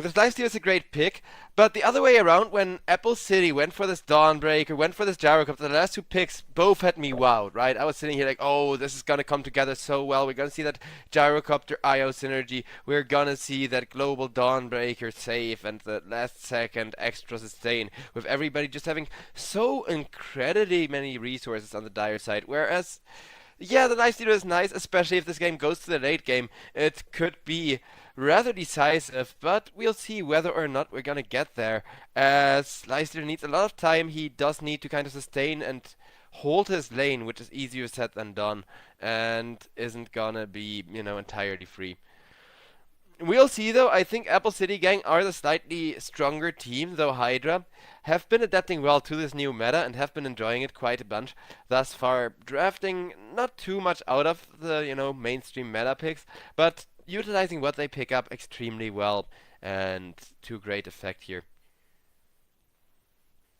This lifesteal is a great pick, but the other way around, when Apple City went for this Dawnbreaker, went for this Gyrocopter, the last two picks both had me wowed, right? I was sitting here like, oh, this is gonna come together so well. We're gonna see that Gyrocopter IO synergy. We're gonna see that global Dawnbreaker save and the last second extra sustain, with everybody just having so incredibly many resources on the dire side. Whereas, yeah, the lifesteal is nice, especially if this game goes to the late game. It could be rather decisive, but we'll see whether or not we're gonna get there. As Leicester needs a lot of time, he does need to kind of sustain and hold his lane, which is easier said than done, and isn't gonna be, entirely free. We'll see though. I think Apple City Gang are the slightly stronger team, though Hydra have been adapting well to this new meta and have been enjoying it quite a bunch thus far, drafting not too much out of the, mainstream meta picks, but utilizing what they pick up extremely well and to great effect here.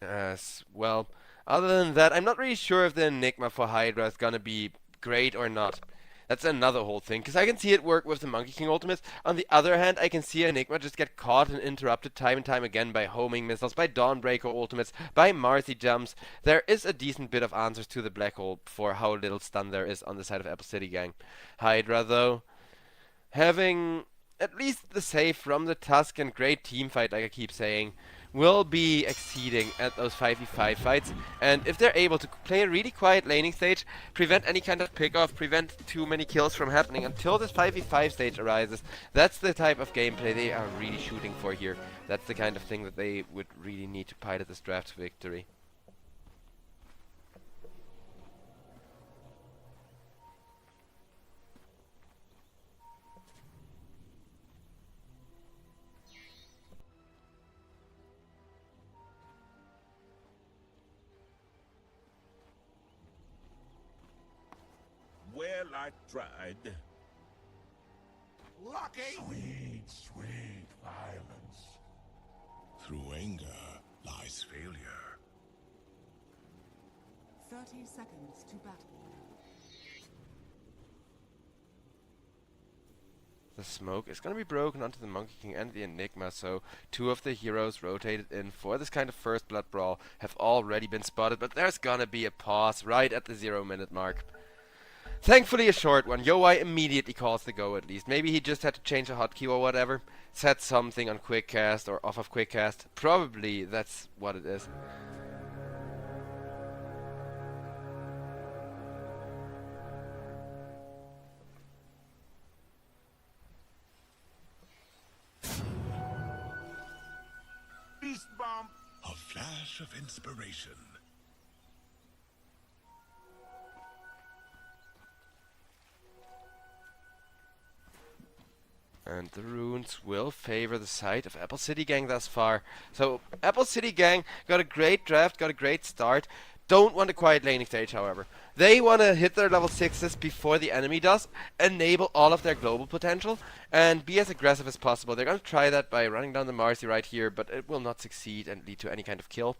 As well, other than that, I'm not really sure if the Enigma for Hydra is gonna be great or not. That's another whole thing, because I can see it work with the Monkey King ultimates. On the other hand, I can see Enigma just get caught and interrupted time and time again by homing missiles, by Dawnbreaker ultimates, by Marcy jumps. There is a decent bit of answers to the black hole for how little stun there is on the side of Apple City Gang. Hydra, though, having at least the save from the Tusk and great team fight, like I keep saying, will be exceeding at those 5v5 fights. And if they're able to play a really quiet laning stage, prevent any kind of pick-off, prevent too many kills from happening until this 5v5 stage arises, that's the type of gameplay they are really shooting for here. That's the kind of thing that they would really need to pilot this draft to victory. Well, I tried. Lucky! Sweet, sweet violence. Through anger lies failure. 30 seconds to battle. The smoke is going to be broken onto the Monkey King and the Enigma, so two of the heroes rotated in for this kind of first blood brawl have already been spotted, but there's gonna be a pause right at the 0-minute mark. Thankfully a short one. Yowai immediately calls the go at least. Maybe he just had to change a hotkey or whatever. Set something on quick cast or off of quick cast. Probably that's what it is. Beast bomb! A flash of inspiration. And the runes will favor the side of Apple City Gang thus far. So Apple City Gang got a great draft, got a great start. Don't want a quiet laning stage, however. They want to hit their level 6s before the enemy does, enable all of their global potential, and be as aggressive as possible. They're going to try that by running down the Marcy right here, but it will not succeed and lead to any kind of kill.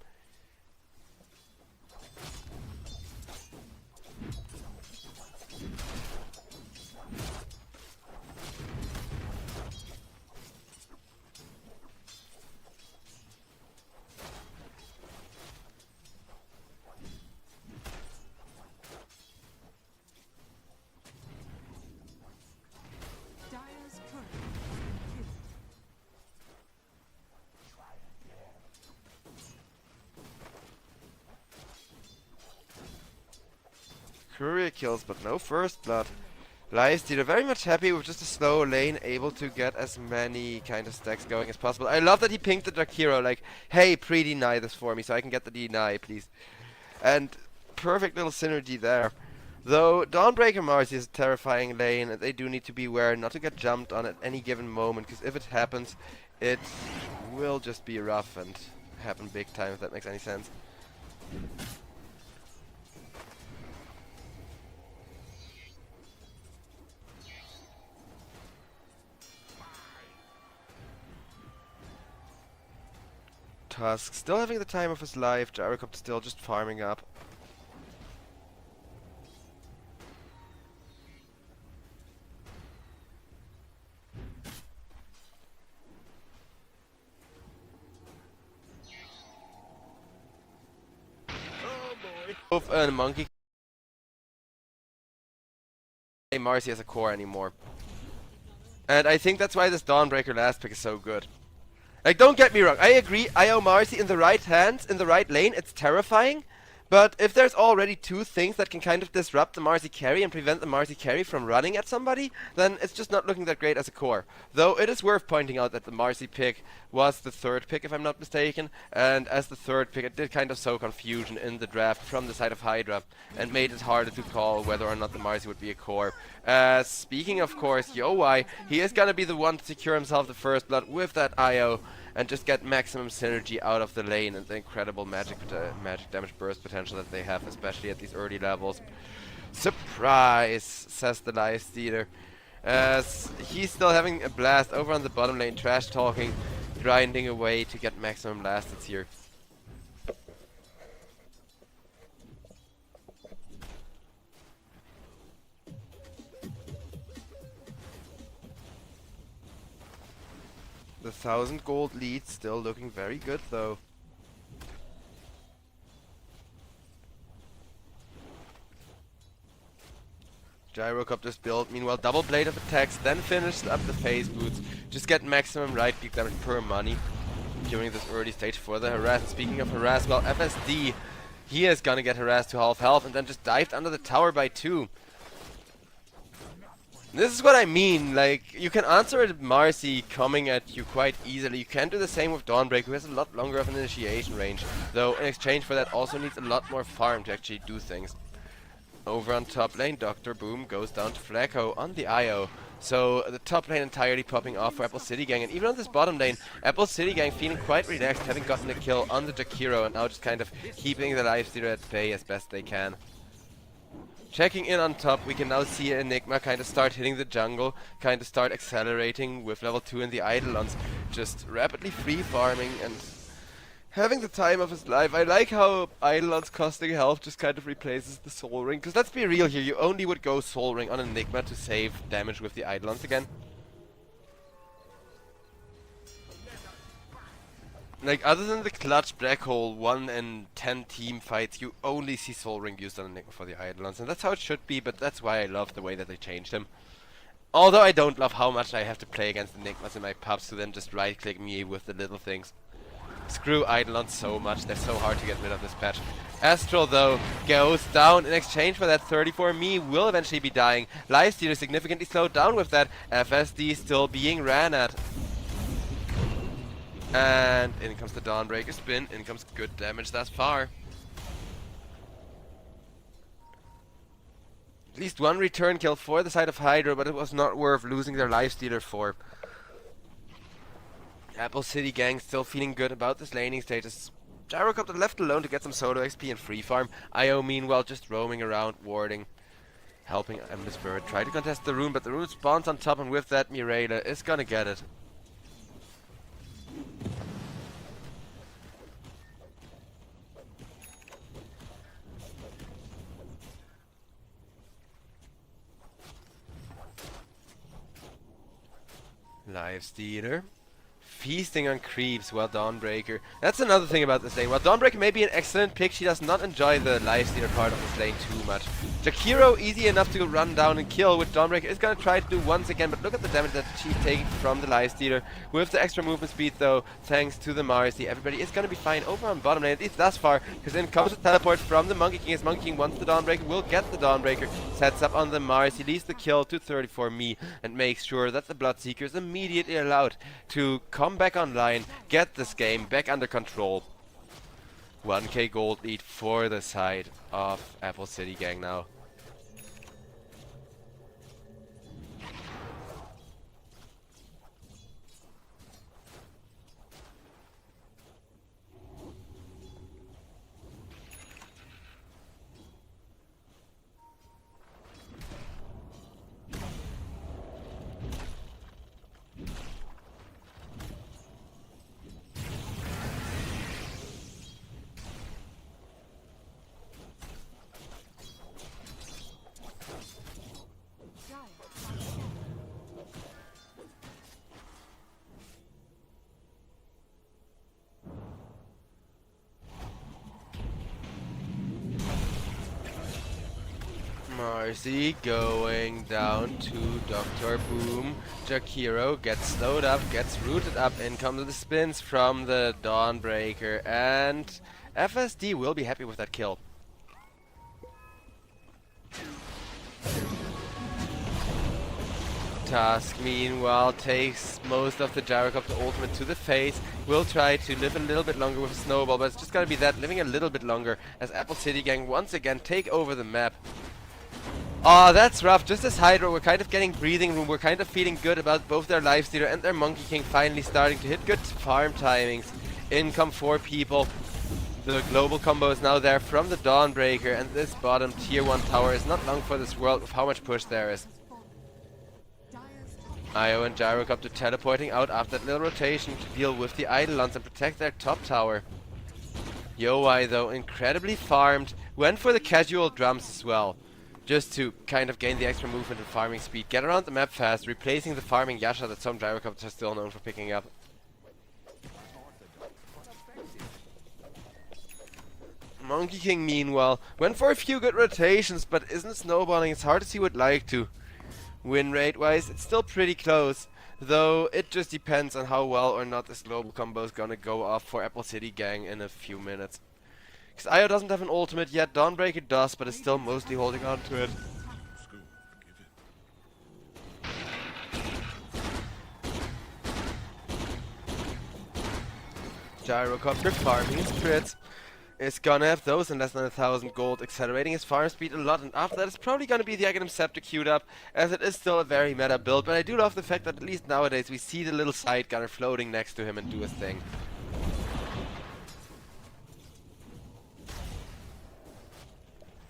Dire's turret has been killed. Courier kills, but no first blood. Lifesteal are very much happy with just a slow lane, able to get as many kind of stacks going as possible. I love that he pinged the Dark Hero, like, hey, pre-deny this for me so I can get the deny, please. And perfect little synergy there. Though Dawnbreaker Marcy is a terrifying lane, and they do need to be aware not to get jumped on at any given moment, because if it happens, it will just be rough and happen big time, if that makes any sense. Tusk still having the time of his life, Gyrocopter still just farming up. Both a monkey Marcy as a core anymore. And I think that's why this Dawnbreaker last pick is so good. Like, don't get me wrong, I agree, IO Marcy in the right hands, in the right lane, it's terrifying. But if there's already two things that can kind of disrupt the Marcy carry and prevent the Marcy carry from running at somebody, then it's just not looking that great as a core. Though it is worth pointing out that the Marcy pick was the third pick, if I'm not mistaken, and as the third pick it did kind of sow confusion in the draft from the side of Hydra, and made it harder to call whether or not the Marcy would be a core. Speaking of course, Yowai, he is gonna be the one to secure himself the first blood with that IO, and just get maximum synergy out of the lane and the incredible magic damage burst potential that they have, especially at these early levels. Surprise, says the Life Stealer. As he's still having a blast over on the bottom lane, trash talking, grinding away to get maximum lasteds here. The 1,000 gold lead still looking very good though. Gyrocopter's build, meanwhile double blade of attacks, then finished up the phase boots. Just get maximum right click damage per money during this early stage for the harass. Speaking of harass, well, FSD, he is gonna get harassed to half health and then just dived under the tower by 2. This is what I mean, like, you can answer a Marcy coming at you quite easily. You can do the same with Dawnbreaker, who has a lot longer of an initiation range, though in exchange for that also needs a lot more farm to actually do things. Over on top lane, Dr. Boom goes down to Flacco on the IO. So the top lane entirely popping off for Apple City Gang, and even on this bottom lane, Apple City Gang feeling quite relaxed, having gotten a kill on the Jakiro, and now just kind of keeping the Lifestealer at bay as best they can. Checking in on top, we can now see Enigma kind of start hitting the jungle, kind of start accelerating with level 2 in the Eidolons, just rapidly free farming and having the time of his life. I like how Eidolons costing health just kind of replaces the Soul Ring, because let's be real here, you only would go Soul Ring on Enigma to save damage with the Eidolons again. Like, other than the clutch black hole 1 in 10 team fights, you only see Soul Ring used on Enigma for the Eidolons, and that's how it should be, but that's why I love the way that they changed him. Although I don't love how much I have to play against Enigmas in my pubs to then just right-click me with the little things. Screw Eidolons so much, they're so hard to get rid of this patch. Astral though goes down in exchange for that 34. Me will eventually be dying. Lifestealer significantly slowed down with that. FSD still being ran at. And in comes the Dawnbreaker spin, in comes good damage thus far. At least one return kill for the side of Hydra, but it was not worth losing their Lifestealer for. Apple City Gang still feeling good about this laning status. Gyrocopter left alone to get some solo XP and free farm. IO meanwhile just roaming around, warding, helping Endless Bird try to contest the rune, but the rune spawns on top, and with that Mirela is gonna get it. Lifestealer feasting on creeps while Dawnbreaker. That's another thing about this lane. While Dawnbreaker may be an excellent pick, she does not enjoy the Lifestealer part of this lane too much. Jakiro easy enough to run down and kill, which Dawnbreaker is going to try to do once again, but look at the damage that she's taking from the Lifestealer. With the extra movement speed though, thanks to the Marcy, everybody is going to be fine over on bottom lane, at least thus far, because in comes the teleport from the Monkey King, as Monkey King wants the Dawnbreaker, will get the Dawnbreaker, sets up on the Marcy, leaves the kill to 34. Me, and makes sure that the Bloodseeker is immediately allowed to come back online, get this game back under control. 1k gold lead for the side of Apple City Gang now. Marcy going down to Dr. Boom. Jakiro gets slowed up, gets rooted up, in comes the spins from the Dawnbreaker, and FSD will be happy with that kill. Tusk, meanwhile, takes most of the Gyrocopter ultimate to the face. Will try to live a little bit longer with a snowball, but it's just gonna be that, living a little bit longer as Apple City Gang once again take over the map. Aw, that's rough. Just as Hydra, we're kind of getting breathing room. We're kind of feeling good about both their Lifestealer and their Monkey King finally starting to hit good farm timings. In come 4 people. The global combo is now there from the Dawnbreaker, and this bottom tier 1 tower is not long for this world with how much push there is. Io and Gyrocopter teleporting out after that little rotation to deal with the Eidolons and protect their top tower. Yoi, though, incredibly farmed, went for the casual drums as well, just to kind of gain the extra movement and farming speed, get around the map fast, replacing the farming Yasha that some Gyrocopters are still known for picking up. Monkey King, meanwhile, went for a few good rotations, but isn't snowballing. It's hard to see what like to. Win rate wise, it's still pretty close, though it just depends on how well or not this global combo is gonna go off for Apple City Gang in a few minutes. Because Io doesn't have an ultimate yet, Dawnbreaker does, but is still mostly holding on to it. Gyrocopter farming his crits. Is gonna have those in less than 1,000 gold, accelerating his farm speed a lot, and after that it's probably gonna be the Aghanim Scepter queued up, as it is still a very meta build, but I do love the fact that at least nowadays we see the little side gunner floating next to him and do his thing.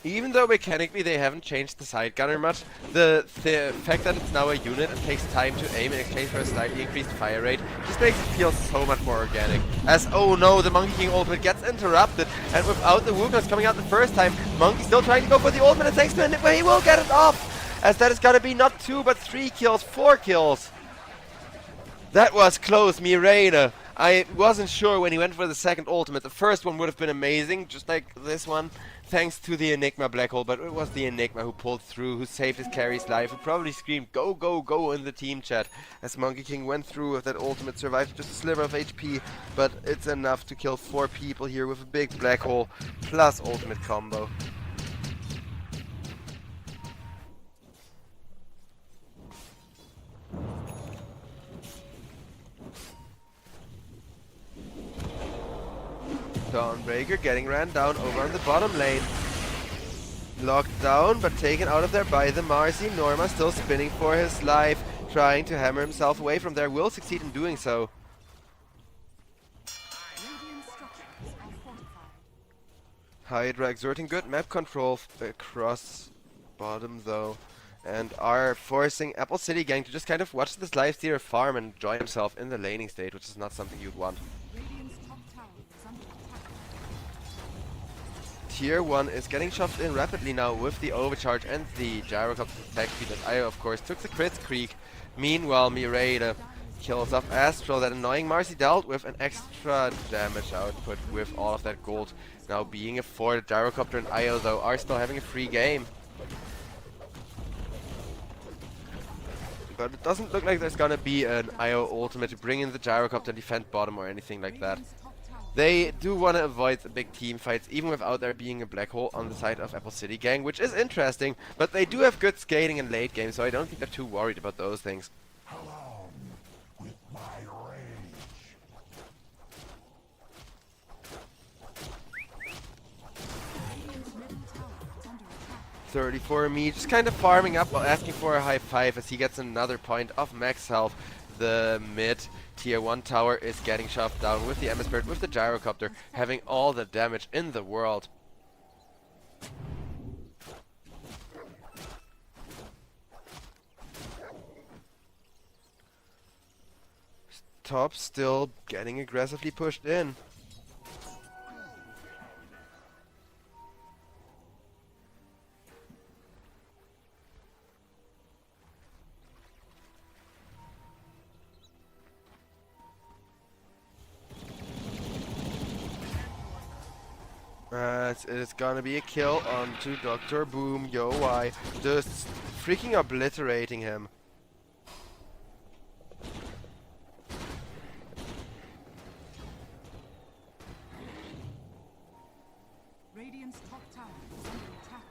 Even though mechanically they haven't changed the side gunner much, the fact that it's now a unit and takes time to aim in exchange for a slightly increased fire rate just makes it feel so much more organic. As, oh no, the Monkey King ultimate gets interrupted, and without the Wukong's coming out the first time, Monkey still trying to go for the ultimate, and thanks to him, but he will get it off! As that is gonna be not 2 but 3 kills, 4 kills! That was close, Mirena. I wasn't sure when he went for the second ultimate. The first one would have been amazing, just like this one, thanks to the Enigma Black Hole, but it was the Enigma who pulled through, who saved his carry's life, who probably screamed, "Go, go, go," in the team chat, as Monkey King went through with that ultimate, survived just a sliver of HP, but it's enough to kill 4 people here with a big Black Hole, plus ultimate combo. Dawnbreaker getting ran down over on the bottom lane. Locked down, but taken out of there by the Marcy. Norma still spinning for his life, trying to hammer himself away from there. Will succeed in doing so. Hydra exerting good map control across bottom though, and are forcing Apple City Gang to just kind of watch this Lifestealer farm and enjoy himself in the laning state, which is not something you'd want. Tier 1 is getting shoved in rapidly now with the overcharge and the Gyrocopter attack speed that Io of course took the crit creek. Meanwhile, Mirena kills off Astral, that annoying Marcy dealt with an extra damage output with all of that gold now being a 4. The Gyrocopter and Io though are still having a free game. But it doesn't look like there's gonna be an Io ultimate to bring in the Gyrocopter and defend bottom or anything like that. They do want to avoid the big team fights, even without there being a black hole on the side of Apple City Gang, which is interesting, but they do have good scaling in late game, so I don't think they're too worried about those things. Along with my rage. 34 me, just kind of farming up while asking for a high 5 as he gets another point of max health. The mid tier 1 tower is getting shoved down with the Emma Spirit, with the Gyrocopter having all the damage in the world. Top still getting aggressively pushed in. As it is gonna be a kill onto Dr. Boom. Yo, why? Just freaking obliterating him. Radiant's top tower is under attack.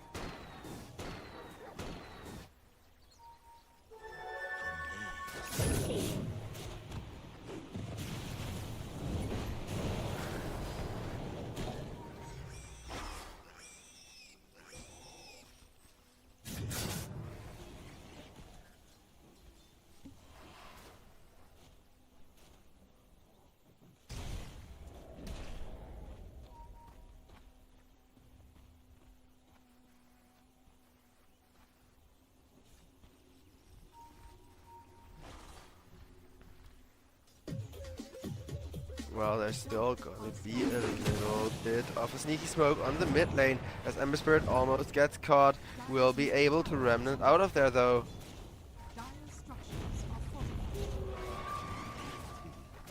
Well, there's still gonna be a little bit of a sneaky smoke on the mid lane as Ember Spirit almost gets caught. Will be able to remnant out of there though. Dire structures are fortified.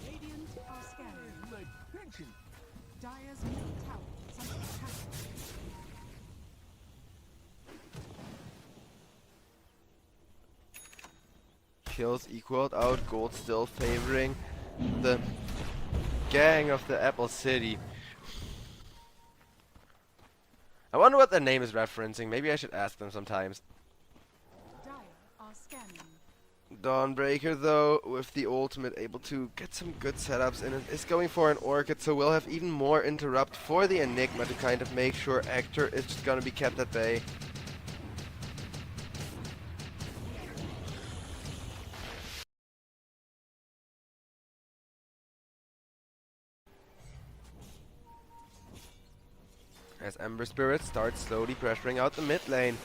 Radiant are scanning. Dire's middle tower is under attack. Kills equaled out, gold still favoring the gang of the Apple City. I wonder what their name is referencing. Maybe I should ask them sometimes. Dire are scanning. Dawnbreaker though, with the ultimate, able to get some good setups and it is going for an Orchid, so we'll have even more interrupt for the Enigma to kind of make sure Hector is just gonna be kept at bay. As Ember Spirit starts slowly pressuring out the mid lane.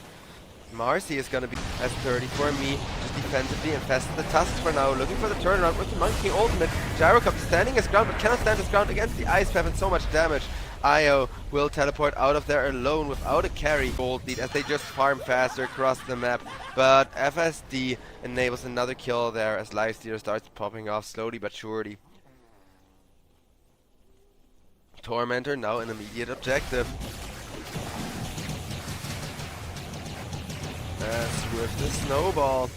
Marcy is gonna be as 30 for me, just defensively infested the tusks for now, looking for the turnaround with the Monkey King ultimate. Gyrocop standing his ground, but cannot stand his ground against the Ice Path and so much damage. Io will teleport out of there alone without a carry gold lead as they just farm faster across the map. But FSD enables another kill there as Lifestealer starts popping off slowly but surely. Tormentor now an immediate objective. As with the snowball,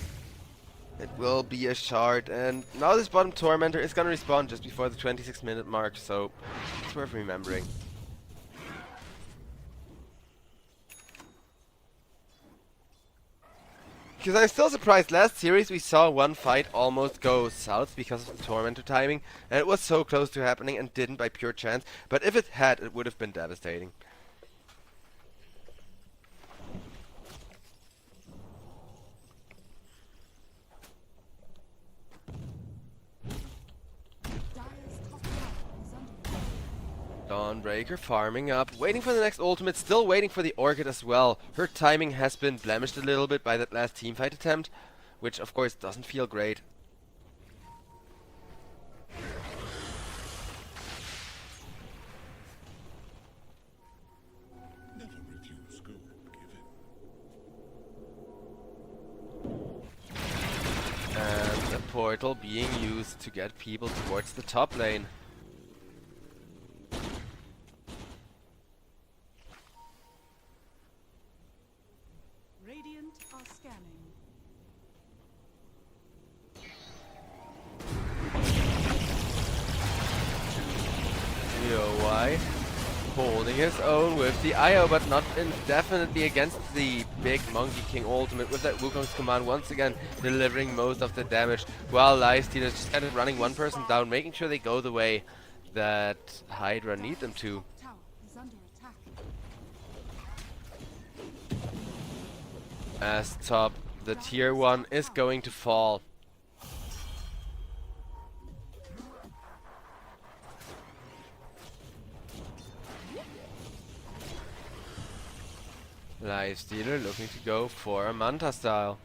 it will be a shard, and now this bottom Tormentor is gonna respawn just before the 26-minute mark, so it's worth remembering. Because I'm still surprised, last series we saw one fight almost go south because of the Tormentor timing, and it was so close to happening and didn't by pure chance, but if it had, it would have been devastating. Dire's top tower is under attack. Dawnbreaker farming up, waiting for the next ultimate, still waiting for the Orchid as well. Her timing has been blemished a little bit by that last teamfight attempt, which of course doesn't feel great. Never refuse good, give it. And a portal being used to get people towards the top lane. Radiant are scanning. DOI holding his own with the IO, but not indefinitely against the big Monkey King ultimate with that Wukong's command once again delivering most of the damage, while Lifestealer is just kind of running one person down, making sure they go the way that Hydra need them to. Tower is under attack. As top, the tier 1 is going to fall. Lifestealer looking to go for a Manta style.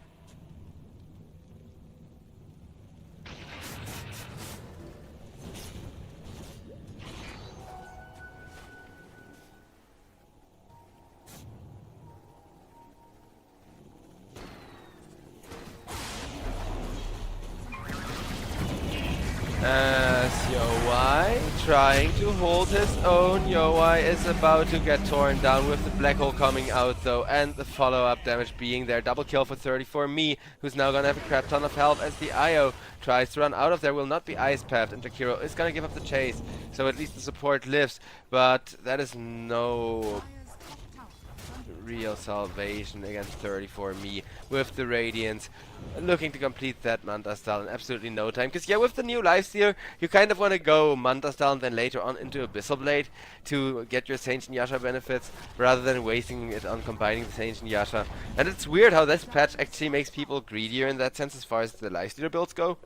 As yo, why? Yowai trying to hold his own. Yowai is about to get torn down with the black hole coming out though, and the follow-up damage being there. Double kill for 34 Me, who's now gonna have a crap ton of health as the IO tries to run out of there. Will not be ice path, and Jakiro is gonna give up the chase, so at least the support lives, but that is no Dire's top tower is under real salvation against 34 Me with the Radiance looking to complete that Manta style in absolutely no time. Because yeah, with the new lifesteal, you kind of want to go Manta style and then later on into Abyssal Blade to get your Saint and Yasha benefits rather than wasting it on combining the Saint and Yasha. And it's weird how this patch actually makes people greedier in that sense as far as the lifestealer builds go.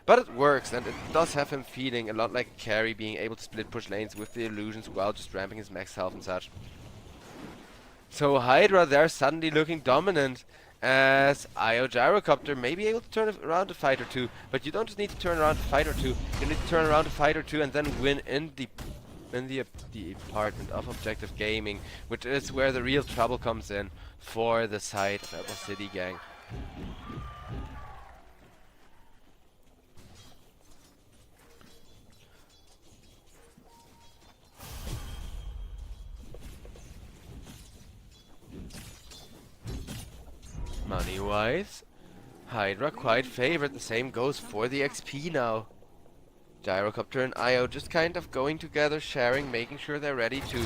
But it works, and it does have him feeling a lot like a carry, being able to split push lanes with the illusions while just ramping his max health and such. So Hydra there suddenly looking dominant, as IO Gyrocopter may be able to turn around a fight or two, but you don't just need to turn around a fight or two, you need to turn around a fight or two and then win in the department of objective gaming, which is where the real trouble comes in for the side of Apple City gang. Money-wise, Hydra quite favored. The same goes for the XP now. Gyrocopter and IO just kind of going together, sharing, making sure they're ready to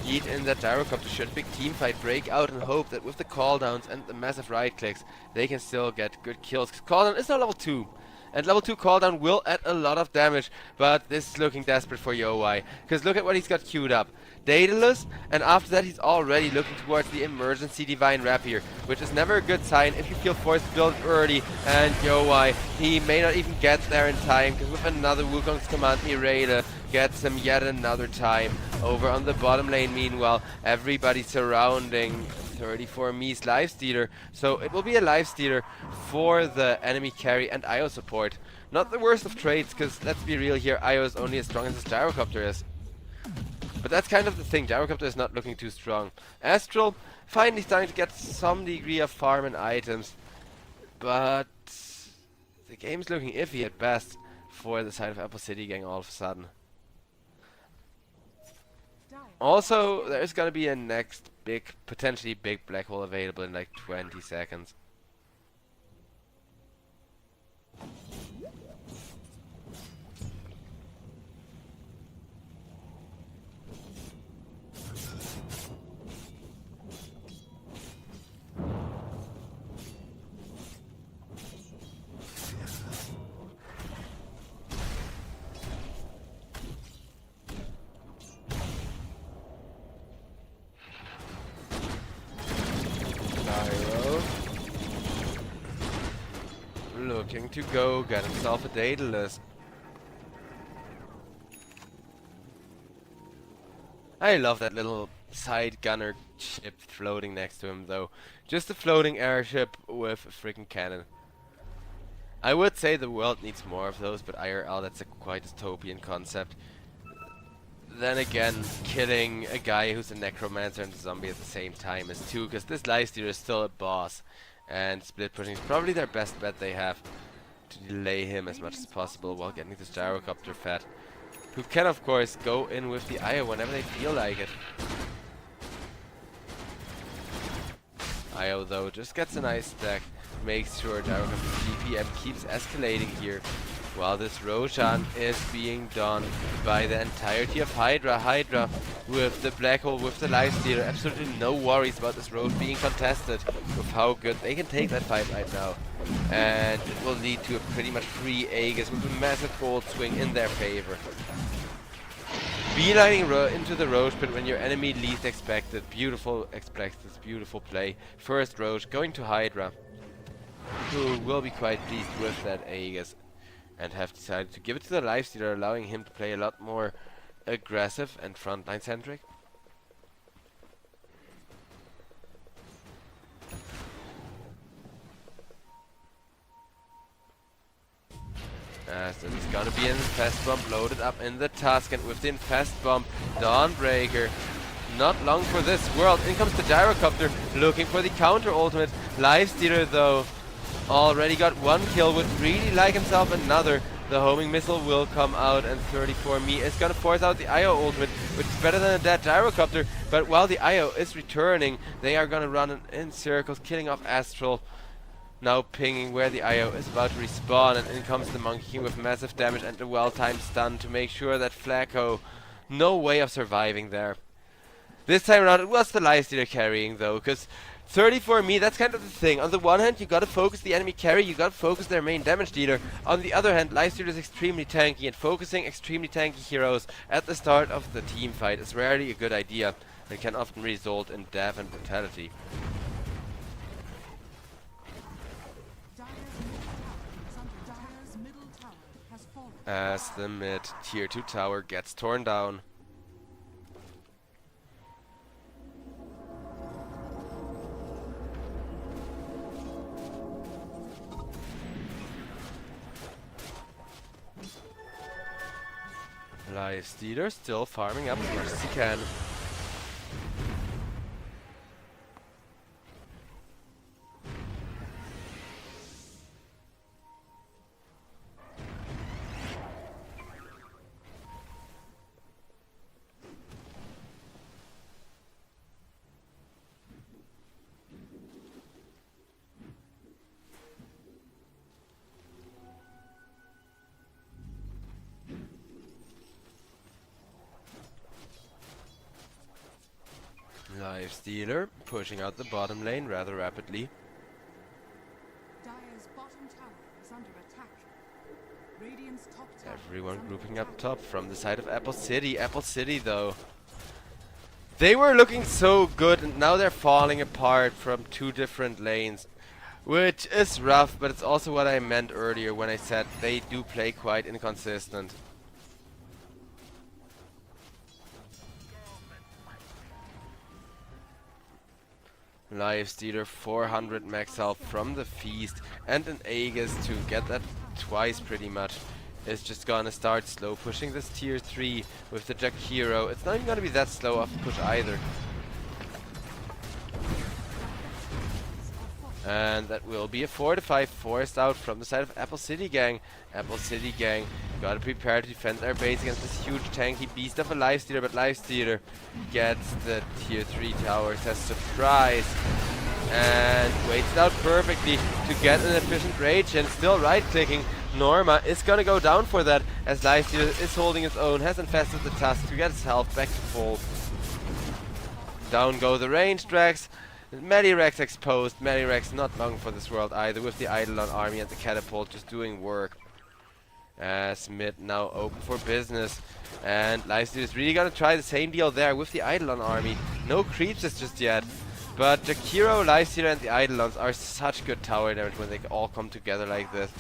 yeet in that Gyrocopter should big team fight break out, and hope that with the cooldowns and the massive right clicks, they can still get good kills. Because cooldown is now level 2. And level 2 cooldown will add a lot of damage, but this is looking desperate for Yowai. Because look at what he's got queued up. Daedalus, and after that he's already looking towards the emergency Divine Rapier, which is never a good sign if you feel forced to build early. And Yowai, he may not even get there in time, because with another Wukong's Command Me Raider gets him yet another time. Over on the bottom lane meanwhile, everybody surrounding 34 Me's lifestealer, so it will be a lifestealer for the enemy carry and IO support. Not the worst of trades, because let's be real here, IO is only as strong as his Gyrocopter is. But that's kind of the thing, Gyrocopter is not looking too strong. Astral, finally starting to get some degree of farm and items, but the game's looking iffy at best for the side of Apple City gang all of a sudden. Dire. Also, there's gonna be a next big, potentially big black hole available in like 20 seconds. Looking to go get himself a Daedalus. I love that little side gunner ship floating next to him though. Just a floating airship with a freaking cannon. I would say the world needs more of those, but IRL, that's a quite dystopian concept. Then again, killing a guy who's a necromancer and a zombie at the same time is too, because this lifestealer is still a boss. And split pushing is probably their best bet they have to delay him as much as possible while getting this Gyrocopter fat, who can of course go in with the IO whenever they feel like it. IO though just gets a nice stack, makes sure Gyrocopter TP and keeps escalating here, while this Roshan is being done by the entirety of Hydra. Hydra with the black hole, with the lifestealer, absolutely no worries about this road being contested, with how good they can take that fight right now. And it will lead to a pretty much free Aegis with a massive gold swing in their favor. Beelining into the Roche pit when your enemy least expected. Beautiful beautiful play. First Roche going to Hydra, who will be quite pleased with that Aegis, and have decided to give it to the lifestealer, allowing him to play a lot more aggressive and frontline centric. As this is gonna be an Infest Bomb loaded up in the Tusk, and with the Infest Bomb, Dawnbreaker, not long for this world. In comes the Gyrocopter, looking for the counter ultimate. Lifestealer though, already got one kill, would really like himself another, The homing missile will come out, and 34Me is gonna force out the IO ultimate, which is better than a dead gyrocopter. But while the IO is returning, they are gonna run in circles, killing off Astral. Now pinging where the IO is about to respawn, and in comes the Monkey King with massive damage and a well-timed stun to make sure that Flacco, no way of surviving there. This time around it was the Lifestealer carrying though, because 34Me, that's kind of the thing. On the one hand, you gotta focus the enemy carry, you gotta focus their main damage dealer. On the other hand, Lifestealer is extremely tanky, and focusing extremely tanky heroes at the start of the team fight is rarely a good idea, and can often result in death and brutality. Dire's middle tower has fallen. As the mid tier 2 tower gets torn down. Lifestealer still farming up as much as he can. Lifestealer pushing out the bottom lane rather rapidly. Dire's bottom tower is under attack. Radiant's top tower Everyone is under grouping up attack. top from the side of Apple City. Apple City though, they were looking so good and now they're falling apart from two different lanes, which is rough, but it's also what I meant earlier when I said they do play quite inconsistent. Lifestealer 400 max health from the feast and an Aegis to get that twice pretty much is just gonna start slow pushing this tier 3 with the Jakiro. It's not even gonna be that slow of a push either. And that will be a 4-5 forced out from the side of Apple City Gang. Apple City Gang gotta prepare to defend their base against this huge tanky beast of a Lifestealer, but Lifestealer gets the tier 3 towers as surprise and waits it out perfectly to get an efficient rage, and still right clicking. Norma is gonna go down for that as Lifestealer is holding its own, has infested the Tusk to get its health back to full. Down go the range drags. Medirex exposed. Medirex not long for this world either, with the Eidolon army and the catapult just doing work. As mid now open for business, and Lifestealer is really gonna try the same deal there with the Eidolon army. No creeps just yet, but Jakiro, Lifestealer and the Eidolons are such good tower damage when they all come together like this.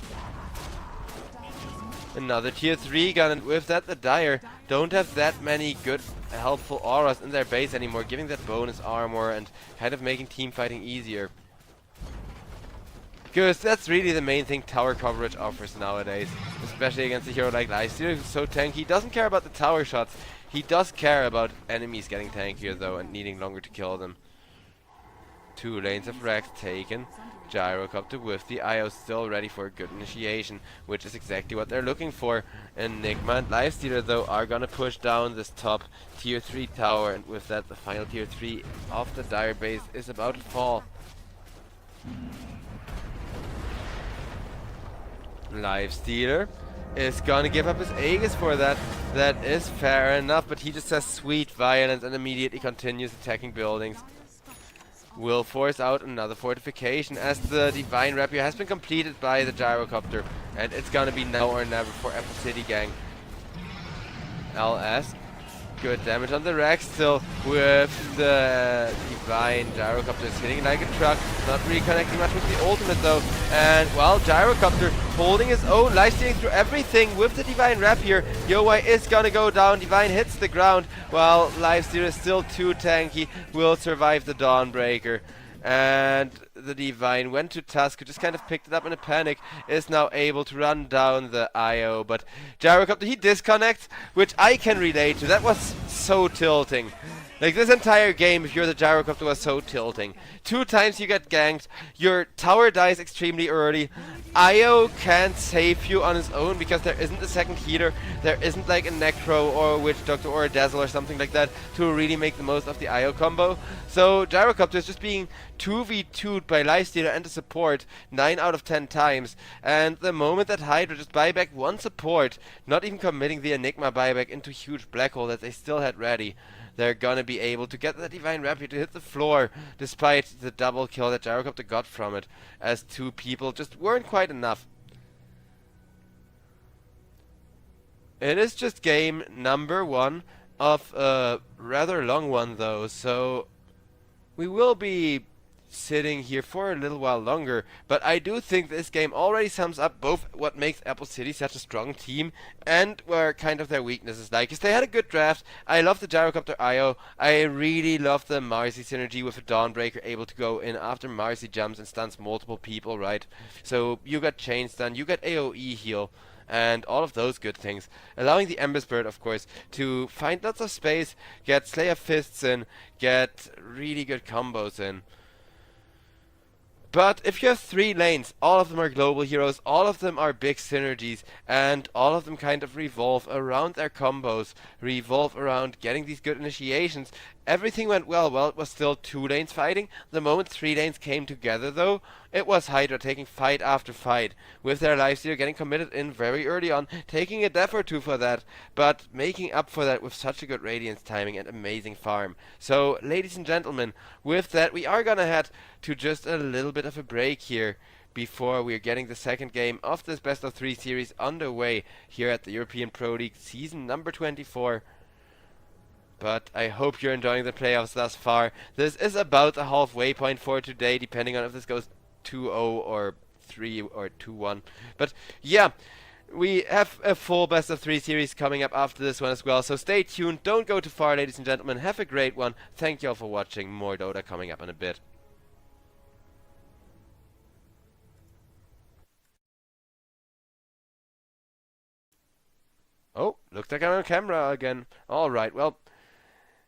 Another tier 3 gun, and with that the Dire don't have that many good helpful auras in their base anymore, giving that bonus armor and kind of making team fighting easier. Because that's really the main thing tower coverage offers nowadays, especially against a hero like Lifestealer who's so tanky. He doesn't care about the tower shots, he does care about enemies getting tankier though and needing longer to kill them. 2 lanes of Rex taken. Gyrocopter with the IO still ready for a good initiation, which is exactly what they're looking for. Enigma and Lifestealer though are gonna push down this top tier 3 tower, and with that the final tier 3 of the Dire base is about to fall. Lifestealer is gonna give up his Aegis for that. That is fair enough, but he just has sweet violence and immediately continues attacking buildings. Will force out another fortification as the Divine Rapier has been completed by the Gyrocopter, and it's gonna be now or never for Apple City Gang. LS, good damage on the Rex still with the Divine. Gyrocopter is hitting like a truck, not really connecting much with the ultimate though, and well, Gyrocopter holding his own, Lifestealing through everything with the Divine Rapier. Yowei is gonna go down, Divine hits the ground, while Lifestealer is still too tanky, will survive the Dawnbreaker. And the Divine went to Tusk, who just kind of picked it up in a panic, is now able to run down the IO, but Gyrocopter, he disconnects, which I can relate to. That was so tilting. Like this entire game, if you're the gyrocopter, was so tilting. 2 times you get ganked, your tower dies extremely early, Io can't save you on his own because there isn't a second healer, there isn't like a Necro or a Witch Doctor or a Dazzle or something like that to really make the most of the Io combo. So gyrocopter is just being 2v2'd by Lifestealer and the support 9 out of 10 times, and the moment that Hydra just buy back one support, not even committing the Enigma buyback into huge black hole that they still had ready, they're gonna be able to get the Divine Rapier to hit the floor, despite the double kill that Gyrocopter got from it, as 2 people just weren't quite enough. It is just game number 1 of a rather long one though, so we will be sitting here for a little while longer, but I do think this game already sums up both what makes Apple City such a strong team and where kind of their weaknesses lie. Because they had a good draft. I love the Gyrocopter IO. I really love the Marcy synergy with a Dawnbreaker able to go in after Marcy jumps and stuns multiple people, right? So you got chain stun, you got AoE heal, and all of those good things. Allowing the Ember Spirit, of course, to find lots of space, get Slayer Fists in, get really good combos in. But if you have 3 lanes, all of them are global heroes, all of them are big synergies, and all of them kind of revolve around their combos, revolve around getting these good initiations. Everything went well. Well, it was still 2 lanes fighting. The moment 3 lanes came together, though, it was Hydra taking fight after fight, with their lifesteal getting committed in very early on, taking a death or 2 for that, but making up for that with such a good Radiance timing and amazing farm. So, ladies and gentlemen, with that, we are gonna head to just a little bit of a break here before we're getting the second game of this best of 3 series underway here at the European Pro League season number 24. But I hope you're enjoying the playoffs thus far. This is about the halfway point for today, depending on if this goes 2-0 or 3 or 2-1. But yeah, we have a full best of 3 series coming up after this one as well. So stay tuned. Don't go too far, ladies and gentlemen. Have a great one. Thank you all for watching. More Dota coming up in a bit. Oh, looks like I'm on camera again. Alright, well,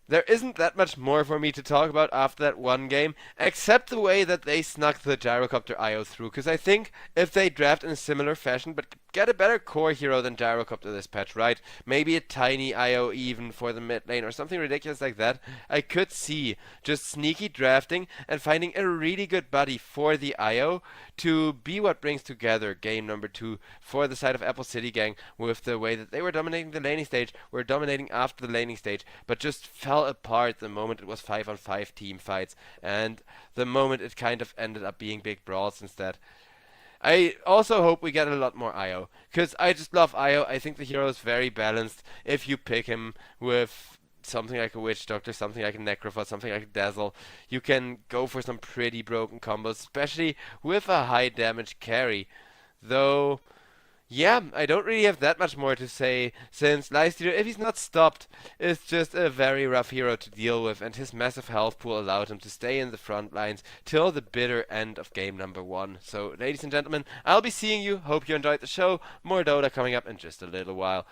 there isn't that much more for me to talk about after that one game, except the way that they snuck the Gyrocopter IO through, because I think if they draft in a similar fashion, but get a better core hero than Gyrocopter this patch, right? Maybe a tiny IO even for the mid lane, or something ridiculous like that, I could see just sneaky drafting and finding a really good buddy for the IO to be what brings together game number 2 for the side of Apple City Gang, with the way that they were dominating the laning stage, were dominating after the laning stage, but just fell apart the moment it was 5-on-5 team fights, and the moment it kind of ended up being big brawls instead. I also hope we get a lot more IO, because I just love IO. I think the hero is very balanced if you pick him with something like a Witch Doctor, something like a Necrophos, something like a Dazzle. You can go for some pretty broken combos, especially with a high damage carry. Though, yeah, I don't really have that much more to say, since Lifestealer, if he's not stopped, is just a very rough hero to deal with, and his massive health pool allowed him to stay in the front lines till the bitter end of game number 1. So, ladies and gentlemen, I'll be seeing you. Hope you enjoyed the show. More Dota coming up in just a little while.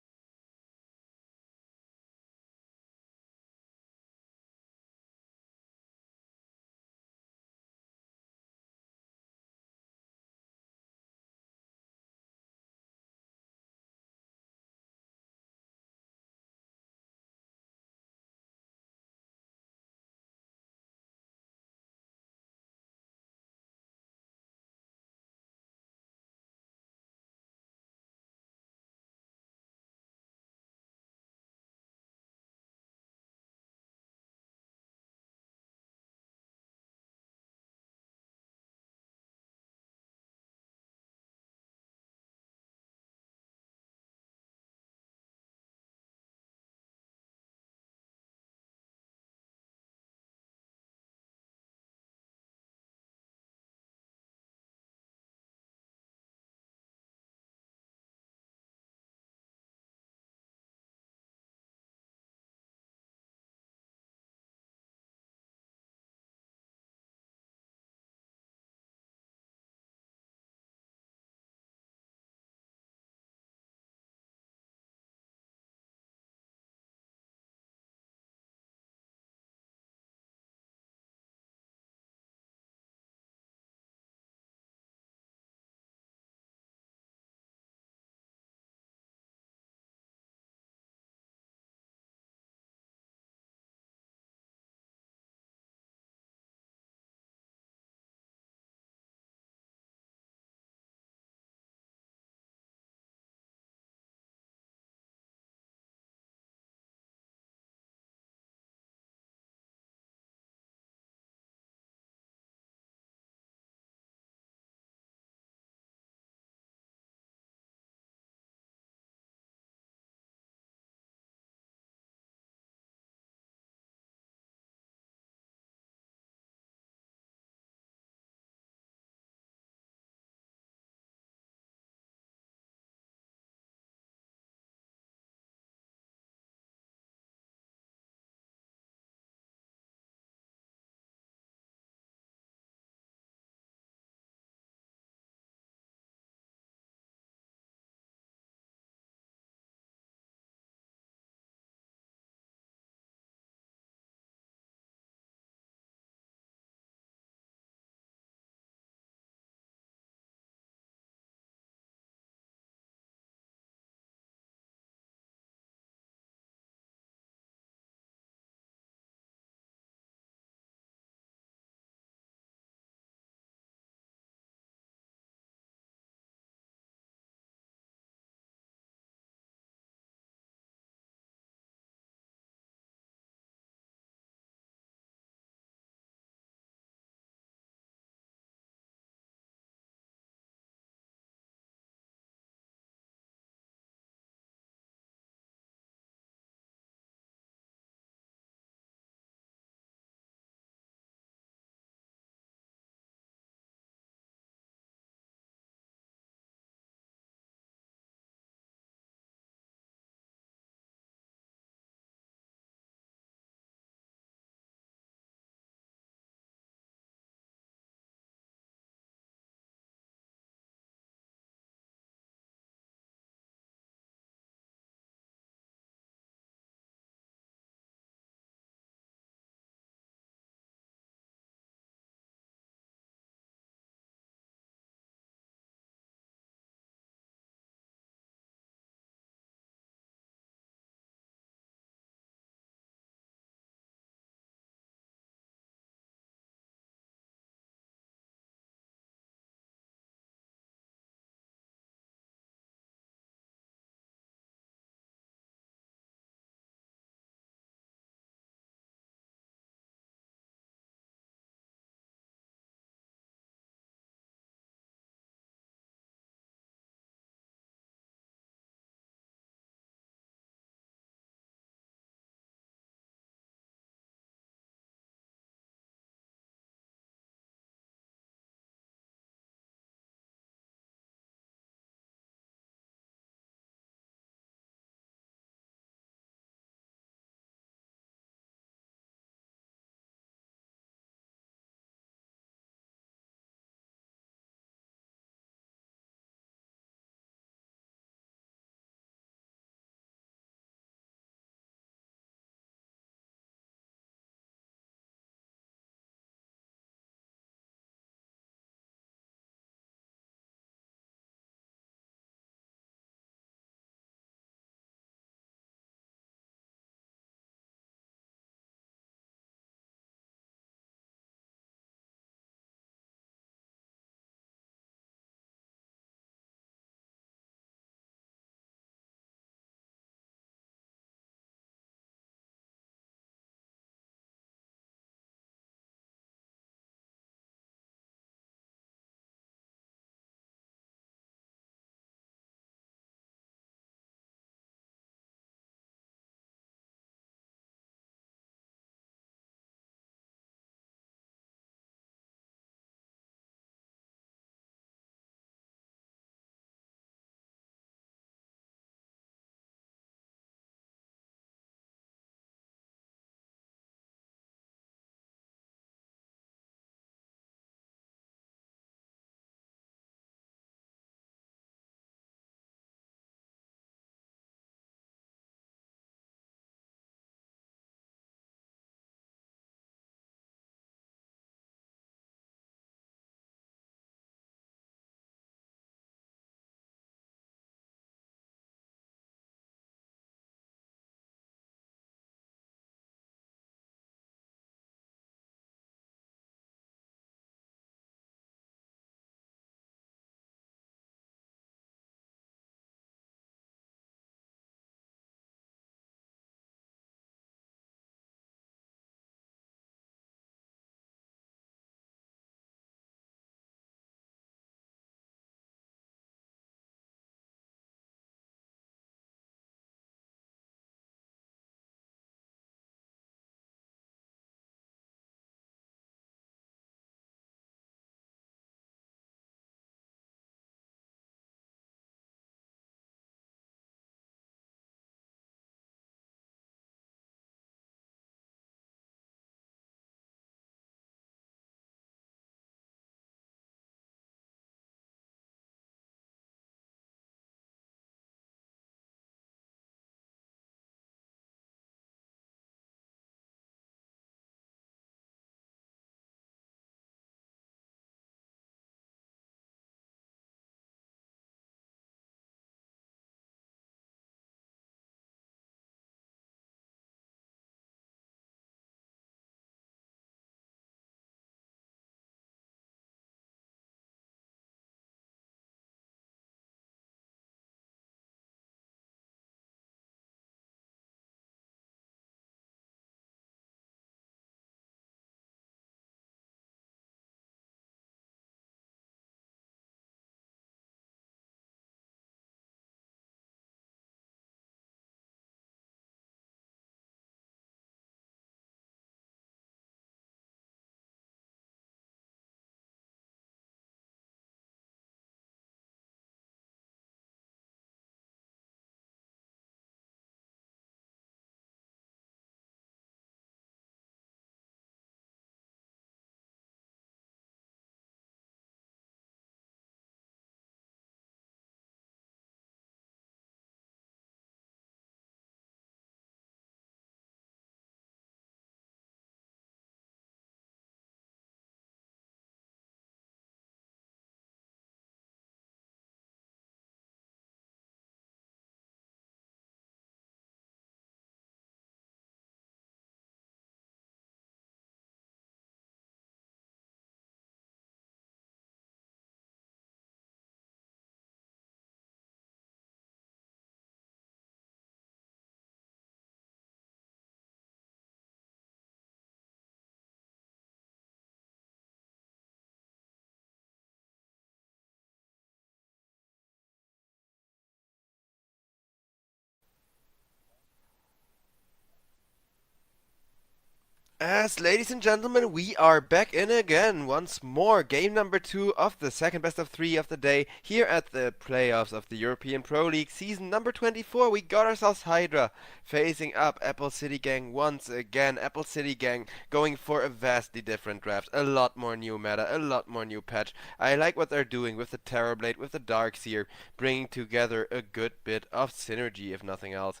As ladies and gentlemen, we are back in again once more. Game number 2 of the second best of 3 of the day here at the playoffs of the European Pro League season number 24. We got ourselves Hydra facing up Apple City Gang once again. Apple City Gang going for a vastly different draft. A lot more new meta, a lot more new patch. I like what they're doing with the Terrorblade, with the Darkseer, bringing together a good bit of synergy if nothing else.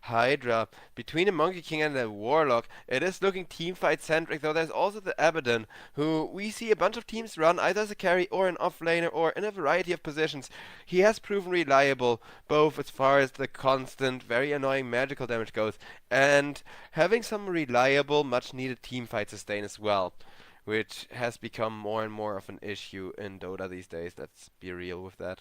Hydra, between a Monkey King and a Warlock, it is looking teamfight centric, though there's also the Abaddon, who we see a bunch of teams run either as a carry or an offlaner or in a variety of positions. He has proven reliable, both as far as the constant, very annoying magical damage goes, and having some reliable, much needed teamfight sustain as well, which has become more and more of an issue in Dota these days. Let's be real with that.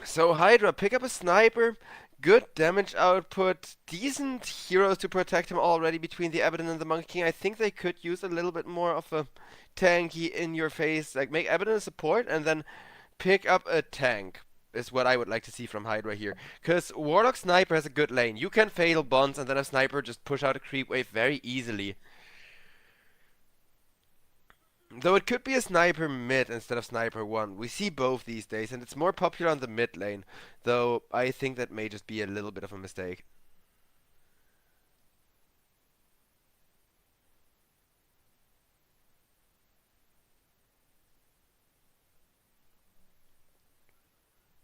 So Hydra, pick up a sniper, good damage output, decent heroes to protect him already between the Abaddon and the Monkey King. I think they could use a little bit more of a tanky in your face, like make Abaddon a support and then pick up a tank is what I would like to see from Hydra here. Because Warlock Sniper has a good lane. You can fatal bonds and then a sniper just push out a creep wave very easily. Though it could be a sniper mid instead of sniper 1. We see both these days, and it's more popular on the mid lane. Though I think that may just be a little bit of a mistake.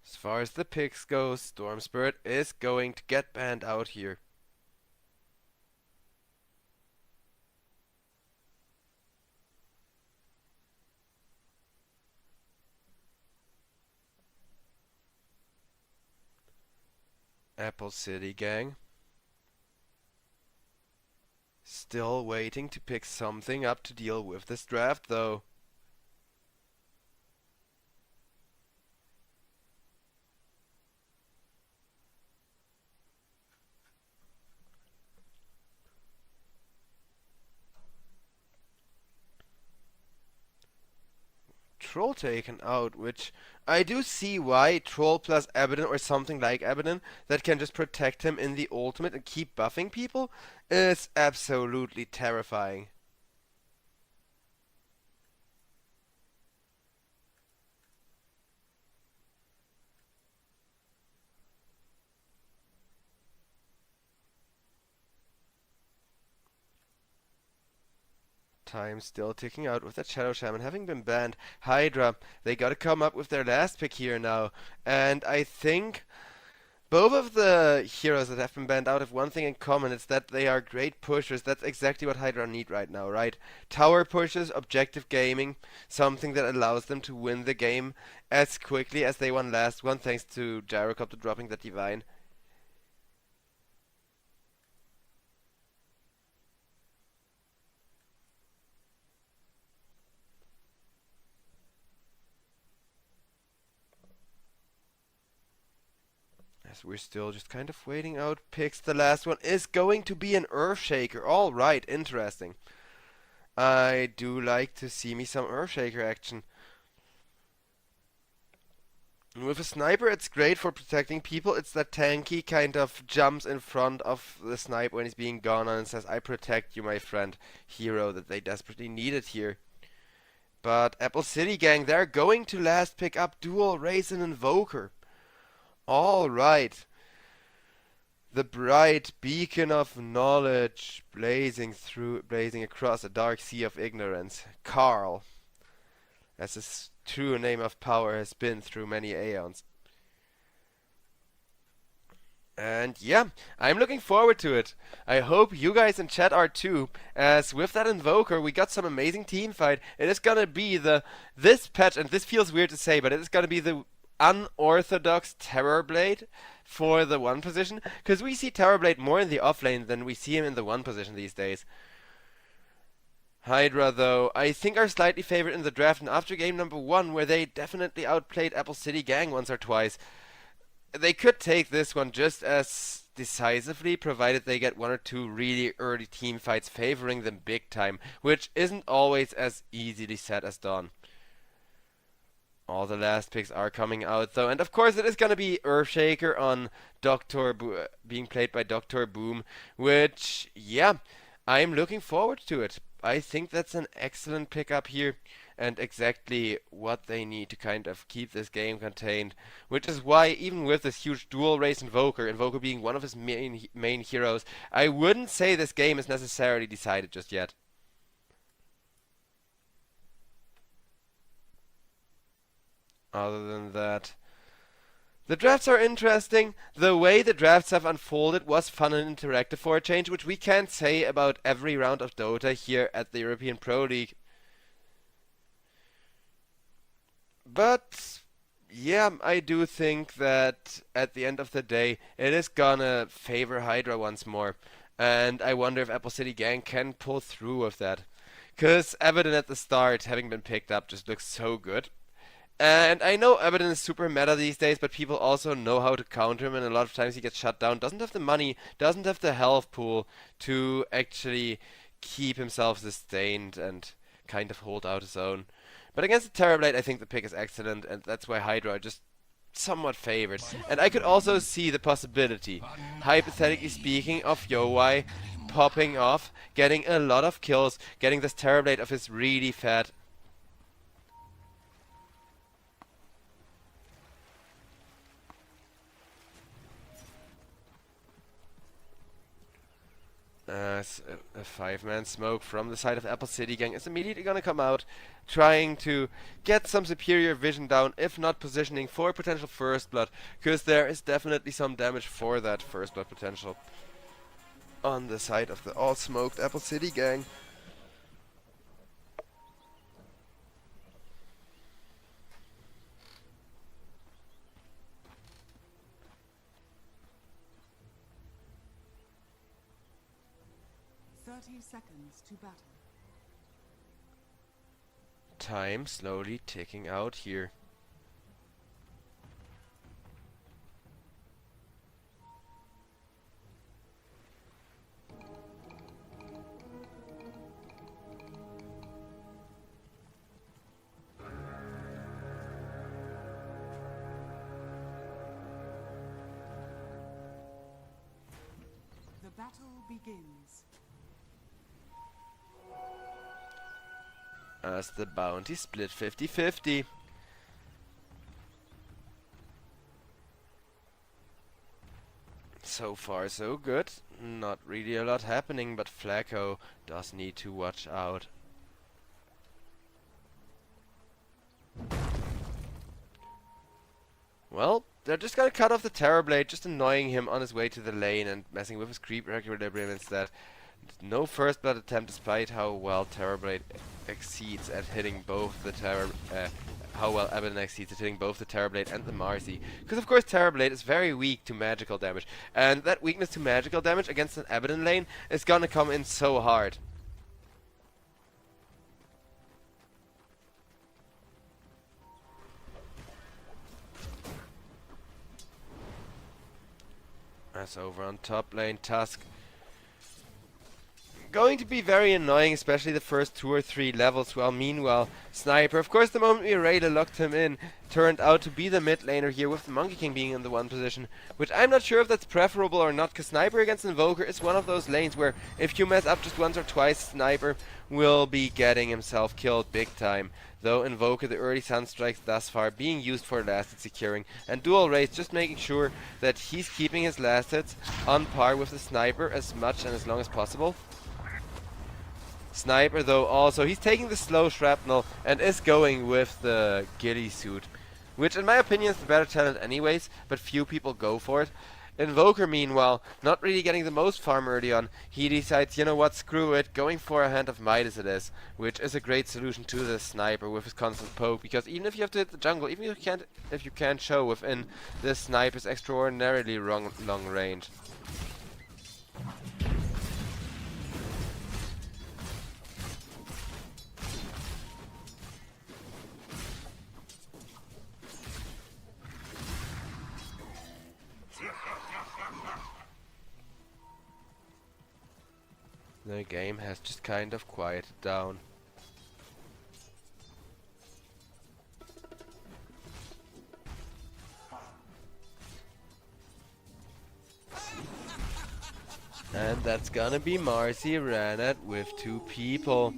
As far as the picks go, Storm Spirit is going to get banned out here. Apple City Gang. Still waiting to pick something up to deal with this draft, though. Troll taken out, which I do see why. Troll plus Abaddon or something like Abaddon that can just protect him in the ultimate and keep buffing people is absolutely terrifying. Time still ticking out with that Shadow Shaman having been banned. Hydra, they gotta come up with their last pick here now. And I think both of the heroes that have been banned out have one thing in common. It's that they are great pushers. That's exactly what Hydra need right now, right? Tower pushes, objective gaming, something that allows them to win the game as quickly as they won last one, thanks to Gyrocopter dropping the Divine. As we're still just kind of waiting out picks. The last one is going to be an Earthshaker. Alright, interesting. I do like to see me some Earthshaker action. With a sniper, it's great for protecting people. It's that tanky kind of jumps in front of the sniper when he's being gone on and says, I protect you, my friend, hero that they desperately needed here. But Apple City Gang, they're going to last pick up Dual Raise and Invoker. Alright. The bright beacon of knowledge blazing across a dark sea of ignorance. Carl, as his true name of power has been through many aeons. And yeah, I'm looking forward to it. I hope you guys in chat are too, as with that Invoker we got some amazing team fight. It is gonna be this patch, and this feels weird to say, but it is gonna be the unorthodox Terrorblade for the 1 position, because we see Terrorblade more in the offlane than we see him in the 1 position these days. Hydra, though, I think are slightly favored in the draft, and after game number 1, where they definitely outplayed Apple City Gang once or twice, they could take this one just as decisively, provided they get 1 or 2 really early team fights favoring them big time, which isn't always as easily said as done. All the last picks are coming out though, and of course it is gonna be Earthshaker on being played by Doctor Boom, which yeah, I'm looking forward to it. I think that's an excellent pickup here, and exactly what they need to kind of keep this game contained. Which is why even with this huge dual race Invoker being one of his main heroes, I wouldn't say this game is necessarily decided just yet. Other than that, the drafts are interesting. The way the drafts have unfolded was fun and interactive for a change, which we can't say about every round of Dota here at the European Pro League. But yeah, I do think that at the end of the day, it is gonna favor Hydra once more. And I wonder if Apple City Gang can pull through with that. Because Evident at the start, having been picked up, just looks so good. And I know Evident is super meta these days, but people also know how to counter him, and a lot of times he gets shut down. Doesn't have the money, doesn't have the health pool to actually keep himself sustained and kind of hold out his own. But against the Terrorblade, I think the pick is excellent, and that's why Hydra are just somewhat favored. And I could also see the possibility, hypothetically speaking, of Yowai popping off, getting a lot of kills, getting this Terrorblade of his really fat. A 5-man smoke from the side of Apple City Gang is immediately gonna come out, trying to get some superior vision down, if not positioning for potential first blood, because there is definitely some damage for that first blood potential on the side of the all smoked Apple City Gang. Seconds to battle. Time slowly ticking out here. The battle begins. As the bounty split 50-50. So far so good. Not really a lot happening, but Flacco does need to watch out. Well, they're just gonna cut off the Terrorblade, just annoying him on his way to the lane and messing with his creep equilibrium instead. No first blood attempt, despite how well Terrorblade exceeds at hitting both the how well Abaddon exceeds at hitting both the Terrorblade and the Marcy. Because of course Terrorblade is very weak to magical damage, and that weakness to magical damage against an Abaddon lane is gonna come in so hard. As over on top lane, Tusk going to be very annoying, especially the first 2 or 3 levels, while meanwhile Sniper, of course the moment Rayla locked him in, turned out to be the mid laner here, with the Monkey King being in the 1 position, which I'm not sure if that's preferable or not, because Sniper against Invoker is one of those lanes where if you mess up just once or twice, Sniper will be getting himself killed big time. Though Invoker, the early Sunstrikes thus far being used for last hit securing, and Dual Race just making sure that he's keeping his last hits on par with the Sniper as much and as long as possible. Sniper though also, he's taking the slow shrapnel and is going with the ghillie suit, which in my opinion is the better talent anyways, but few people go for it. Invoker meanwhile, not really getting the most farm early on, he decides, you know what, screw it, going for a Hand of Midas it is, which is a great solution to the Sniper with his constant poke, because even if you have to hit the jungle, even if you can't show within, this Sniper's extraordinarily long range. The game has just kind of quieted down. And that's gonna be Marcy ran it with 2 people.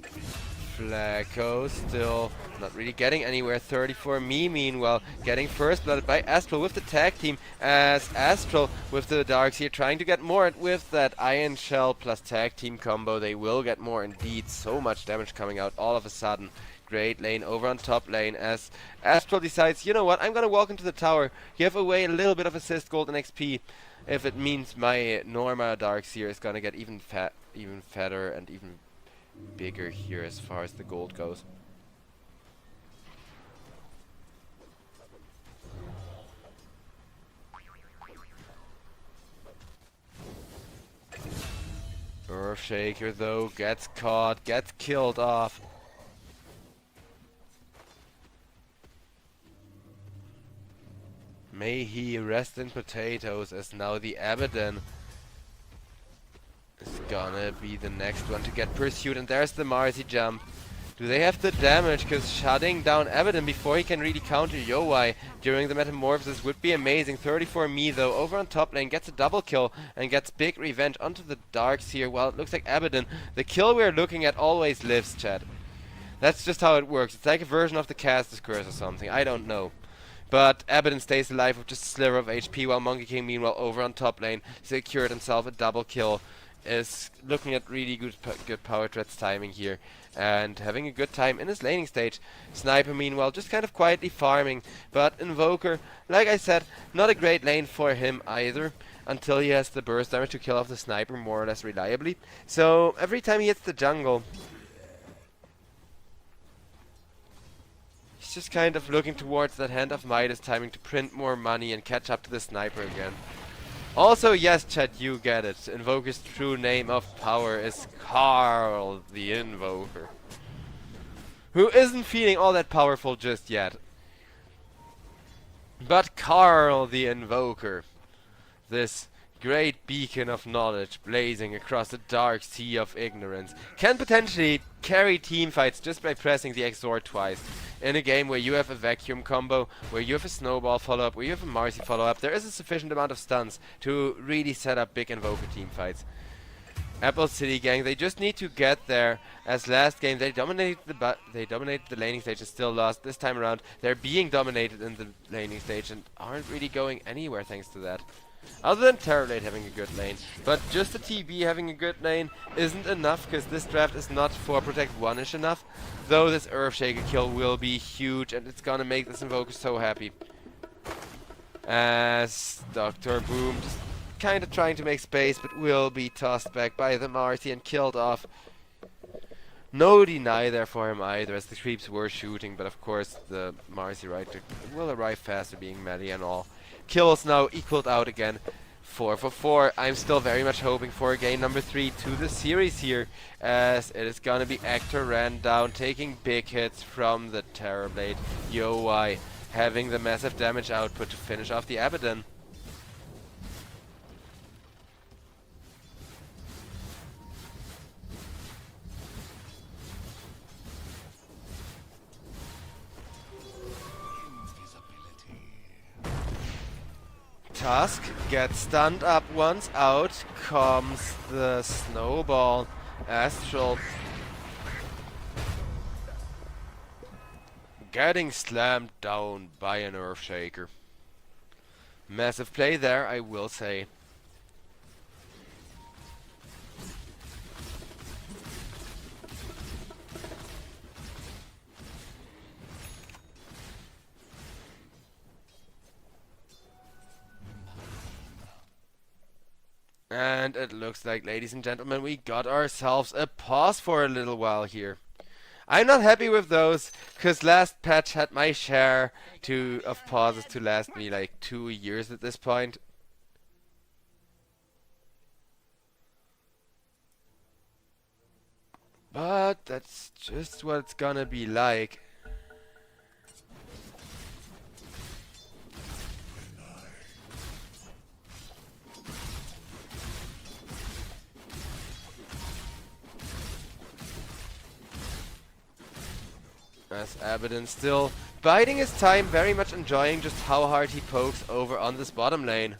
Flacco still not really getting anywhere. 34 me meanwhile getting first blooded by Astral with the tag team, as Astral with the darks here trying to get more. With that Iron Shell plus tag team combo they will get more indeed. So much damage coming out all of a sudden. Great lane over on top lane as Astral decides, you know what, I'm gonna walk into the tower, give away a little bit of assist gold and XP if it means my Norma Darks here is gonna get even fatter and even bigger here as far as the gold goes. Earthshaker though gets caught, gets killed off. May he rest in potatoes, as now the Abaddon is gonna be the next one to get pursued. And there's the Marcy jump. Do they have the damage? Because shutting down Abaddon before he can really counter Yowai during the metamorphosis would be amazing. 34 me though over on top lane gets a double kill and gets big revenge onto the darks here. Well, it looks like Abaddon, the kill we're looking at, always lives, chat. That's just how it works. It's like a version of the Caster's Curse or something. I don't know. But Abaddon stays alive with just a sliver of HP, while Monkey King meanwhile over on top lane secured himself a double kill. Is looking at really good power threats timing here and having a good time in his laning stage. Sniper meanwhile just kind of quietly farming, but Invoker, like I said, not a great lane for him either until he has the burst damage to kill off the Sniper more or less reliably. So every time he hits the jungle, he's just kind of looking towards that Hand of Midas timing to print more money and catch up to the Sniper again. Also, yes, chat, you get it. Invoker's true name of power is Carl the Invoker, who isn't feeling all that powerful just yet. But Carl the Invoker, this great beacon of knowledge blazing across the dark sea of ignorance, can potentially carry teamfights just by pressing the Exort twice. In a game where you have a vacuum combo, where you have a snowball follow-up, where you have a Marcy follow-up, there is a sufficient amount of stuns to really set up big Invoker teamfights. Apple City gang, they just need to get there. As last game they dominated the laning stage and still lost. This time around they're being dominated in the laning stage and aren't really going anywhere thanks to that. Other than Terrorblade having a good lane. But just the TB having a good lane isn't enough, because this draft is not for Protect 1-ish enough. Though this Earthshaker kill will be huge and it's gonna make this Invoker so happy. As Dr. Boom just kind of trying to make space, but will be tossed back by the Marcy and killed off. No deny there for him either, as the creeps were shooting, but of course the Marcy Rider will arrive faster, being melee and all. Kills now equaled out again. 4 for 4. I'm still very much hoping for a game number 3 to the series here, as it is gonna be Actor ran down, taking big hits from the Terrorblade. Yowai having the massive damage output to finish off the Abaddon. Tusk gets stunned up once, out comes the snowball. Astral getting slammed down by an Earthshaker. Massive play there, I will say. And it looks like, ladies and gentlemen, we got ourselves a pause for a little while here. I'm not happy with those, because last patch had my share of pauses to last me like 2 years at this point. But that's just what it's gonna be like. As Abaddon still biding his time, very much enjoying just how hard he pokes over on this bottom lane.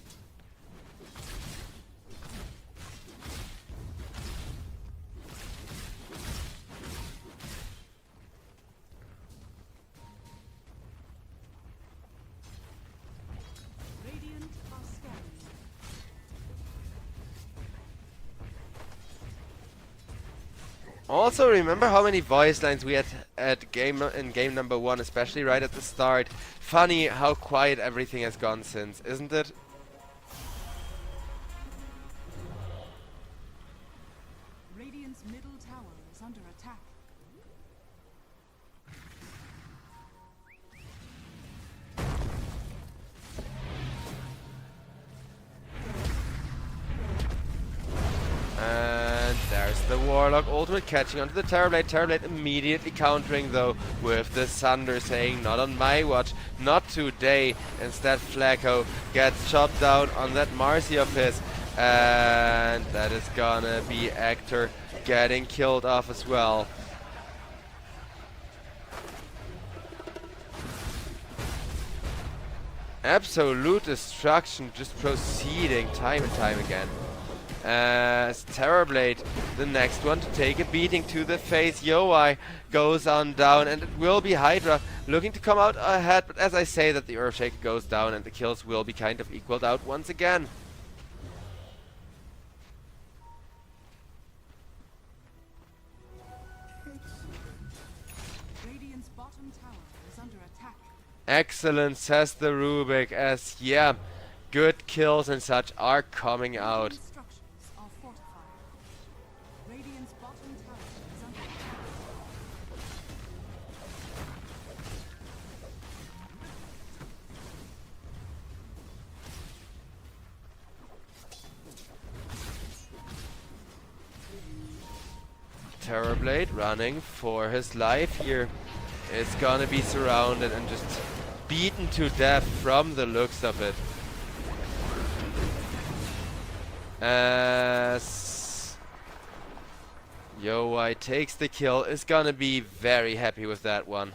Also, remember how many voice lines we had in game number 1, especially right at the start. Funny how quiet everything has gone since, isn't it? Radiant's middle tower is under attack. And there's the Warlock ultimate catching onto the Terrorblade. Terrorblade immediately countering though with the Sunder, saying not on my watch, not today. Instead Flacco gets shot down on that Marcy of his. And that is gonna be Actor getting killed off as well. Absolute destruction just proceeding time and time again. As Terrorblade, the next one to take a beating to the face. Yowai goes on down, and it will be Hydra looking to come out ahead. But as I say that, the Earthshaker goes down, and the kills will be kind of equaled out once again. Radiant's bottom tower is under attack. Excellent, says the Rubik, as yeah, good kills and such are coming out. Radiant structures are fortified. Radiant's bottom tower is under attack. Terrorblade running for his life here. It's gonna be surrounded and just beaten to death from the looks of it. As Yowai takes the kill, is gonna be very happy with that one.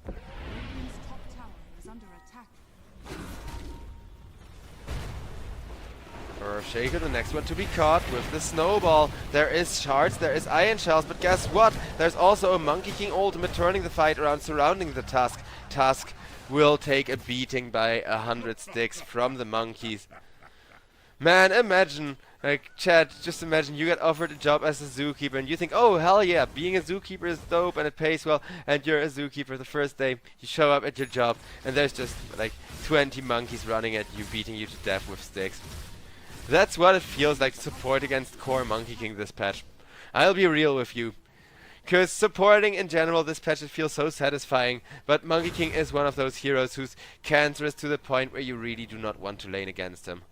Radiant's top tower is under attack. Earthshaker, the next one to be caught with the snowball. There is shards, there is iron shells, but guess what? There's also a Monkey King ultimate turning the fight around, surrounding the Tusk. Tusk will take a beating by 100 sticks from the monkeys. Man, imagine, like, chat, just imagine you get offered a job as a zookeeper and you think, oh, hell yeah, being a zookeeper is dope and it pays well, and you're a zookeeper the first day, you show up at your job, and there's just, like, 20 monkeys running at you, beating you to death with sticks. That's what it feels like to support against core Monkey King this patch. I'll be real with you. Because supporting in general this patch, it feels so satisfying, but Monkey King is one of those heroes who's cancerous to the point where you really do not want to lane against him.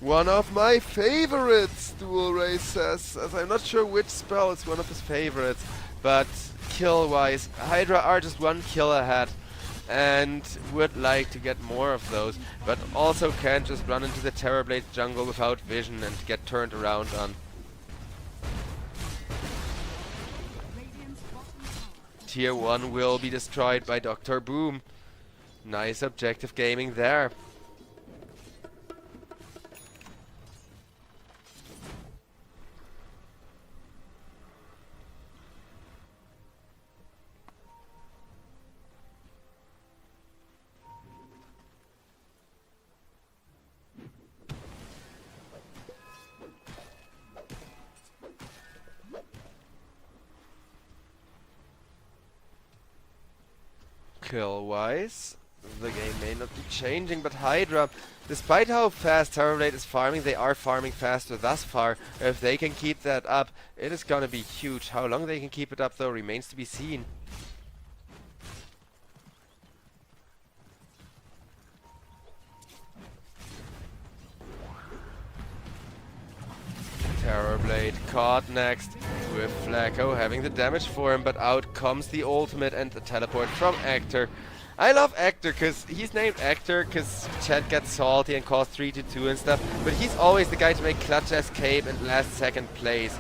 One of my favorites, Dual Ray says, as I'm not sure which spell is one of his favorites, but kill-wise, Hydra are just one kill ahead, and would like to get more of those, but also can't just run into the Terrorblade jungle without vision and get turned around on. Radiant's bottom tower. Tier 1 will be destroyed by Dr. Boom. Nice objective gaming there. Kill-wise, the game may not be changing, but Hydra, despite how fast Terrorblade is farming, they are farming faster thus far. If they can keep that up, it is gonna be huge. How long they can keep it up though remains to be seen. Terrorblade caught next, with Flacco having the damage for him, but out comes the ultimate and the teleport from Actor. I love Actor because he's named Actor because chat gets salty and calls 3-2 and stuff, but he's always the guy to make clutch escape and last second plays.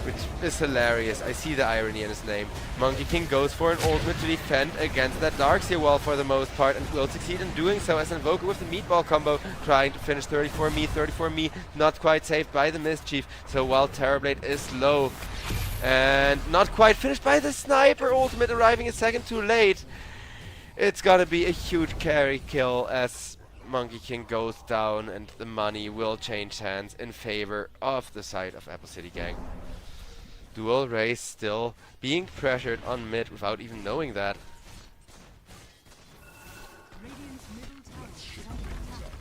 which is hilarious. I see the irony in his name. Monkey King goes for an ultimate to defend against that Darkseer wall for the most part, and will succeed in doing so as Invoker with the meatball combo, trying to finish 34 me. 34me not quite saved by the Mischief, so while Terrorblade is low and not quite finished by the Sniper ultimate arriving a second too late, it's gonna be a huge carry kill as Monkey King goes down, and the money will change hands in favor of the side of Apple City Gang. Dual Race still being pressured on mid without even knowing that. Radiant's middle tower is under attack.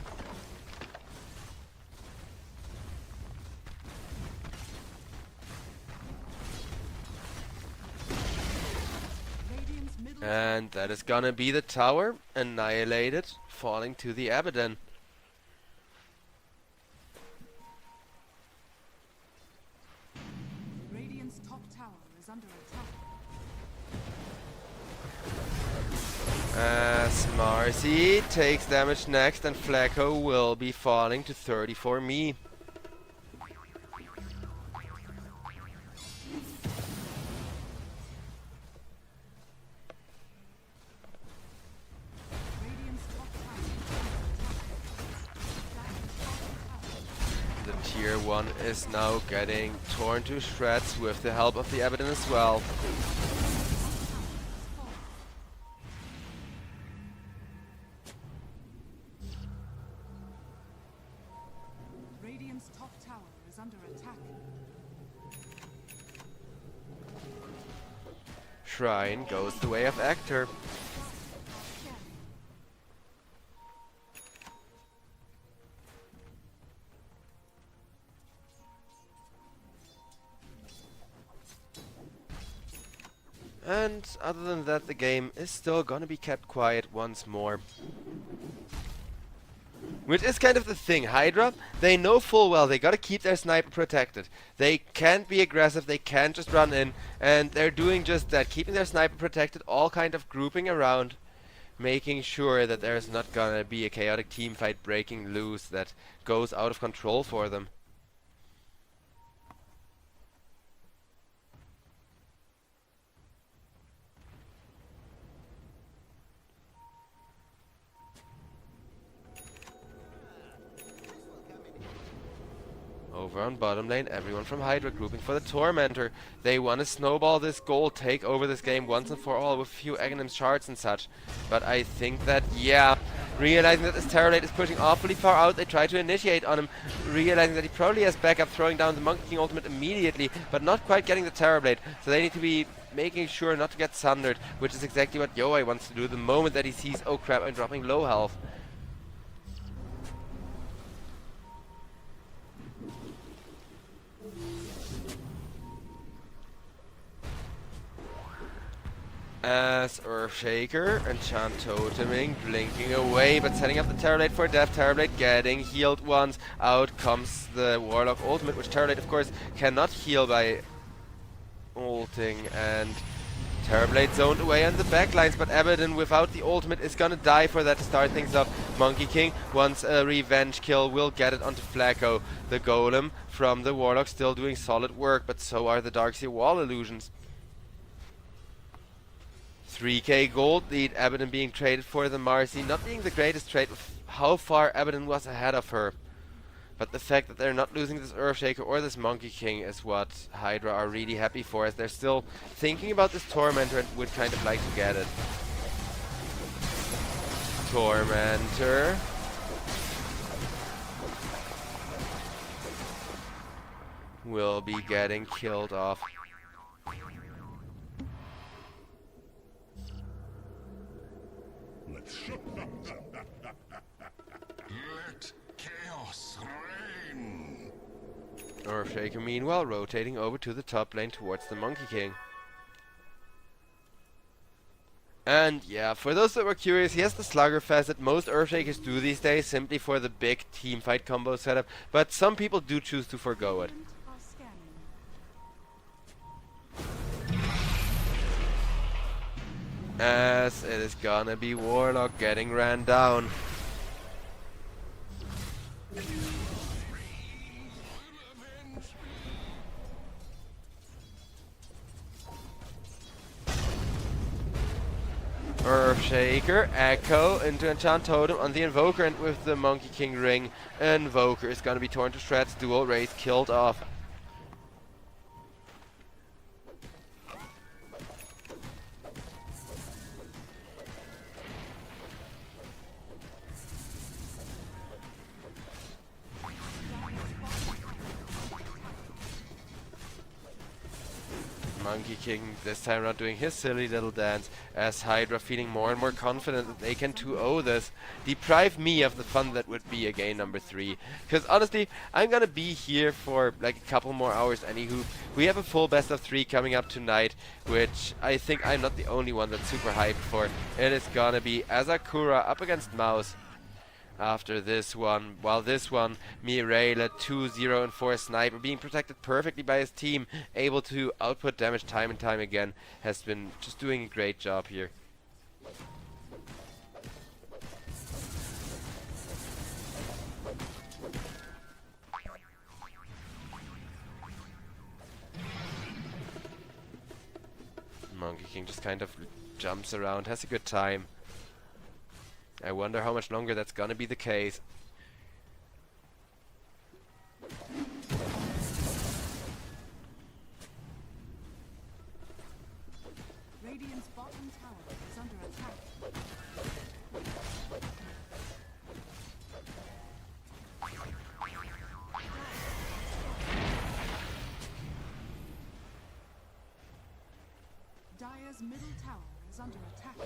Radiant's middle And that is gonna be the tower, annihilated, falling to the Abaddon. Radiant's top tower is under attack. As Marcy takes damage next, and Flacco will be falling to 34me. Radiant's top tower is under attack. Dire's bottom tower. The tier 1 is now getting torn to shreds with the help of the Abaddon as well. Radiant's top tower is under attack. Shrine goes the way of Actor. And other than that, the game is still gonna be kept quiet once more. Which is kind of the thing. Hydra, they know full well they gotta keep their sniper protected. They can't be aggressive, they can't just run in, and they're doing just that, keeping their sniper protected, all kind of grouping around, making sure that there's not gonna be a chaotic team fight breaking loose that goes out of control for them. Over on bottom lane, everyone from Hydra grouping for the Tormentor. They want to snowball this goal, take over this game once and for all with a few Aghanim shards and such. But I think that, yeah, realizing that this Terrorblade is pushing awfully far out, they try to initiate on him, realizing that he probably has backup, throwing down the Monkey King ultimate immediately, but not quite getting the Terrorblade. So they need to be making sure not to get sundered, which is exactly what Yoai wants to do the moment that he sees, oh crap, I'm dropping low health. As Earthshaker and Chant Toteming blinking away, but setting up the Terrorblade for death. Terrorblade getting healed once. Out comes the Warlock ultimate, which Terrorblade of course cannot heal by ulting, and Terrorblade zoned away on the backlines, but Abaddon without the ultimate is gonna die for that to start things off. Monkey King wants a revenge kill, will get it onto Flacco. The Golem from the Warlock still doing solid work, but so are the Darkseer wall illusions. 3k gold lead, Abaddon being traded for the Marcy, not being the greatest trade with how far Abaddon was ahead of her. But the fact that they're not losing this Earthshaker or this Monkey King is what Hydra are really happy for, as they're still thinking about this Tormentor and would kind of like to get it. Tormentor. Will be getting killed off. Let chaos reign. Earthshaker meanwhile rotating over to the top lane towards the Monkey King. And yeah, for those that were curious, he has the Sluggerfest that most Earthshakers do these days, simply for the big teamfight combo setup, but some people do choose to forgo it. Are scanning. As it is gonna be Warlock getting ran down. Earthshaker, Echo into Enchant Totem on the Invoker, and with the Monkey King ring, Invoker is gonna be torn to shreds, dual race killed off. Monkey King this time around doing his silly little dance, as Hydra feeling more and more confident that they can 2-0 this. Deprive me of the fun that would be a game number 3. Because honestly, I'm gonna be here for like a couple more hours anywho. We have a full best of 3 coming up tonight, which I think I'm not the only one that's super hyped for. It is gonna be Asakura up against Mouse. After this one, while this one, Mireille 2-0 and 4 Sniper being protected perfectly by his team, able to output damage time and time again, has been just doing a great job here. Monkey King just kind of jumps around, has a good time. I wonder how much longer that's gonna be the case. Radiant's bottom tower is under attack. Dire's middle tower is under attack.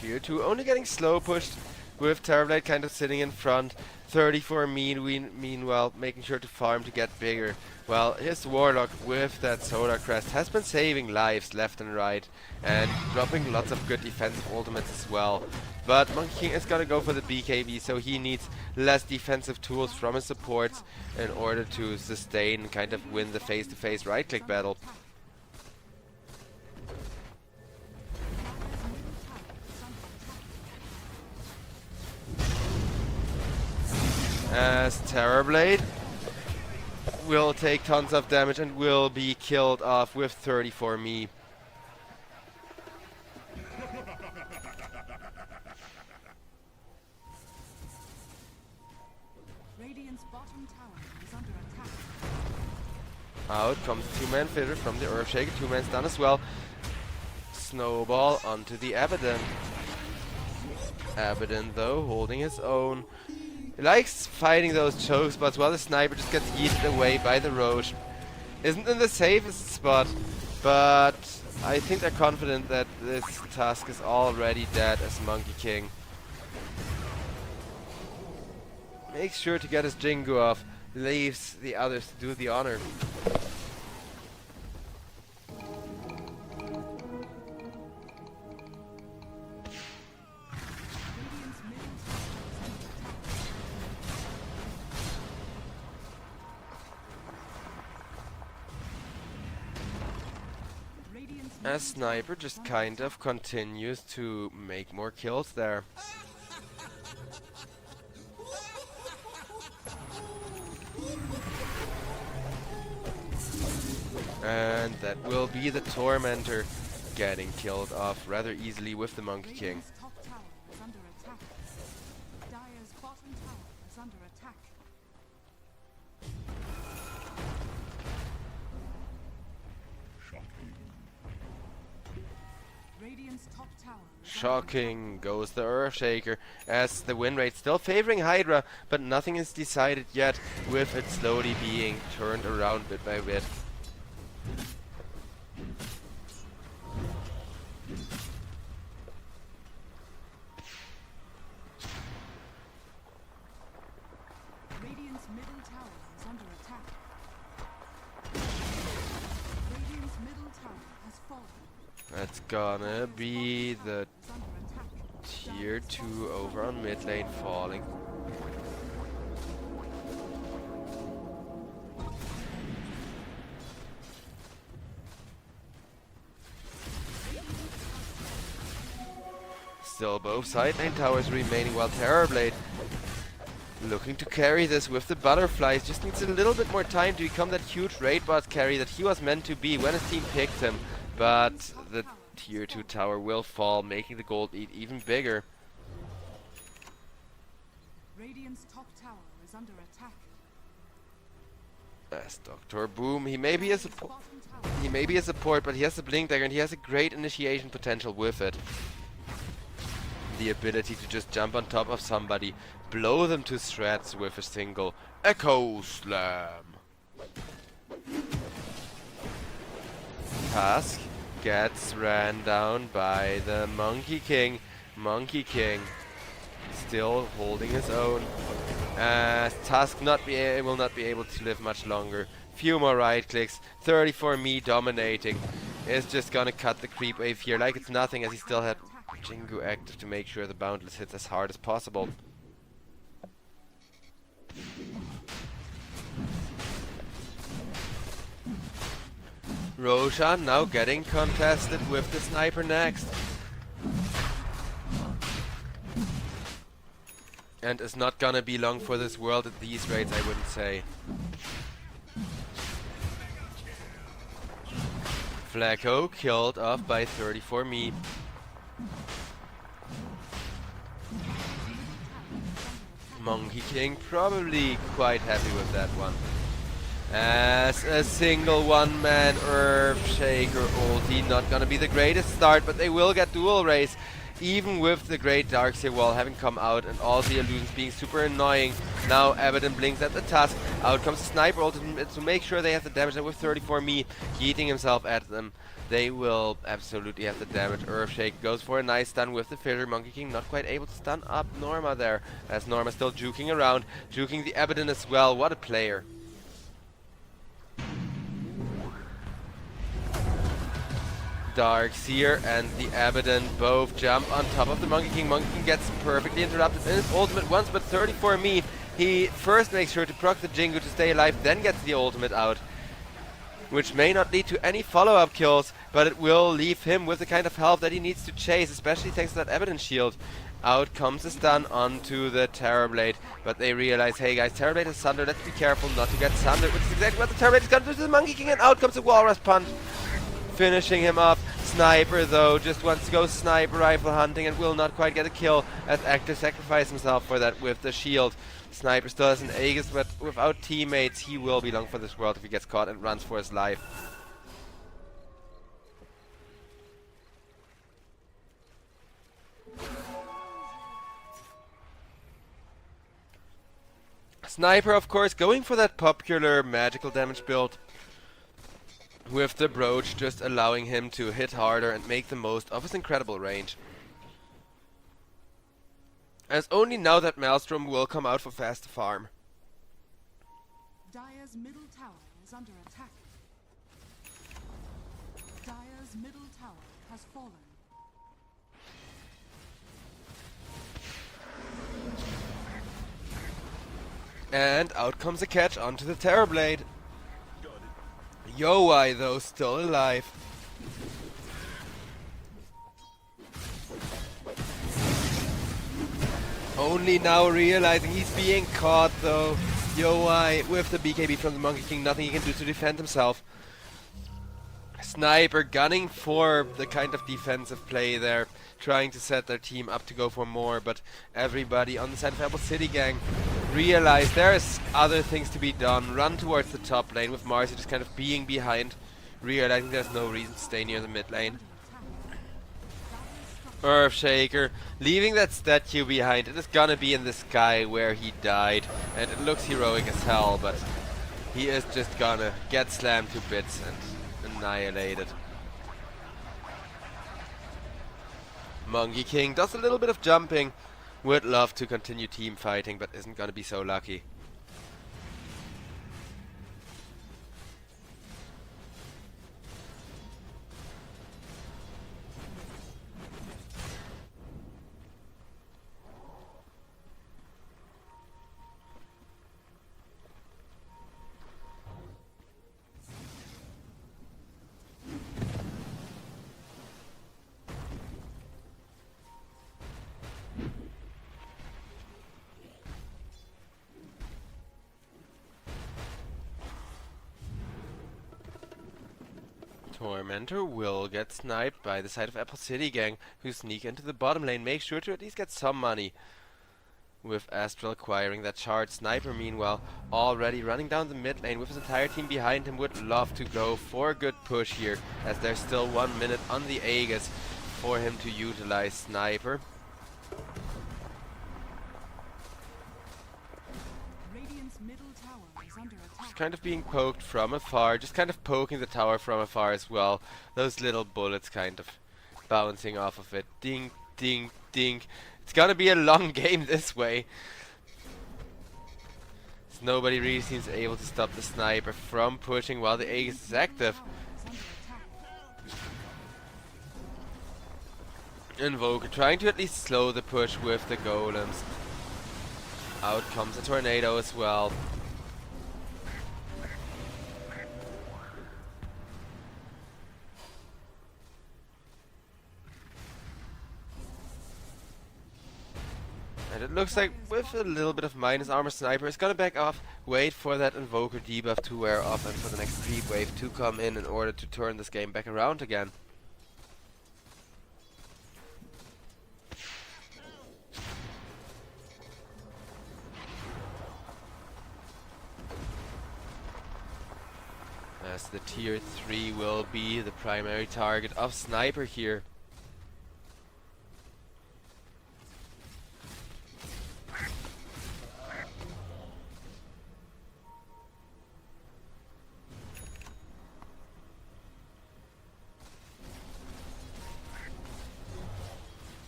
Tier 2 only getting slow pushed, with Terrorblade kind of sitting in front. 34 meanwhile making sure to farm to get bigger. Well, his Warlock with that Solar Crest has been saving lives left and right, and dropping lots of good defensive ultimates as well. But Monkey King is gonna go for the BKB, so he needs less defensive tools from his supports in order to sustain and kind of win the face-to-face right-click battle. As Terrorblade will take tons of damage and will be killed off with 34 me. Radiant's bottom tower is under attack. Out comes two-man fitter from the Earthshaker, two-man's done as well. Snowball onto the Abaddon. Abaddon though holding his own. He likes fighting those choke spots while the Sniper just gets yeeted away by the Roche. Isn't in the safest spot, but I think they're confident that this task is already dead as Monkey King makes sure to get his Jingu off, leaves the others to do the honor. As Sniper just kind of continues to make more kills there. And that will be the Tormentor getting killed off rather easily with the Monkey King. Radiant's top tower is under attack. Dire's bottom tower is under attack. Radiant's top tower is Shocking goes the Earthshaker, as the win rate still favoring Hydra, but nothing is decided yet, with it slowly being turned around bit by bit. Radiant's middle tower is under attack. Radiant's middle tower has fallen. That's gonna be the Is under attack. tier 2 over on mid lane falling. Still both side lane towers remaining, while Terrorblade looking to carry this with the butterflies. Just needs a little bit more time to become that huge raid boss carry that he was meant to be when his team picked him. But the tier 2 tower will fall, making the gold lead even bigger. Radiant's top tower is under attack. As Dr. Boom, he may be a Dire's support. bottom tower He may be a support, but he has the blink dagger and he has a great initiation potential with it. The ability to just jump on top of somebody, blow them to shreds with a single Echo Slam. Tusk gets ran down by the Monkey King. Monkey King still holding his own. Tusk will not be able to live much longer. Few more right clicks. 34 me dominating is just gonna cut the creep wave here like it's nothing, as he still had Jingu active to make sure the Boundless hits as hard as possible. Roshan now getting contested with the sniper next. And is not gonna be long for this world at these rates, I wouldn't say. Flacco killed off by 34 me. Monkey King probably quite happy with that one. As a single one-man Earthshaker ulti, not gonna be the greatest start, but they will get dual race. Even with the great Darkseer wall having come out and all the illusions being super annoying. Now Abaddon blinks at the Tusk. Out comes the Sniper ultimate to make sure they have the damage, and with 34 me yeeting himself at them, they will absolutely have the damage. Earthshake goes for a nice stun with the Fissure. Monkey King not quite able to stun up Norma there, as Norma still juking around, juking the Abaddon as well. What a player. Darkseer and the Abaddon both jump on top of the Monkey King. Monkey King gets perfectly interrupted in his ultimate once, but 34 me, he first makes sure to proc the Jingu to stay alive, then gets the ultimate out, which may not lead to any follow-up kills, but it will leave him with the kind of health that he needs to chase, especially thanks to that Abaddon shield. Out comes the stun onto the Terrorblade, but they realize, hey guys, Terrorblade is Sunder, let's be careful not to get Sundered, which is exactly what the Terrorblade is going to do to the Monkey King, and out comes the Walrus Punch, finishing him off. Sniper though just wants to go sniper rifle hunting and will not quite get a kill, as Actor sacrificed himself for that with the shield. Sniper still has an Aegis, but without teammates he will be long for this world if he gets caught and runs for his life. Sniper, of course, going for that popular magical damage build, with the brooch just allowing him to hit harder and make the most of his incredible range. As only now that Maelstrom will come out for fast farm. Dire's middle tower is under attack. Dire's middle tower has fallen. And out comes a catch onto the Terrorblade. Yowai though still alive. Only now realizing he's being caught though. Yowai with the BKB from the Monkey King, nothing he can do to defend himself. Sniper gunning for the kind of defensive play there, trying to set their team up to go for more, but everybody on the side of Apple City Gang realize there's other things to be done. Run towards the top lane with Marcy just kind of being behind, realizing there's no reason to stay near the mid lane. Earthshaker leaving that statue behind. It is gonna be in the sky where he died, and it looks heroic as hell, but he is just gonna get slammed to bits and annihilated. Monkey King does a little bit of jumping. Would love to continue team fighting, but isn't gonna be so lucky. Tormentor will get sniped by the side of Apple City Gang, who sneak into the bottom lane, make sure to at least get some money. With Astral acquiring that shard, Sniper meanwhile already running down the mid lane with his entire team behind him, would love to go for a good push here, as there's still 1 minute on the Aegis for him to utilize Sniper. Radiant's middle tower is under Just attack. kind of being poked from afar, just kind of poking the tower from afar as well. Those little bullets kind of bouncing off of it. Ding, ding, ding. It's gonna be a long game this way. As nobody really seems able to stop the Sniper from pushing while the Aegis is active. Tower is under attack. Invoker trying to at least slow the push with the golems. Out comes a tornado as well. And it looks like with a little bit of minus armor, Sniper is gonna back off, wait for that Invoker debuff to wear off and for the next creep wave to come in order to turn this game back around again. As the tier 3 will be the primary target of Sniper here.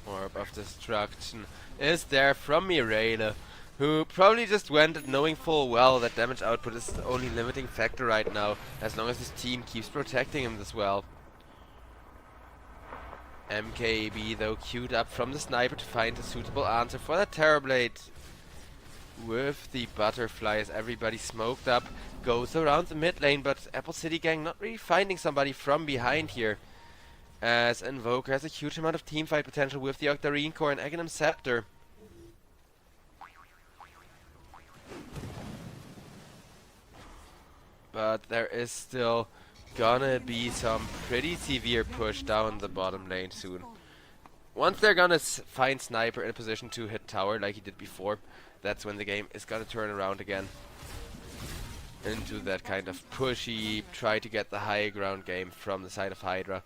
Orb of Destruction is there from Mirela, who probably just went at knowing full well that damage output is the only limiting factor right now, as long as his team keeps protecting him as well. MKB though queued up from the Sniper to find a suitable answer for that Terrorblade. With the butterfly as everybody smoked up, goes around the mid lane, but Apple City Gang not really finding somebody from behind here. As Invoker has a huge amount of teamfight potential with the Octarine Core and Aghanim Scepter. But there is still gonna be some pretty severe push down the bottom lane soon. Once they're gonna find Sniper in a position to hit tower like he did before, that's when the game is gonna turn around again into that kind of pushy, try to get the high ground game from the side of Hydra.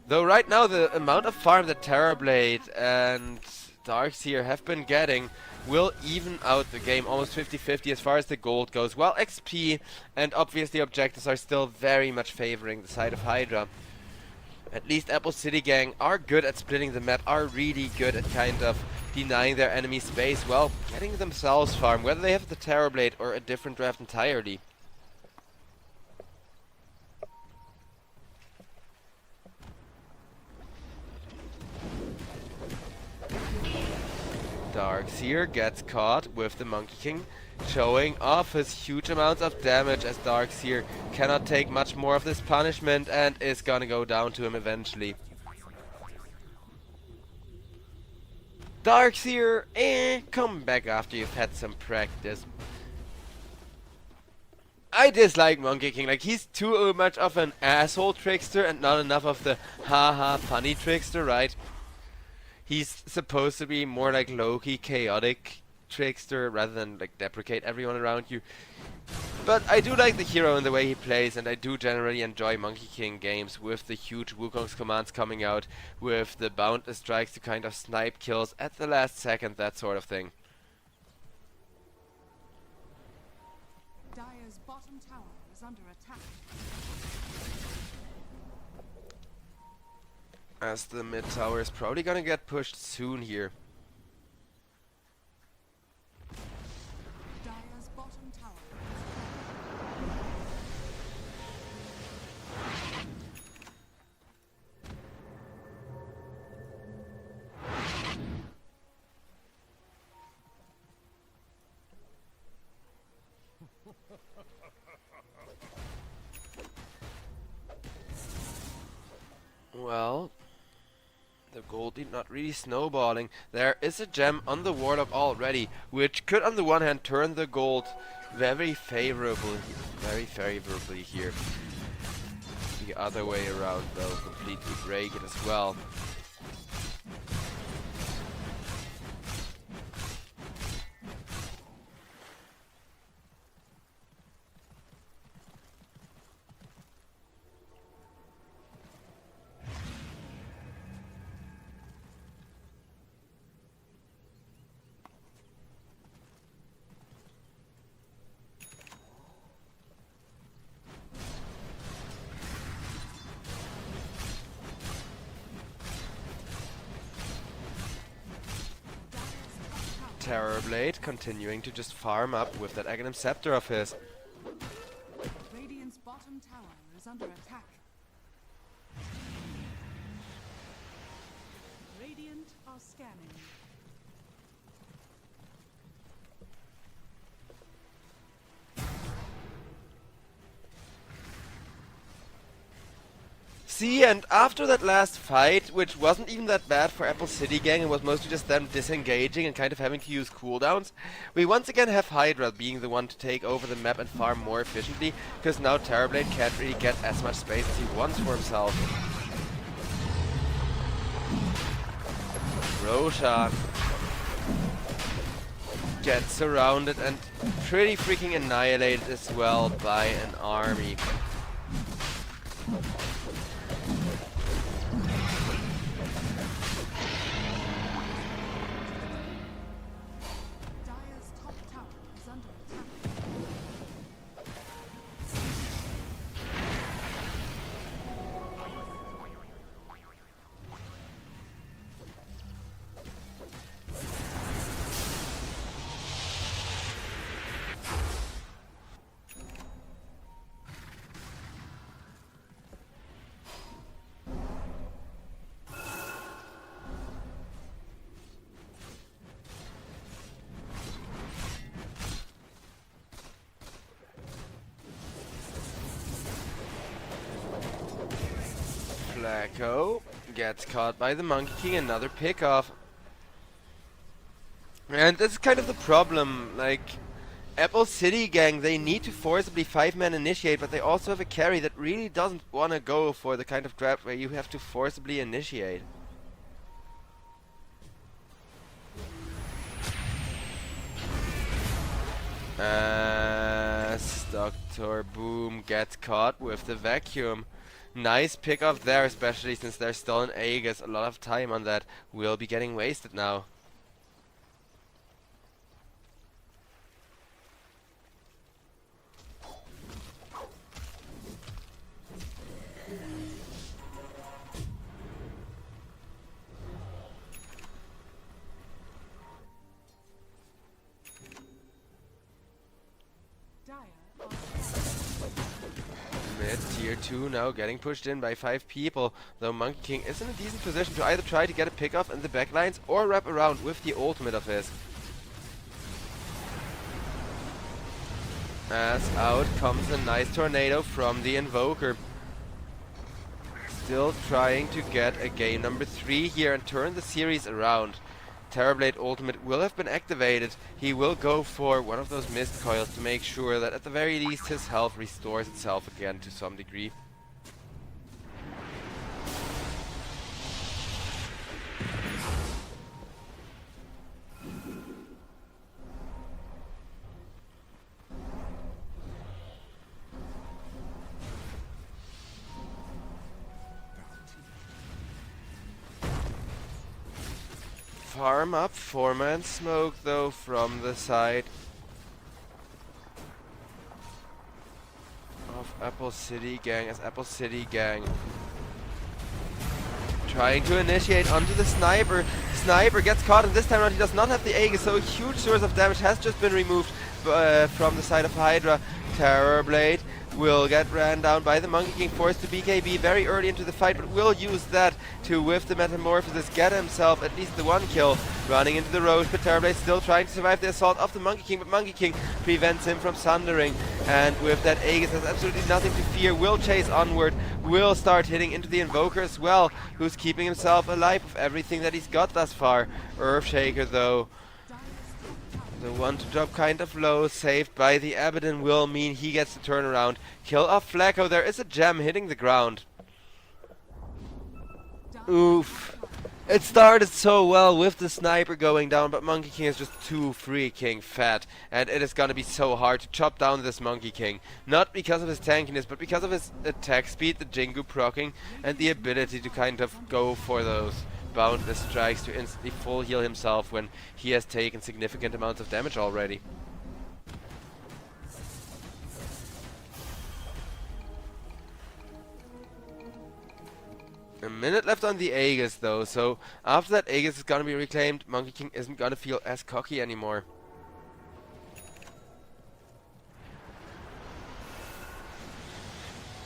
Though right now the amount of farm that Terrorblade and Darkseer have been getting will even out the game almost 50-50 as far as the gold goes, while XP and obviously objectives are still very much favoring the side of Hydra. At least Apple City Gang are good at splitting the map, are really good at kind of denying their enemy space, well, getting themselves farm, whether they have the Terrorblade or a different draft entirely. Darkseer gets caught with the Monkey King, showing off his huge amounts of damage as Darkseer cannot take much more of this punishment and is gonna go down to him eventually. Darkseer, come back after you've had some practice. I dislike Monkey King, like he's too much of an asshole trickster and not enough of the haha funny trickster, right? He's supposed to be more like low-key chaotic trickster rather than like deprecate everyone around you. But I do like the hero and the way he plays, and I do generally enjoy Monkey King games with the huge Wukong's commands coming out, with the boundless strikes to kind of snipe kills at the last second, that sort of thing. Dire's bottom tower is under attack. As the mid tower is probably gonna get pushed soon here. Dire's bottom tower Well, the gold did not really snowballing. There is a gem on the Warlock already, which could on the one hand turn the gold very favorably here. the other way around though, completely break it as well. Terrorblade continuing to just farm up with that Aghanim Scepter of his. Radiant's bottom tower is under attack. Radiant are scanning. See, and after that last fight, which wasn't even that bad for Apple City Gang, it was mostly just them disengaging and kind of having to use cooldowns, we once again have Hydra being the one to take over the map and farm more efficiently, because now Terrorblade can't really get as much space as he wants for himself. Roshan gets surrounded and pretty freaking annihilated as well by an army. Dire's top tower is under attack. Flacco gets caught by the Monkey King, another pick-off. And this is kind of the problem, like, Apple City Gang, they need to forcibly 5-man initiate, but they also have a carry that really doesn't want to go for the kind of draft where you have to forcibly initiate. As Dr. Boom gets caught with the vacuum. Nice pick up there, especially since there's still an Aegis. A lot of time on that will be getting wasted now. Dire are Mid tier 2 now getting pushed in by 5 people, though Monkey King is in a decent position to either try to get a pick off in the backlines or wrap around with the ultimate of his. As out comes a nice tornado from the Invoker. Still trying to get a game number 3 here and turn the series around. Terrorblade ultimate will have been activated. He will go for one of those mist coils to make sure that at the very least his health restores itself again to some degree. Farm up, 4-man smoke though from the side of Apple City Gang, as Apple City Gang trying to initiate onto the Sniper. Sniper gets caught, and this time around he does not have the Aegis, so a huge source of damage has just been removed from the side of Hydra. Terrorblade will get ran down by the Monkey King, forced to BKB very early into the fight, but will use that to whiff the Metamorphosis, get himself at least the 1 kill. Running into the road, but Terrorblade still trying to survive the assault of the Monkey King, but Monkey King prevents him from sundering, and with that Aegis has absolutely nothing to fear, will chase onward, will start hitting into the Invoker as well, who's keeping himself alive with everything that he's got thus far. Earthshaker though, The one to drop kind of low, saved by the Abaddon, will mean he gets the turnaround. Kill off Flacco. There is a gem hitting the ground. Oof. It started so well with the sniper going down, but Monkey King is just too freaking fat. And it is gonna be so hard to chop down this Monkey King. Not because of his tankiness, but because of his attack speed, the Jingu proccing, and the ability to kind of go for those boundless strikes to instantly full heal himself when he has taken significant amounts of damage already. A minute left on the Aegis though, so after that Aegis is gonna be reclaimed, Monkey King isn't gonna feel as cocky anymore.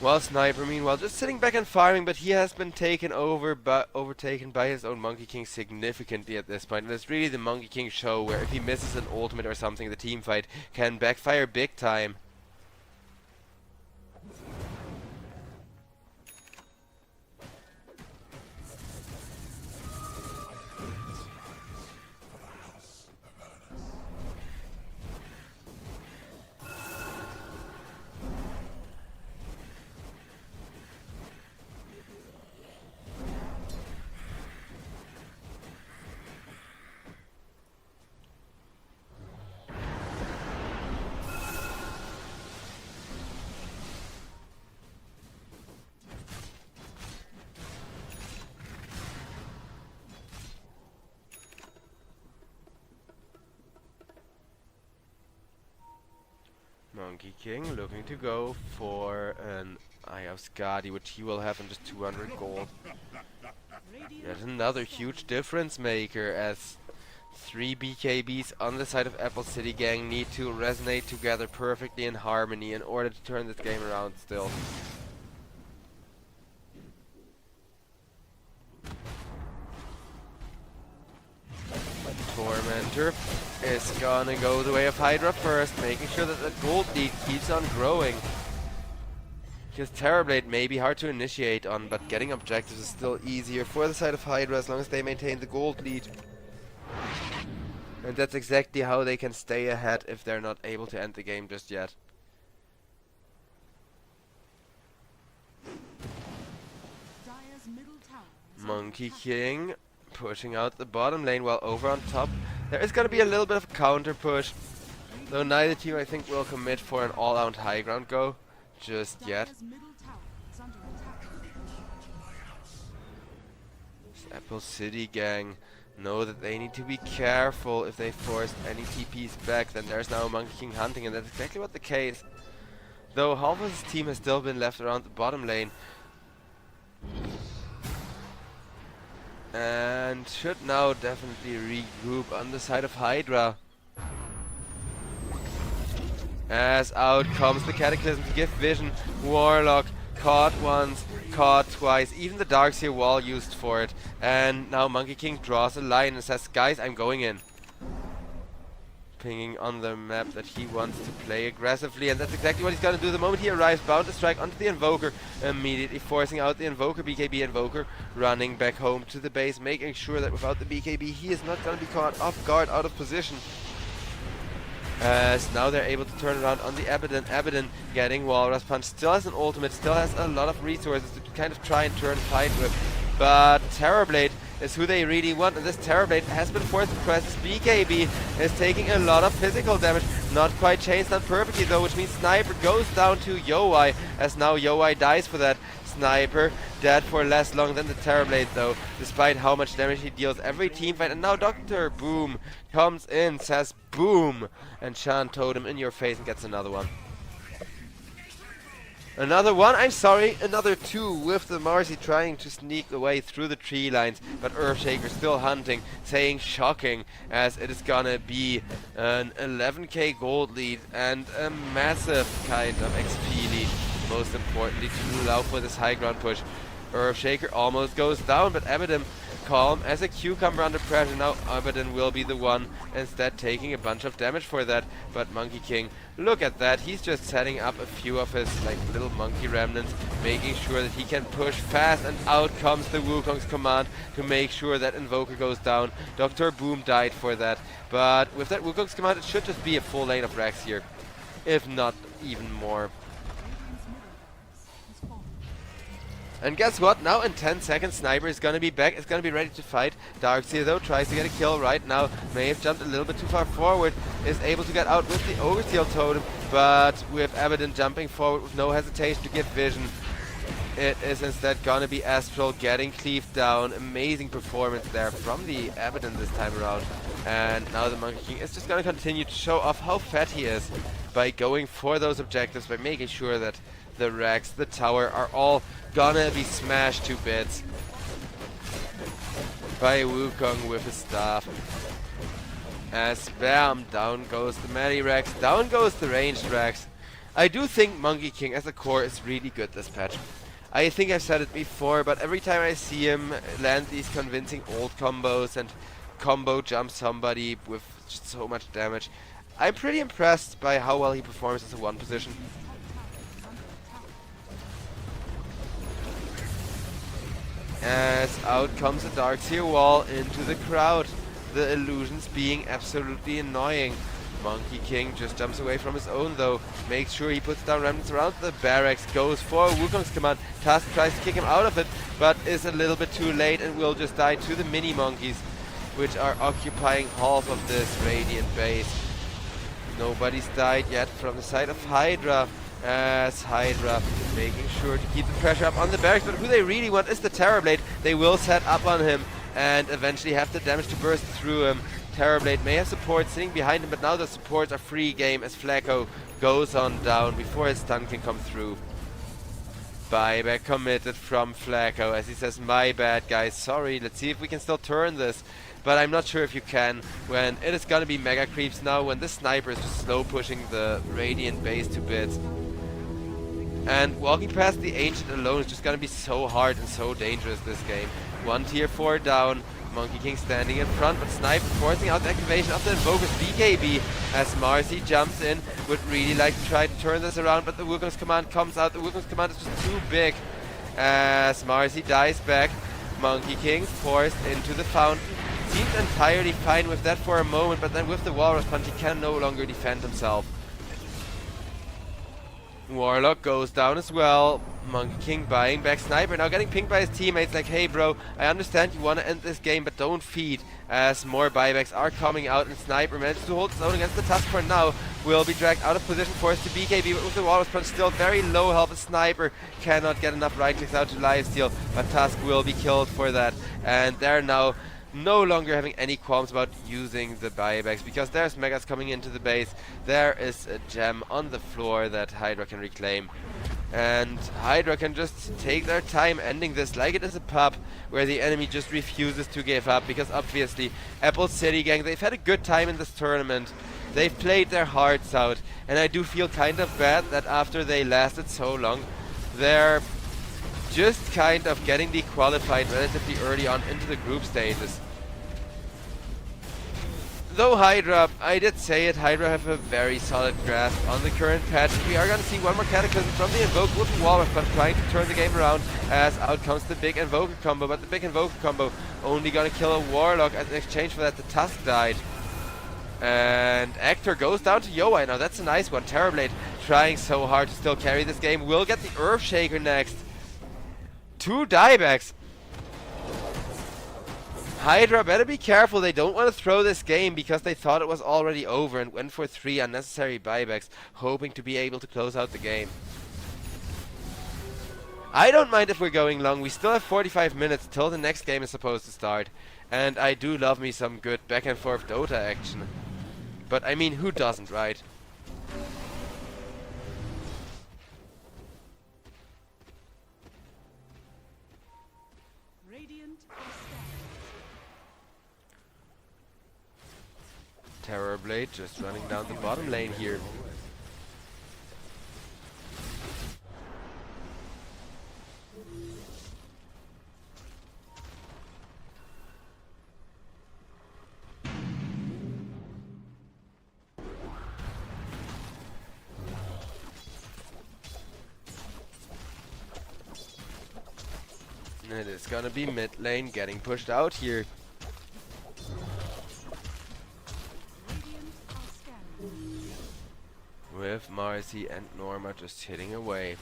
While Sniper, meanwhile, just sitting back and firing, but he has been taken over, but overtaken by his own Monkey King significantly at this point. And it's really the Monkey King show where if he misses an ultimate or something, the team fight can backfire big time. Monkey King looking to go for an Eye of Skadi, which he will have in just 200 gold. Yet another huge difference maker, as 3 BKBs on the side of Apple City Gang need to resonate together perfectly in harmony in order to turn this game around still. Tormentor is gonna go the way of Hydra first, making sure that the gold lead keeps on growing. Because Terrorblade may be hard to initiate on, but getting objectives is still easier for the side of Hydra as long as they maintain the gold lead. And that's exactly how they can stay ahead if they're not able to end the game just yet. Monkey King pushing out the bottom lane, while over on top there is going to be a little bit of a counter push. Though neither team I think will commit for an all-out high ground go just yet. This Apple City Gang know that they need to be careful. If they force any TPs back, then there's now a Monkey King hunting, and that's exactly what the case. Though half of his team has still been left around the bottom lane. And should now definitely regroup on the side of Hydra. As out comes the Cataclysm to give vision. Warlock caught once, caught twice. Even the Darkseer wall used for it. And now Monkey King draws a line and says, guys, I'm going in. Pinging on the map that he wants to play aggressively, and that's exactly what he's gonna do the moment he arrives. Bound to strike onto the Invoker, immediately forcing out the Invoker, BKB Invoker, running back home to the base, making sure that without the BKB he is not gonna be caught off guard, out of position. As now they're able to turn around on the Abaddon. Abaddon getting Walrus Punch, still has an ultimate, still has a lot of resources to kind of try and turn fight with. But Terrorblade is who they really want, and this Terrorblade has been forced to press. This BKB is taking a lot of physical damage, not quite chain stunned perfectly though, which means Sniper goes down to Yowai, as now Yowai dies for that. Sniper dead for less long than the Terrorblade though, despite how much damage he deals every teamfight. And now Dr. Boom comes in, says boom, and Shan Totem in your face and gets another one. Another one, I'm sorry, another two, with the Marcy trying to sneak away through the tree lines, but Earthshaker still hunting, saying shocking, as it is gonna be an 11k gold lead and a massive kind of XP lead, most importantly, to allow for this high ground push. Earthshaker almost goes down, but Abaddon calm as a cucumber under pressure. Now Abaddon will be the one instead taking a bunch of damage for that. But Monkey King, look at that. He's just setting up a few of his like little monkey remnants, making sure that he can push fast, and out comes the Wukong's command to make sure that Invoker goes down. Dr. Boom died for that. But with that Wukong's command, it should just be a full lane of Rex here, if not even more. And guess what? Now in 10 seconds, Sniper is gonna be back. Is gonna be ready to fight. Darkseer though tries to get a kill right now. May have jumped a little bit too far forward. Is able to get out with the Oversteel Totem, but with Abaddon jumping forward with no hesitation to give vision, it is instead gonna be Astral getting cleaved down. Amazing performance there from the Abaddon this time around. And now the Monkey King is just gonna continue to show off how fat he is by going for those objectives, by making sure that the Rex, the tower, are all gonna be smashed to bits by Wukong with his staff. As bam, down goes the melee Rex, down goes the ranged Rex. I do think Monkey King as a core is really good this patch. I think I've said it before, but every time I see him land these convincing old combos and combo jump somebody with just so much damage, I'm pretty impressed by how well he performs as a one position. As out comes a Darkseer wall into the crowd. The illusions being absolutely annoying. Monkey King just jumps away from his own though. Makes sure he puts down remnants around the barracks. Goes for Wukong's command. Tusk tries to kick him out of it, but is a little bit too late and will just die to the mini monkeys, which are occupying half of this Radiant base. Nobody's died yet from the side of Hydra. As Hydra making sure to keep the pressure up on the barracks, but who they really want is the Terrorblade. They will set up on him and eventually have the damage to burst through him. Terrorblade may have support sitting behind him, but now the supports are free game as Flacco goes on down before his stun can come through. Buyback committed from Flacco as he says, my bad guys, sorry, let's see if we can still turn this. But I'm not sure if you can, when it is gonna be mega creeps now, when this Sniper is just slow pushing the Radiant base to bits. And walking past the Ancient alone is just gonna be so hard and so dangerous this game. One tier 4 down, Monkey King standing in front, but Sniper forcing out the activation of the Invoker's BKB as Marcy jumps in. Would really like to try to turn this around, but the Wukong's command comes out. The Wukong's command is just too big as Marcy dies back. Monkey King forced into the fountain. Seemed entirely fine with that for a moment, but then with the Walrus Punch he can no longer defend himself. Warlock goes down as well. Monkey King buying back Sniper, now getting pinged by his teammates like, hey bro, I understand you want to end this game, but don't feed. As more buybacks are coming out and Sniper manages to hold his own against the Tusk for now. Will be dragged out of position, forced to BKB, but with the Walrus Punch still very low health. Sniper cannot get enough right clicks out to lifesteal, but Tusk will be killed for that. And they're now no longer having any qualms about using the buybacks because there's megas coming into the base. There is a gem on the floor that Hydra can reclaim. And Hydra can just take their time ending this like it is a pub where the enemy just refuses to give up, because obviously Apple City Gang, they've had a good time in this tournament. They've played their hearts out, and I do feel kind of bad that after they lasted so long, they're just kind of getting dequalified relatively early on into the group stages. Though Hydra, I did say it, Hydra have a very solid grasp on the current patch. We are going to see one more Cataclysm from the Invoker with the Walrus, but trying to turn the game around as out comes the big Invoker combo. But the big Invoker combo only going to kill a Warlock, as in exchange for that the Tusk died. And Actor goes down to Yoai. Now that's a nice one. Terrorblade trying so hard to still carry this game. Will get the Earthshaker next. 2 diebacks. Hydra better be careful. They don't want to throw this game because they thought it was already over and went for 3 unnecessary buybacks, hoping to be able to close out the game. I don't mind if we're going long. We still have 45 minutes till the next game is supposed to start. And I do love me some good back and forth Dota action. But I mean, who doesn't, right? Terrorblade just running down the bottom lane here. It is gonna be mid lane getting pushed out here. Radiant are scanning. With Marcy and Norma just hitting away.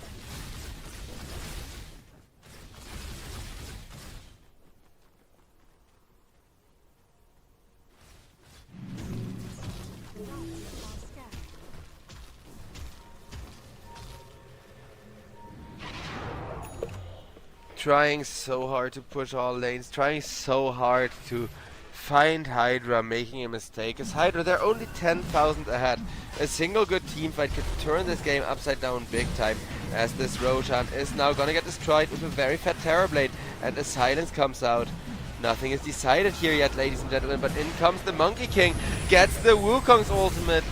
Radiant are scanning. Trying so hard to push all lanes, trying so hard to find Hydra making a mistake. As Hydra, they're only 10,000 ahead. A single good team fight could turn this game upside down big time, as this Roshan is now gonna get destroyed with a very fat Terrorblade, and a silence comes out. Nothing is decided here yet, ladies and gentlemen, but in comes the Monkey King, gets the Wukong's ultimate,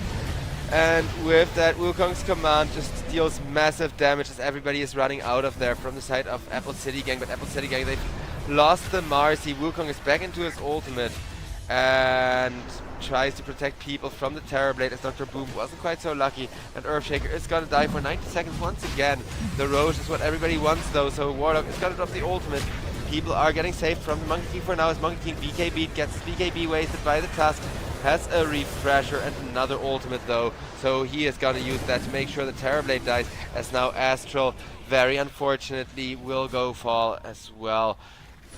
and with that, Wukong's command just deals massive damage as everybody is running out of there from the side of Apple City Gang. But Apple City Gang, they've lost the Marcy. Wukong is back into his ultimate and tries to protect people from the Terrorblade, as Dr. Boom wasn't quite so lucky. And Earthshaker is gonna die for 90 seconds once again. The Roche is what everybody wants though, so Warlock is gonna drop the ultimate. People are getting saved from the Monkey King for now, as Monkey King BKB gets his BKB wasted by the Tusk. Has a refresher and another ultimate though, so he is gonna use that to make sure the Terrorblade dies, as now Astral, very unfortunately, will go fall as well.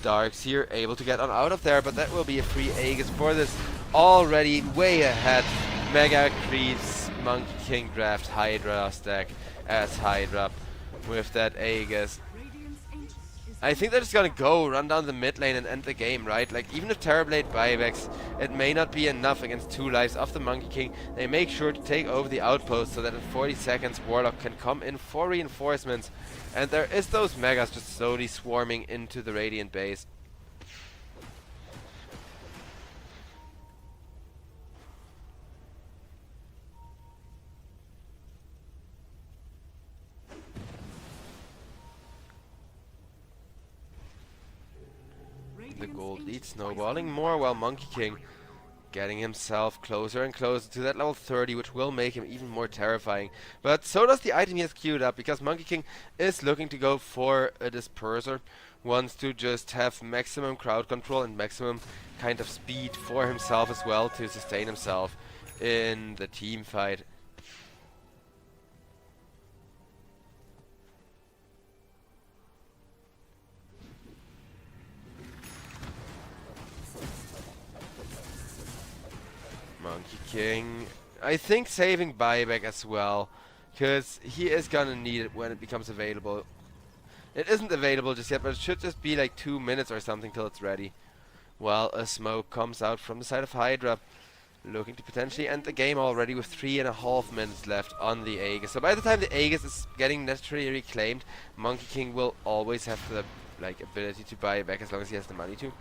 Darks here able to get on out of there, but that will be a free Aegis for this already way ahead Mega Creeps Monkey King draft Hydra stack, as Hydra with that Aegis. Radiant's ancient is I think they're just gonna go run down the mid lane and end the game, right? Like, even if Terrorblade buybacks, it may not be enough against 2 lives of the Monkey King. They make sure to take over the outpost so that in 40 seconds Warlock can come in for reinforcements. And there is those Megas just slowly swarming into the Radiant base. The gold lead snowballing more, while Monkey King getting himself closer and closer to that level 30, which will make him even more terrifying. But so does the item he has queued up, because Monkey King is looking to go for a disperser, wants to just have maximum crowd control and maximum kind of speed for himself as well to sustain himself in the team fight. Monkey King, I think saving buyback as well, because he is gonna need it when it becomes available. It isn't available just yet, but it should just be like 2 minutes or something till it's ready. While a smoke comes out from the side of Hydra, looking to potentially end the game already with 3.5 minutes left on the Aegis. So by the time the Aegis is getting naturally reclaimed, Monkey King will always have the ability to buy back as long as he has the money to.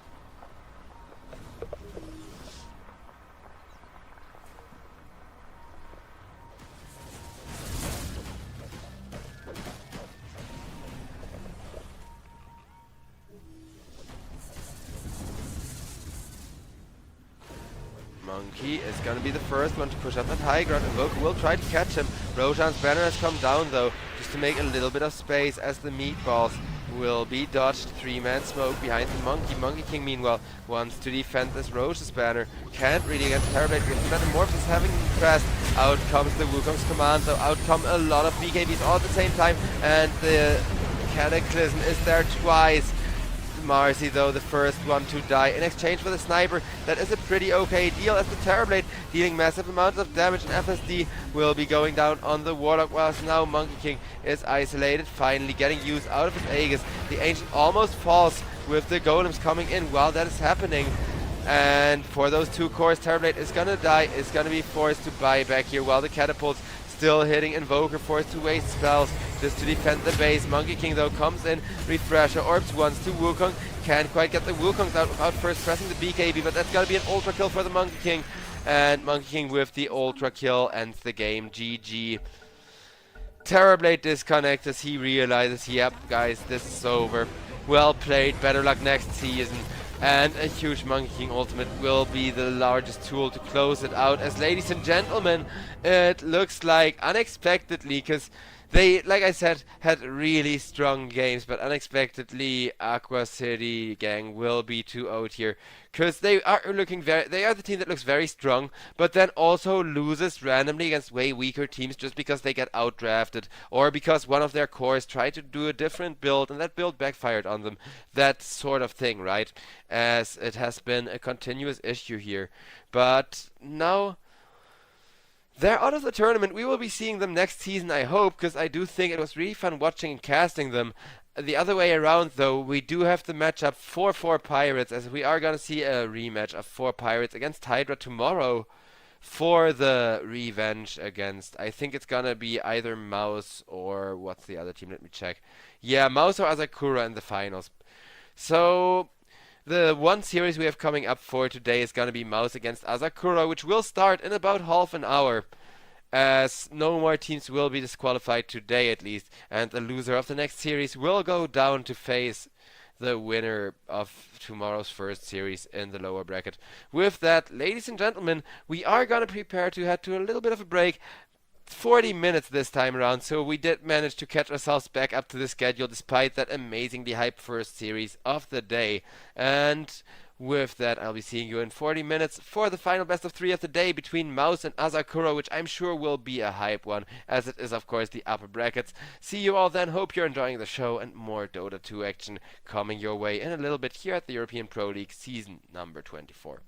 Monkey is gonna be the first one to push up that high ground. Invoker will try to catch him. Roshan's banner has come down though, just to make a little bit of space as the meatballs will be dodged. 3-man smoke behind the Monkey. Monkey King meanwhile wants to defend this Roche's banner. Can't really against Terrorblade. The Metamorphosis having pressed. Out comes the Wukong's command, so out come a lot of BKBs all at the same time, and the Cataclysm is there twice. Marcy though the first one to die in exchange for the sniper. That is a pretty okay deal, as the Terrorblade dealing massive amounts of damage, and FSD will be going down on the Warlock, whilst now Monkey King is isolated, finally getting use out of his Aegis. The Ancient almost falls with the Golems coming in while that is happening. And for those 2 cores, Terrorblade is gonna die, is gonna be forced to buy back here, while the catapults still hitting Invoker, forced to waste spells just to defend the base. Monkey King though comes in, refresher orbs once to Wukong, can't quite get the Wukongs out without first pressing the BKB, but that's gotta be an ultra kill for the Monkey King, and Monkey King with the ultra kill ends the game. GG. Terrorblade disconnects as he realizes, yep guys, this is over. Well played, better luck next season. And a huge Monkey King ultimate will be the largest tool to close it out, as ladies and gentlemen, it looks like unexpectedly, because They, like I said, had really strong games, but unexpectedly, Aqua City gang will be 2-0 here, because they are the team that looks very strong, but then also loses randomly against way weaker teams just because they get outdrafted, or because one of their cores tried to do a different build, and that build backfired on them. That sort of thing, right? As it has been a continuous issue here. But now they're out of the tournament. We will be seeing them next season, I hope, because I do think it was really fun watching and casting them. The other way around, though, we do have the matchup 4-4 Pirates, as we are going to see a rematch of 4 Pirates against Hydra tomorrow for the revenge against, I think it's going to be either Mouse or, what's the other team? Let me check. Yeah, Mouse or Asakura in the finals. So the one series we have coming up for today is going to be Mouse against Asakura, which will start in about half an hour, as no more teams will be disqualified today at least, and the loser of the next series will go down to face the winner of tomorrow's first series in the lower bracket. With that, ladies and gentlemen, we are going to prepare to head to a little bit of a break. 40 minutes this time around, so we did manage to catch ourselves back up to the schedule despite that amazingly hyped first series of the day. And with that, I'll be seeing you in 40 minutes for the final best of 3 of the day between Mouse and Asakura, which I'm sure will be a hype one, as it is of course the upper brackets. See you all then, hope you're enjoying the show, and more Dota 2 action coming your way in a little bit here at the European Pro League season number 24.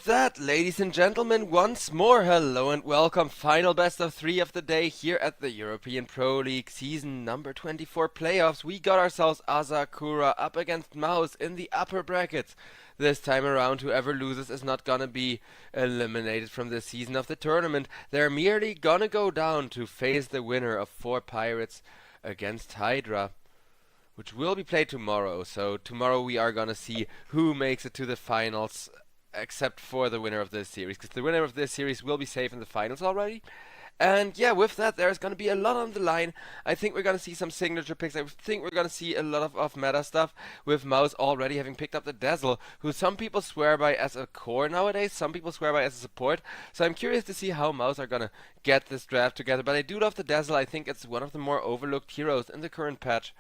with that, ladies and gentlemen, once more hello and welcome. Final best of 3 of the day here at the European Pro League season number 24 playoffs. We got ourselves Asakura up against Mouse in the upper brackets. This time around, whoever loses is not gonna be eliminated from the season of the tournament. They're merely gonna go down to face the winner of 4 Pirates against Hydra, which will be played tomorrow. So tomorrow we are gonna see who makes it to the finals, except for the winner of this series, because the winner of this series will be safe in the finals already. And yeah, with that, there's going to be a lot on the line. I think we're going to see some signature picks. I think we're going to see a lot of meta stuff, with Mouse already having picked up the Dazzle, who some people swear by as a core nowadays, some people swear by as a support. So I'm curious to see how Mouse are going to get this draft together. But I do love the Dazzle. I think it's one of the more overlooked heroes in the current patch.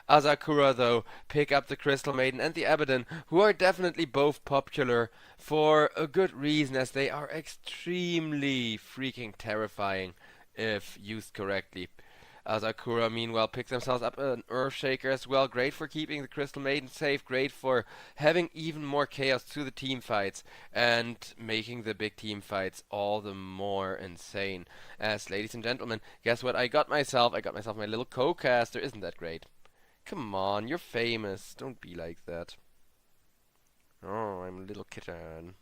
Asakura, though, pick up the Crystal Maiden and the Abaddon, who are definitely both popular for a good reason, as they are extremely freaking terrifying if used correctly. Asakura, meanwhile, picks themselves up an Earthshaker as well. Great for keeping the Crystal Maiden safe, great for having even more chaos to the team fights, and making the big team fights all the more insane. As, ladies and gentlemen, guess what I got myself? I got myself my little co-caster. Isn't that great? Come on, you're famous. Don't be like that. Oh, I'm a little kitten.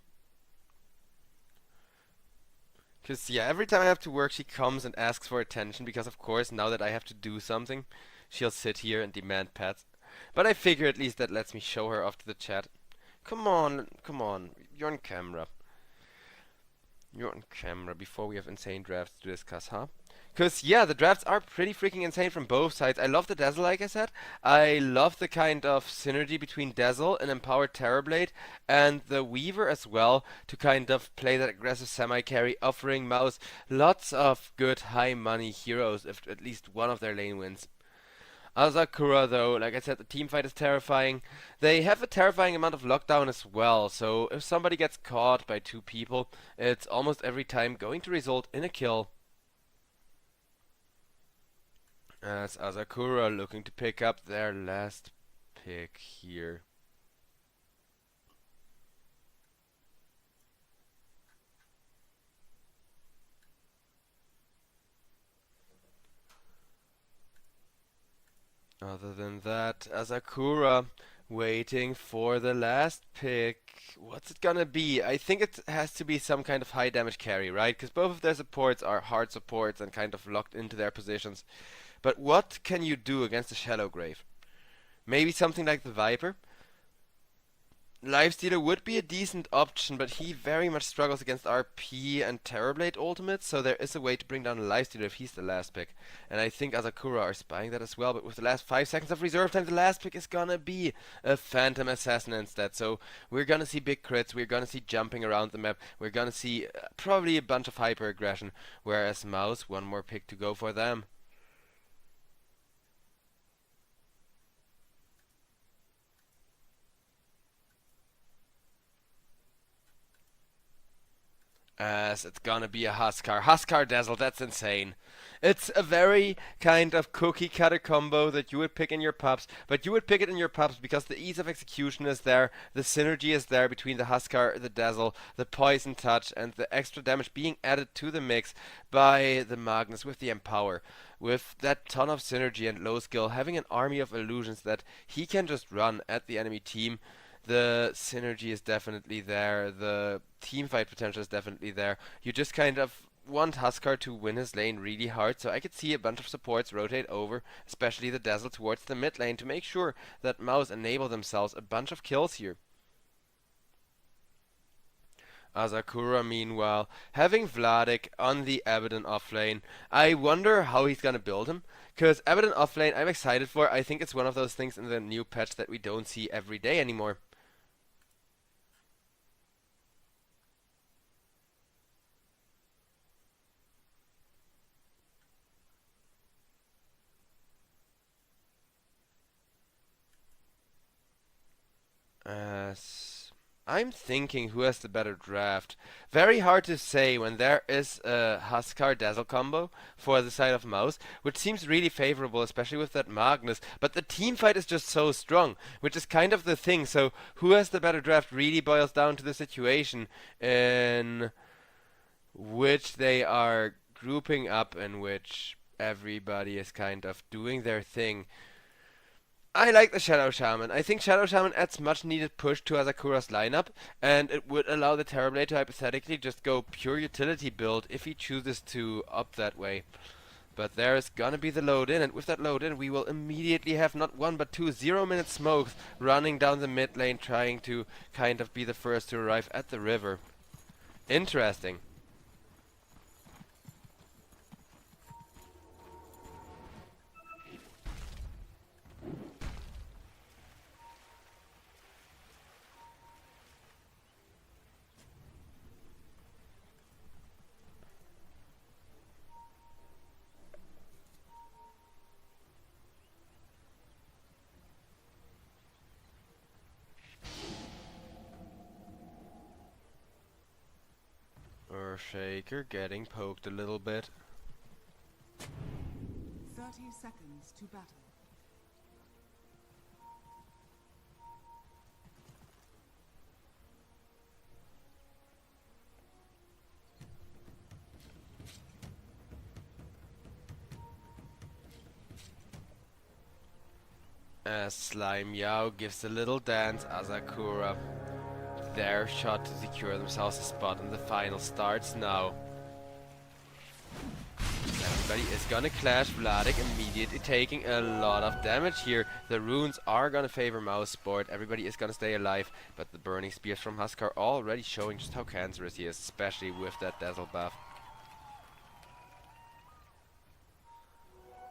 Because, yeah, every time I have to work, she comes and asks for attention. Because, of course, now that I have to do something, she'll sit here and demand pets. But I figure at least that lets me show her off to the chat. Come on, come on. You're on camera. You're on camera before we have insane drafts to discuss, huh? Because, yeah, the drafts are pretty freaking insane from both sides. I love the Dazzle, like I said. I love the kind of synergy between Dazzle and Empowered Terrorblade and the Weaver as well, to kind of play that aggressive semi-carry, offering Mouse lots of good high-money heroes if at least one of their lane wins. Asakura, though, like I said, the team fight is terrifying. They have a terrifying amount of lockdown as well, so if somebody gets caught by 2 people, it's almost every time going to result in a kill. As Asakura looking to pick up their last pick here. Other than that, Asakura waiting for the last pick. What's it gonna be? I think it has to be some kind of high damage carry, right? Because both of their supports are hard supports and kind of locked into their positions. But what can you do against the Shallow Grave? Maybe something like the Viper? Lifestealer would be a decent option, but he very much struggles against RP and Terrorblade ultimates, so there is a way to bring down a Lifestealer if he's the last pick. And I think Asakura are spying that as well, but with the last 5 seconds of reserve time, the last pick is gonna be a Phantom Assassin instead. So we're gonna see big crits, we're gonna see jumping around the map, we're gonna see probably a bunch of hyper aggression, whereas Mouse, one more pick to go for them. As it's gonna be a Huskar. Huskar Dazzle, that's insane. It's a very kind of cookie cutter combo that you would pick in your pubs, but you would pick it in your pubs because the ease of execution is there, the synergy is there between the Huskar, the Dazzle, the Poison Touch, and the extra damage being added to the mix by the Magnus with the Empower. With that ton of synergy and low skill, having an army of illusions that he can just run at the enemy team, the synergy is definitely there, the teamfight potential is definitely there. You just kind of want Huskar to win his lane really hard, so I could see a bunch of supports rotate over, especially the Dazzle, towards the mid lane to make sure that Mouse enable themselves a bunch of kills here. Asakura, meanwhile, having Vladik on the Abaddon offlane. I wonder how he's gonna build him, because Abaddon offlane I'm excited for. I think it's one of those things in the new patch that we don't see every day anymore. As I'm thinking who has the better draft. Very hard to say when there is a Huskar Dazzle combo for the side of Mouse, which seems really favorable, especially with that Magnus. But the team fight is just so strong, which is kind of the thing. So who has the better draft really boils down to the situation in which they are grouping up, in which everybody is kind of doing their thing. I like the Shadow Shaman. I think Shadow Shaman adds much needed push to Asakura's lineup, and it would allow the Terrorblade to hypothetically just go pure utility build if he chooses to up that way. But there is gonna be the load in, and with that load in, we will immediately have not one but two 0-minute smokes running down the mid lane, trying to kind of be the first to arrive at the river. Interesting. Shaker getting poked a little bit. 30 seconds to battle. As Slime Yao gives a little dance, Asakura their shot to secure themselves a spot in the final starts now. Everybody is gonna clash. Vladik immediately taking a lot of damage here. The runes are gonna favor Mouse Sport. Everybody is gonna stay alive, but the burning spears from Huskar already showing just how cancerous he is, especially with that dazzle buff.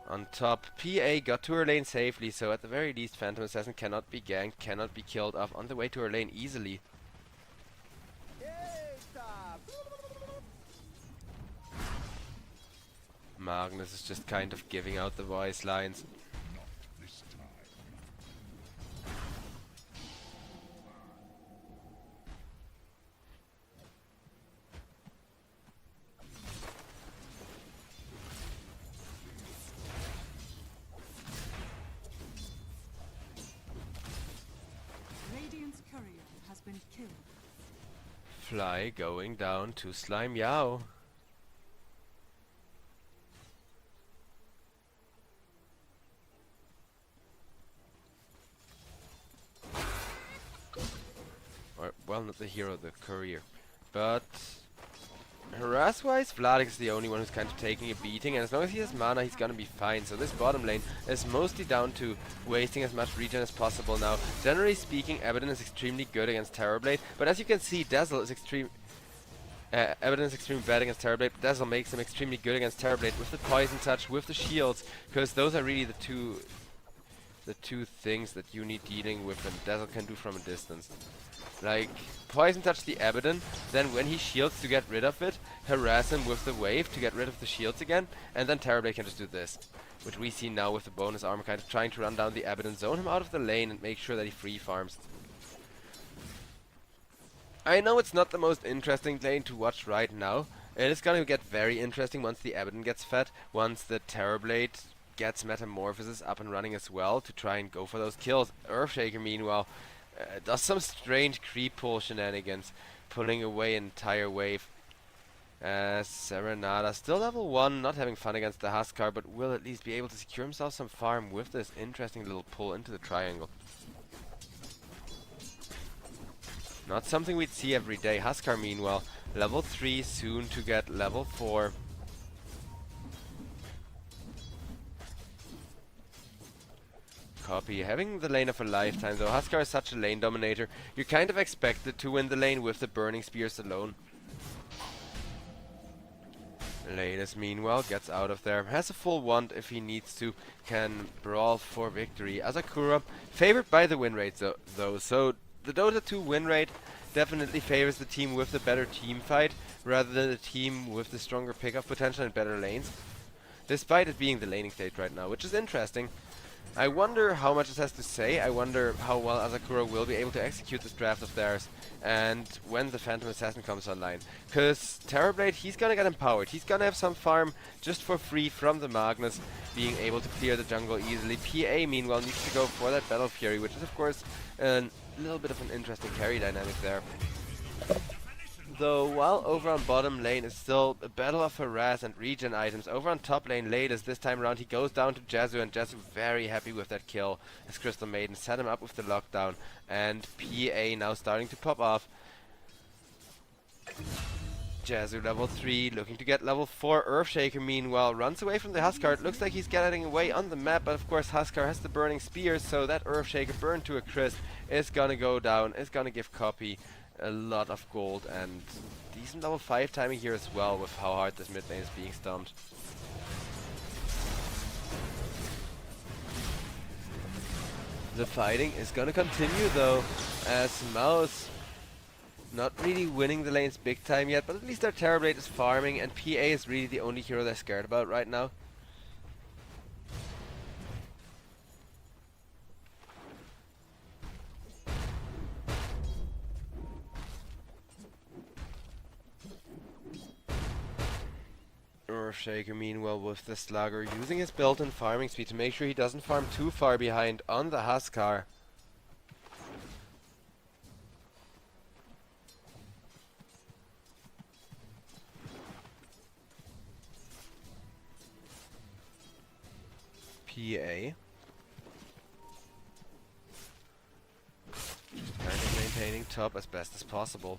On top, PA got to her lane safely, so at the very least Phantom Assassin cannot be ganked, cannot be killed off on the way to her lane easily. Magnus is just kind of giving out the voice lines. Not this time. Radiant's courier has been killed. Fly going down to Slime Yao. Or, well, not the hero, the courier. But harass-wise, Vladik is the only one who's kind of taking a beating, and as long as he has mana, he's gonna be fine. So this bottom lane is mostly down to wasting as much regen as possible now. Generally speaking, Abaddon is extremely good against Terrorblade, but as you can see, Dazzle is Abaddon is extremely bad against Terrorblade, but Dazzle makes him extremely good against Terrorblade with the Poison Touch, with the shields, because those are really the two things that you need dealing with, and Dazzle can do from a distance. Like, Poison Touch the Abaddon, then when he shields to get rid of it, harass him with the wave to get rid of the shields again, and then Terrorblade can just do this. Which we see now with the bonus armor, kind of trying to run down the Abaddon, zone him out of the lane, and make sure that he free farms. I know it's not the most interesting lane to watch right now. It is gonna get very interesting once the Abaddon gets fed, once the Terrorblade gets Metamorphosis up and running as well, to try and go for those kills. Earthshaker, meanwhile, does some strange creep pull shenanigans, pulling away an entire wave. Serenada, still level 1, not having fun against the Huskar, but will at least be able to secure himself some farm with this interesting little pull into the triangle. Not something we'd see every day. Huskar, meanwhile, level 3, soon to get level 4. Copy. Having the lane of a lifetime, though Huskar is such a lane dominator, you're kind of expected to win the lane with the burning spears alone. Latest, meanwhile, gets out of there. Has a full wand if he needs to. Can brawl for victory. Asakura, favored by the win rate, though. So, the DOTA2 win rate definitely favors the team with the better team fight, rather than the team with the stronger pickup potential and better lanes. Despite it being the laning stage right now, which is interesting. I wonder how much this has to say. I wonder how well Asakura will be able to execute this draft of theirs. and when the Phantom Assassin comes online. Because Terrorblade, he's gonna get empowered. He's gonna have some farm just for free from the Magnus, being able to clear the jungle easily. PA, meanwhile, needs to go for that Battle Fury, which is, of course, a little bit of an interesting carry dynamic there. Though, while over on bottom lane is still a battle of harass and regen items, over on top lane Latest, this time around he goes down to Jezu, and Jezu very happy with that kill as Crystal Maiden set him up with the lockdown, and PA now starting to pop off. Jezu level 3, looking to get level 4. Earthshaker meanwhile runs away from the Huskar. It looks like he's getting away on the map, but of course Huskar has the burning spear, so that Earthshaker burned to a crisp is gonna go down, is gonna give Copy a lot of gold and decent level 5 timing here as well with how hard this mid lane is being stumped. The fighting is gonna continue though, as Mouse not really winning the lanes big time yet, but at least their Terrorblade is farming, and PA is really the only hero they're scared about right now. Earthshaker meanwhile with the Slugger, using his built-in farming speed to make sure he doesn't farm too far behind on the Huskar. PA just kind of maintaining top as best as possible.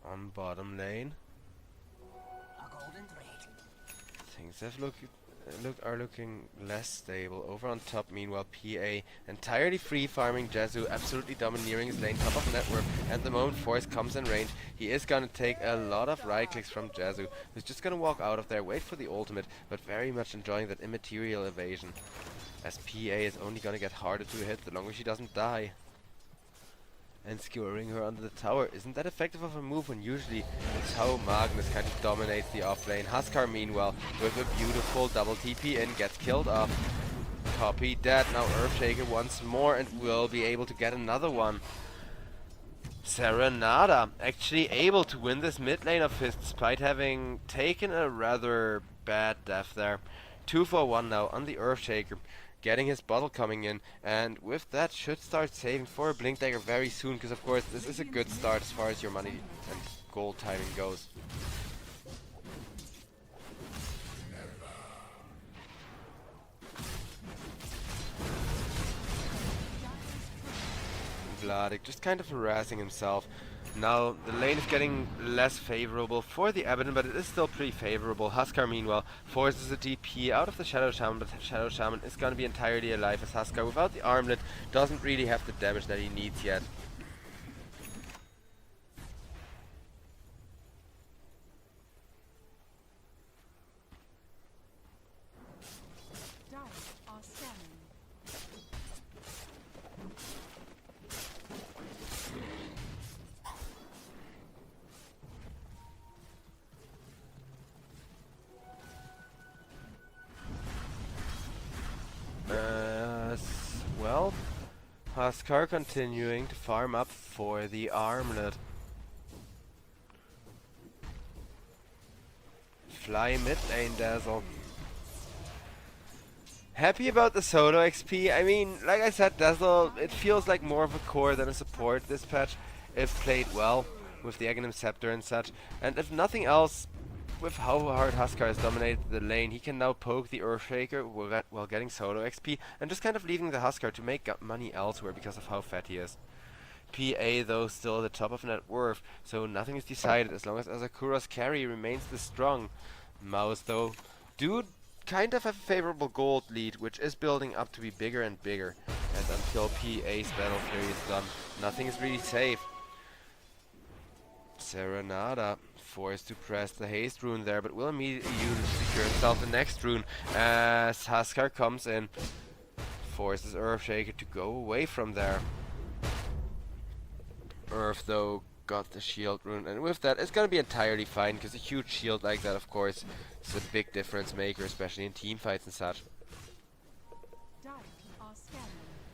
On bottom lane, things have are looking less stable. Over on top, meanwhile, PA entirely free farming Jezu, absolutely domineering his lane, top of network, and the moment Force comes in range, he is gonna take a lot of right clicks from Jezu, who's just gonna walk out of there, wait for the ultimate, but very much enjoying that immaterial evasion, as PA is only gonna get harder to hit the longer she doesn't die. And skewering her under the tower. Isn't that effective of a move when usually it's how Magnus kind of dominates the offlane? Huskar meanwhile with a beautiful double TP in gets killed off. Copy dead. Now Earthshaker once more and will be able to get another one. Serenada actually able to win this mid lane of his despite having taken a rather bad death there. 2 for 1 now on the Earthshaker. Getting his bottle coming in, and with that should start saving for a Blink Dagger very soon, because of course this is a good start as far as your money and gold timing goes. Vladik just kind of harassing himself. Now, the lane is getting less favorable for the Abaddon, but it is still pretty favorable. Huskar, meanwhile, forces a DP out of the Shadow Shaman, but Shadow Shaman is going to be entirely alive as Huskar, without the armlet, doesn't really have the damage that he needs yet. Dire are scanning. Well, Huskar continuing to farm up for the armlet. Fly mid lane, Dazzle. Happy about the solo XP. I mean, like I said, Dazzle, it feels like more of a core than a support this patch, if played well, with the Aghanim Scepter and such. And if nothing else, with how hard Huskar has dominated the lane, he can now poke the Earthshaker while getting solo XP, and just kind of leaving the Huskar to make money elsewhere because of how fat he is. PA though still at the top of net worth, so nothing is decided as long as Asakura's carry remains this strong. Mouse though, dude kind of have a favorable gold lead, which is building up to be bigger and bigger, and until PA's battle fury is done, nothing is really safe. Serenada forced to press the haste rune there, but will immediately use it secure himself the next rune as Huskar comes in. Forces Earthshaker to go away from there. Earth though got the shield rune, and with that it's gonna be entirely fine, because a huge shield like that, of course, is a big difference maker, especially in team fights and such. Dire are scanning.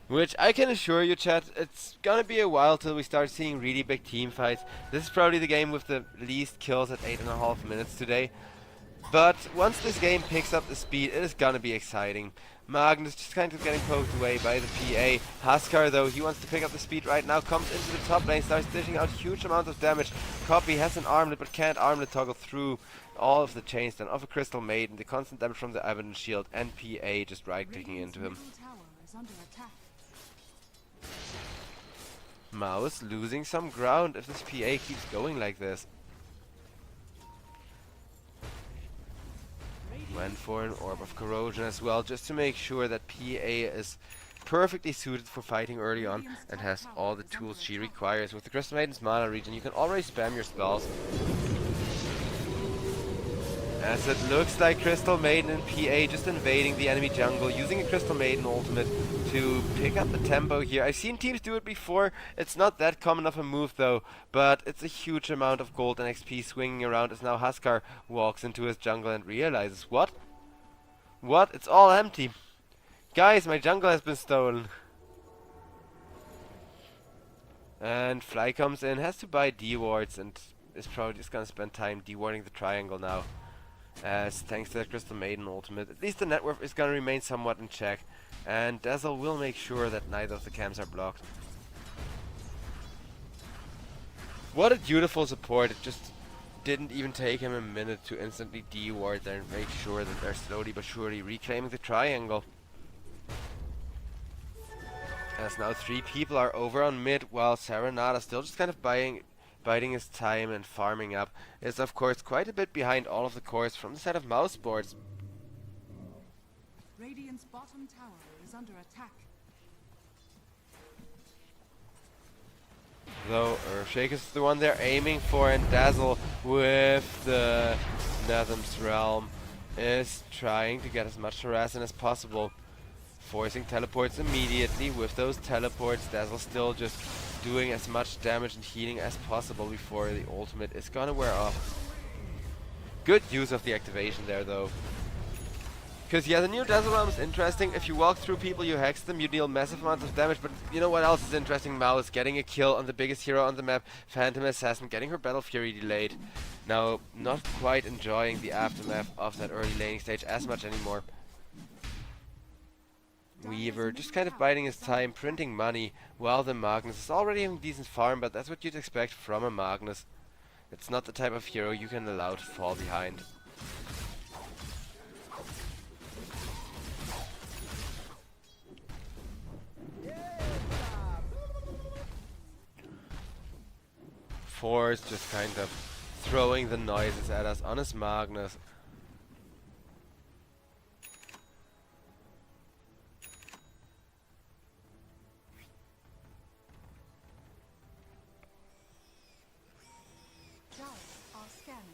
Which I can assure you, chat, it's gonna be a while till we start seeing really big team fights. This is probably the game with the least kills at 8.5 minutes today. But once this game picks up the speed, it is gonna be exciting. Magnus just kind of getting poked away by the PA. Huskar though, he wants to pick up the speed right now, comes into the top lane, starts dishing out huge amounts of damage. Copy has an armlet but can't armlet toggle through all of the chain stun of a Crystal Maiden, the constant damage from the Avalanche Shield, and PA just right clicking into him. Middle tower is under attack. Mouse losing some ground if this PA keeps going like this. Went for an Orb of Corrosion as well, just to make sure that PA is perfectly suited for fighting early on and has all the tools she requires. With the Crystal Maiden's mana regen, you can already spam your spells. As it looks like Crystal Maiden and PA just invading the enemy jungle, using a Crystal Maiden ultimate to pick up the tempo here. I've seen teams do it before, it's not that common of a move though, but it's a huge amount of gold and XP swinging around as now Huskar walks into his jungle and realizes, what? What? It's all empty. Guys, my jungle has been stolen. And Fly comes in, has to buy D-wards, and is probably just gonna spend time dewarding the triangle now. As thanks to the Crystal Maiden ultimate, at least the net worth is gonna remain somewhat in check, and Dazzle will make sure that neither of the camps are blocked. What a beautiful support. It just didn't even take him a minute to instantly deward there and make sure that they're slowly but surely reclaiming the triangle. As now 3 people are over on mid, while Serenada still just kind of biding his time and farming up, is of course quite a bit behind all of the cores from the side of mouse sports. Radiant's bottom tower is under attack. Though Earthshake is the one they're aiming for, and Dazzle with the Nethem's Realm is trying to get as much harassment as possible. Forcing teleports immediately. With those teleports, Dazzle still just doing as much damage and healing as possible before the ultimate is gonna wear off. Good use of the activation there though. Because yeah, the new Dazzle Realm is interesting. If you walk through people, you hex them, you deal massive amounts of damage, but you know what else is interesting? Mouse getting a kill on the biggest hero on the map, Phantom Assassin, getting her Battle Fury delayed. Now, not quite enjoying the aftermath of that early laning stage as much anymore. Weaver just kind of biding his time, printing money, while the Magnus is already having decent farm, but that's what you'd expect from a Magnus. It's not the type of hero you can allow to fall behind. Force just kind of throwing the noises at us on his Magnus. Dire are scanning.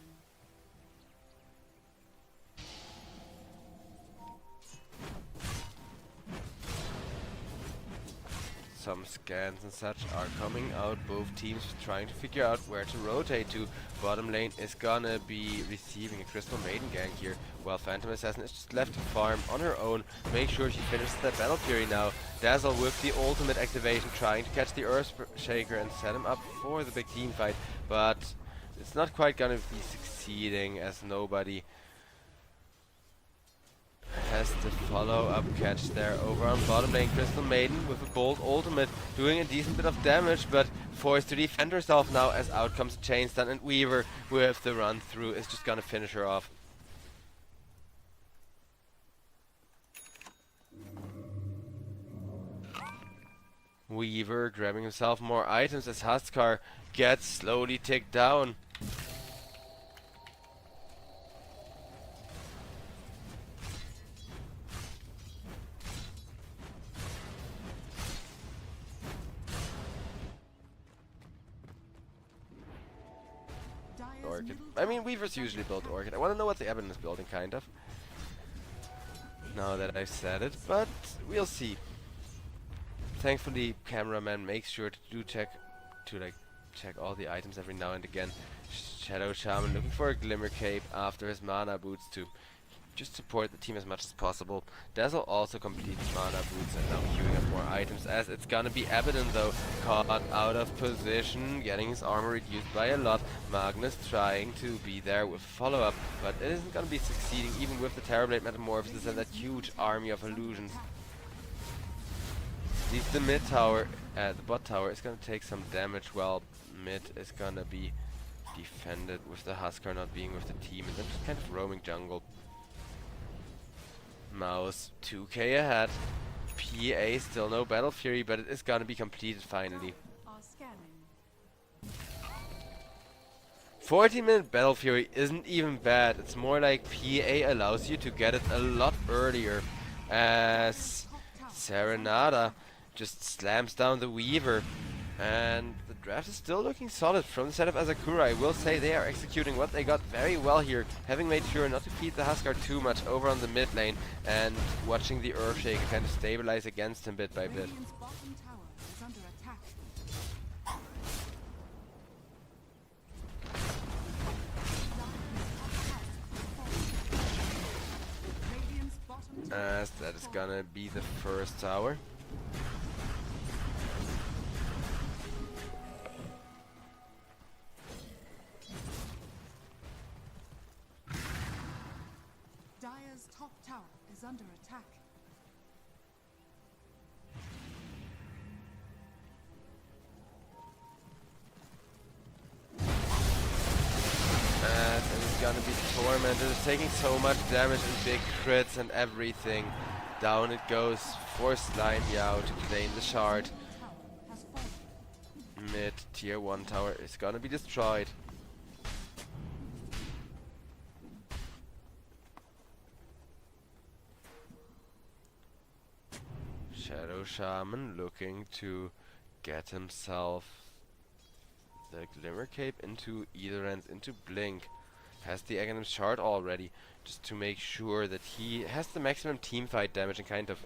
Some scans and such are coming out, both teams trying to figure out where to rotate to. Bottom lane is gonna be receiving a Crystal Maiden gank here, while Phantom Assassin is just left to farm on her own, make sure she finishes that Battle Fury now. Dazzle with the ultimate activation, trying to catch the Earthshaker and set him up for the big team fight, but it's not quite gonna be succeeding as nobody has the follow-up catch there over on bottom lane. Crystal Maiden with a bold ultimate doing a decent bit of damage, but forced to defend herself now as out comes Chain Stun, and Weaver with the run through is just gonna finish her off. Weaver grabbing himself more items as Huskar gets slowly ticked down. Orchid. I mean, Weavers usually build Orchid. I want to know what the Ebon is building, kind of. Now that I've said it, but we'll see. Thankfully, cameraman makes sure to check all the items every now and again. Shadow Shaman looking for a Glimmer Cape after his mana boots to just support the team as much as possible. Dazzle also completes mana boots and now queuing up more items, as it's gonna be Abaddon though, caught out of position, getting his armor reduced by a lot. Magnus trying to be there with follow-up, but it isn't gonna be succeeding even with the Terrorblade Metamorphosis and that huge army of illusions. At least the mid tower, the bot tower is gonna take some damage, while mid is gonna be defended with the Huskar not being with the team and then just kind of roaming jungle. Mouse 2k ahead. PA still no Battle Fury, but it is gonna be completed finally. Are scanning. 40-minute Battle Fury isn't even bad. It's more like PA allows you to get it a lot earlier, as Serenada just slams down the Weaver. And the draft is still looking solid from the setup as Akura. I will say they are executing what they got very well here, having made sure not to feed the Huskar too much over on the mid lane and watching the Earthshaker kind of stabilize against him bit by bit. Radiant's bottom tower is under attack. Radiant's bottom tower As that is gonna be the first tower. Dire's top tower is under attack. And it's gonna be Tormented. It's taking so much damage and big crits and everything. Down it goes for Slime Yao to claim the shard. Tower has fallen. Mid tier 1 tower is gonna be destroyed. Shadow Shaman looking to get himself the Glimmer Cape into either end, into Blink. Has the Aghanim shard already, just to make sure that he has the maximum teamfight damage and kind of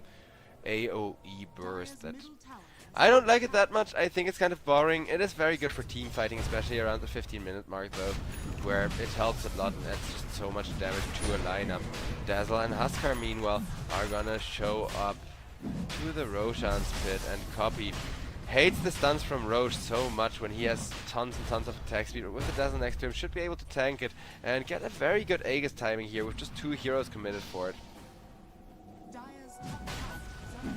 AoE burst. That Middle tower I don't like it that much. I think it's kind of boring. It is very good for team fighting, especially around the 15-minute mark though, where it helps a lot and adds just so much damage to a lineup. Dazzle and Huskar meanwhile are gonna show up to the Roshan's pit, and Copy hates the stuns from Roche so much when he has tons and tons of attack speed, but with the Dazzle next to him should be able to tank it and get a very good Aegis timing here with just 2 heroes committed for it. Dire's top tower is under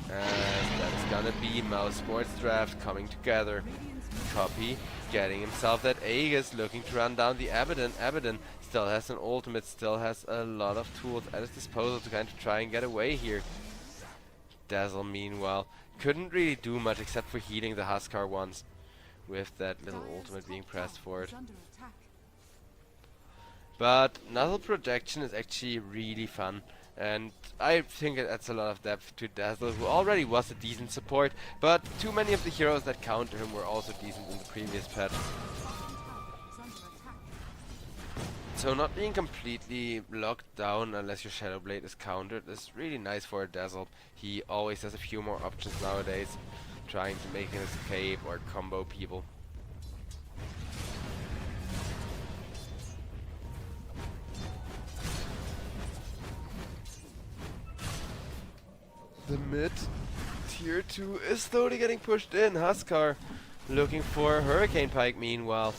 attack. And that's gonna be Mouse Sports Draft coming together. Radiant's Copy getting himself that Aegis, looking to run down the Abaddon. Abaddon still has an ultimate, still has a lot of tools at his disposal to kind of try and get away here. Dazzle meanwhile couldn't really do much except for healing the Huskar once, with that little Dire's ultimate top being pressed tower for it. is under attack. But Nuzzle projection is actually really fun, and I think it adds a lot of depth to Dazzle, who already was a decent support, but too many of the heroes that counter him were also decent in the previous patch. Bottom tower is under attack. So not being completely locked down unless your Shadow Blade is countered is really nice for a Dazzle. He always has a few more options nowadays, trying to make an escape or combo people. The mid tier 2 is slowly getting pushed in. Huskar looking for a Hurricane Pike meanwhile.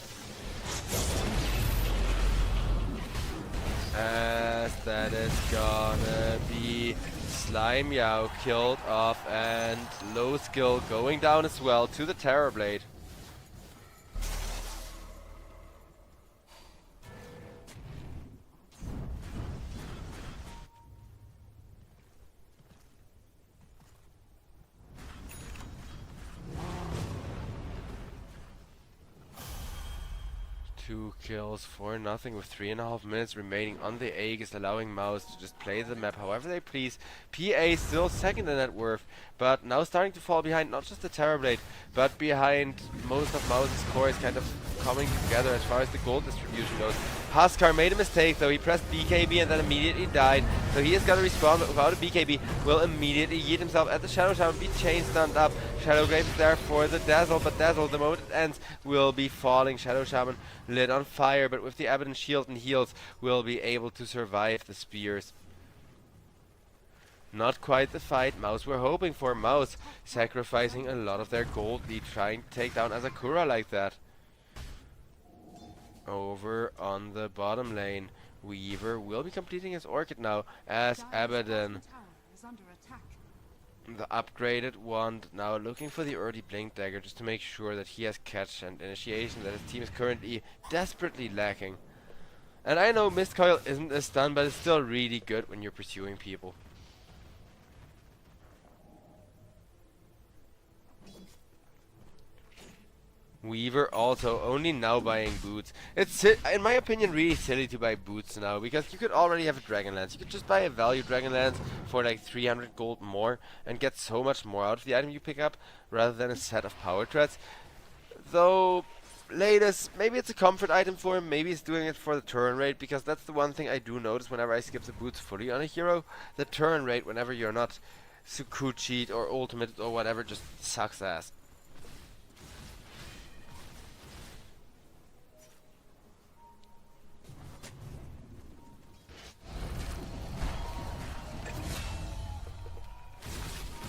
As that is gonna be Slime Yao killed off, and Low Skill going down as well to the Terrorblade. 2 kills for nothing with 3.5 minutes remaining on the Aegis, allowing Mouse to just play the map however they please. PA still second in net worth, but now starting to fall behind not just the Terrorblade, but behind most of Mouse's core is kind of coming together as far as the gold distribution goes. Huskar made a mistake though, he pressed BKB and then immediately died, so he has got to respond, but without a BKB will immediately yeet himself at the Shadow Shaman, be chain stunned up. Shadowgrave is there for the Dazzle, but Dazzle, the moment it ends, will be falling. Shadow Shaman lit on fire, but with the Abaddon shield and heals, will be able to survive the spears. Not quite the fight Mouse were hoping for. Mouse sacrificing a lot of their gold lead, trying to take down Asakura like that. Over on the bottom lane, Weaver will be completing his Orchid now as Abaddon, the upgraded wand, now looking for the early Blink Dagger just to make sure that he has catch and initiation that his team is currently desperately lacking. And I know Mist Coil isn't a stun, but it's still really good when you're pursuing people. Weaver also only now buying boots. It's, in my opinion, really silly to buy boots now, because you could already have a Dragonlance. You could just buy a value Dragonlance for like 300 gold more and get so much more out of the item you pick up, rather than a set of power threads. Though, latest, maybe it's a comfort item for him, maybe he's doing it for the turn rate, because that's the one thing I do notice whenever I skip the boots fully on a hero. The turn rate, whenever you're not Sukuchi'd or ultimate or whatever, just sucks ass.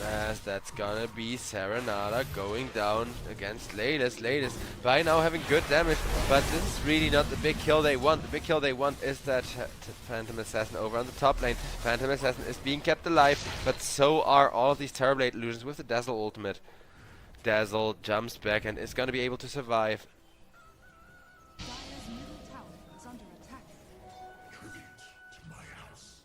As that's gonna be Serenada going down against Latest. Latest by now having good damage, but this is really not the big kill they want. The big kill they want is that Phantom Assassin over on the top lane. Phantom Assassin is being kept alive, but so are all of these Terrorblade illusions with the Dazzle ultimate. Dazzle jumps back and is gonna be able to survive. Dire's middle tower is under attack. Tribute to my house.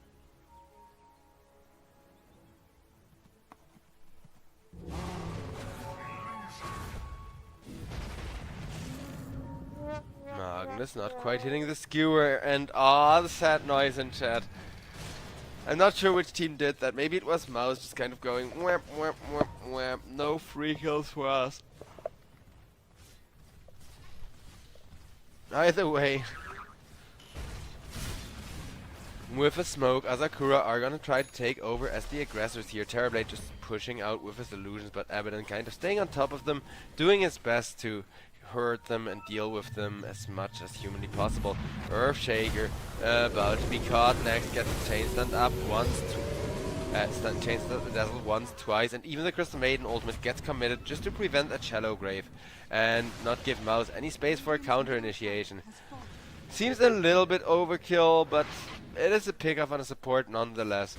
Magnus not quite hitting the skewer, and the sad noise in chat. I'm not sure which team did that. Maybe it was Mouse just kind of going wham wham wham wham. No free kills for us. Either way, with a smoke, Asakura are gonna try to take over as the aggressors here. Terrorblade just pushing out with his illusions, but Abaddon kind of staying on top of them, doing his best to hurt them and deal with them as much as humanly possible. Earthshaker about to be caught next, gets chain stunned up once, chain stunned the Dazzle once, twice, and even the Crystal Maiden ultimate gets committed just to prevent a Shallow Grave and not give Mouse any space for a counter initiation. Seems a little bit overkill, but it is a pickup on a support nonetheless.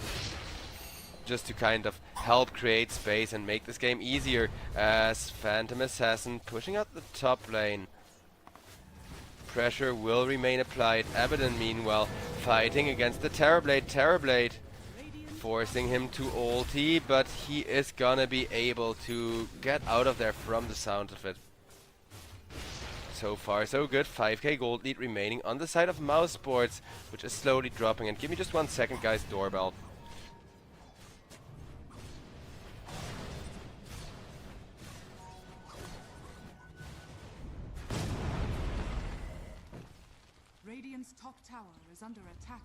Just to kind of help create space and make this game easier, as Phantom Assassin pushing out the top lane. Pressure will remain applied. Abaddon meanwhile fighting against the Terrorblade. Terrorblade forcing him to ulti, but he is gonna be able to get out of there from the sound of it. So far so good. 5k gold lead remaining on the side of Mouse Sports, which is slowly dropping. And give me just 1 second, guys. Doorbell. Radiant's top tower is under attack.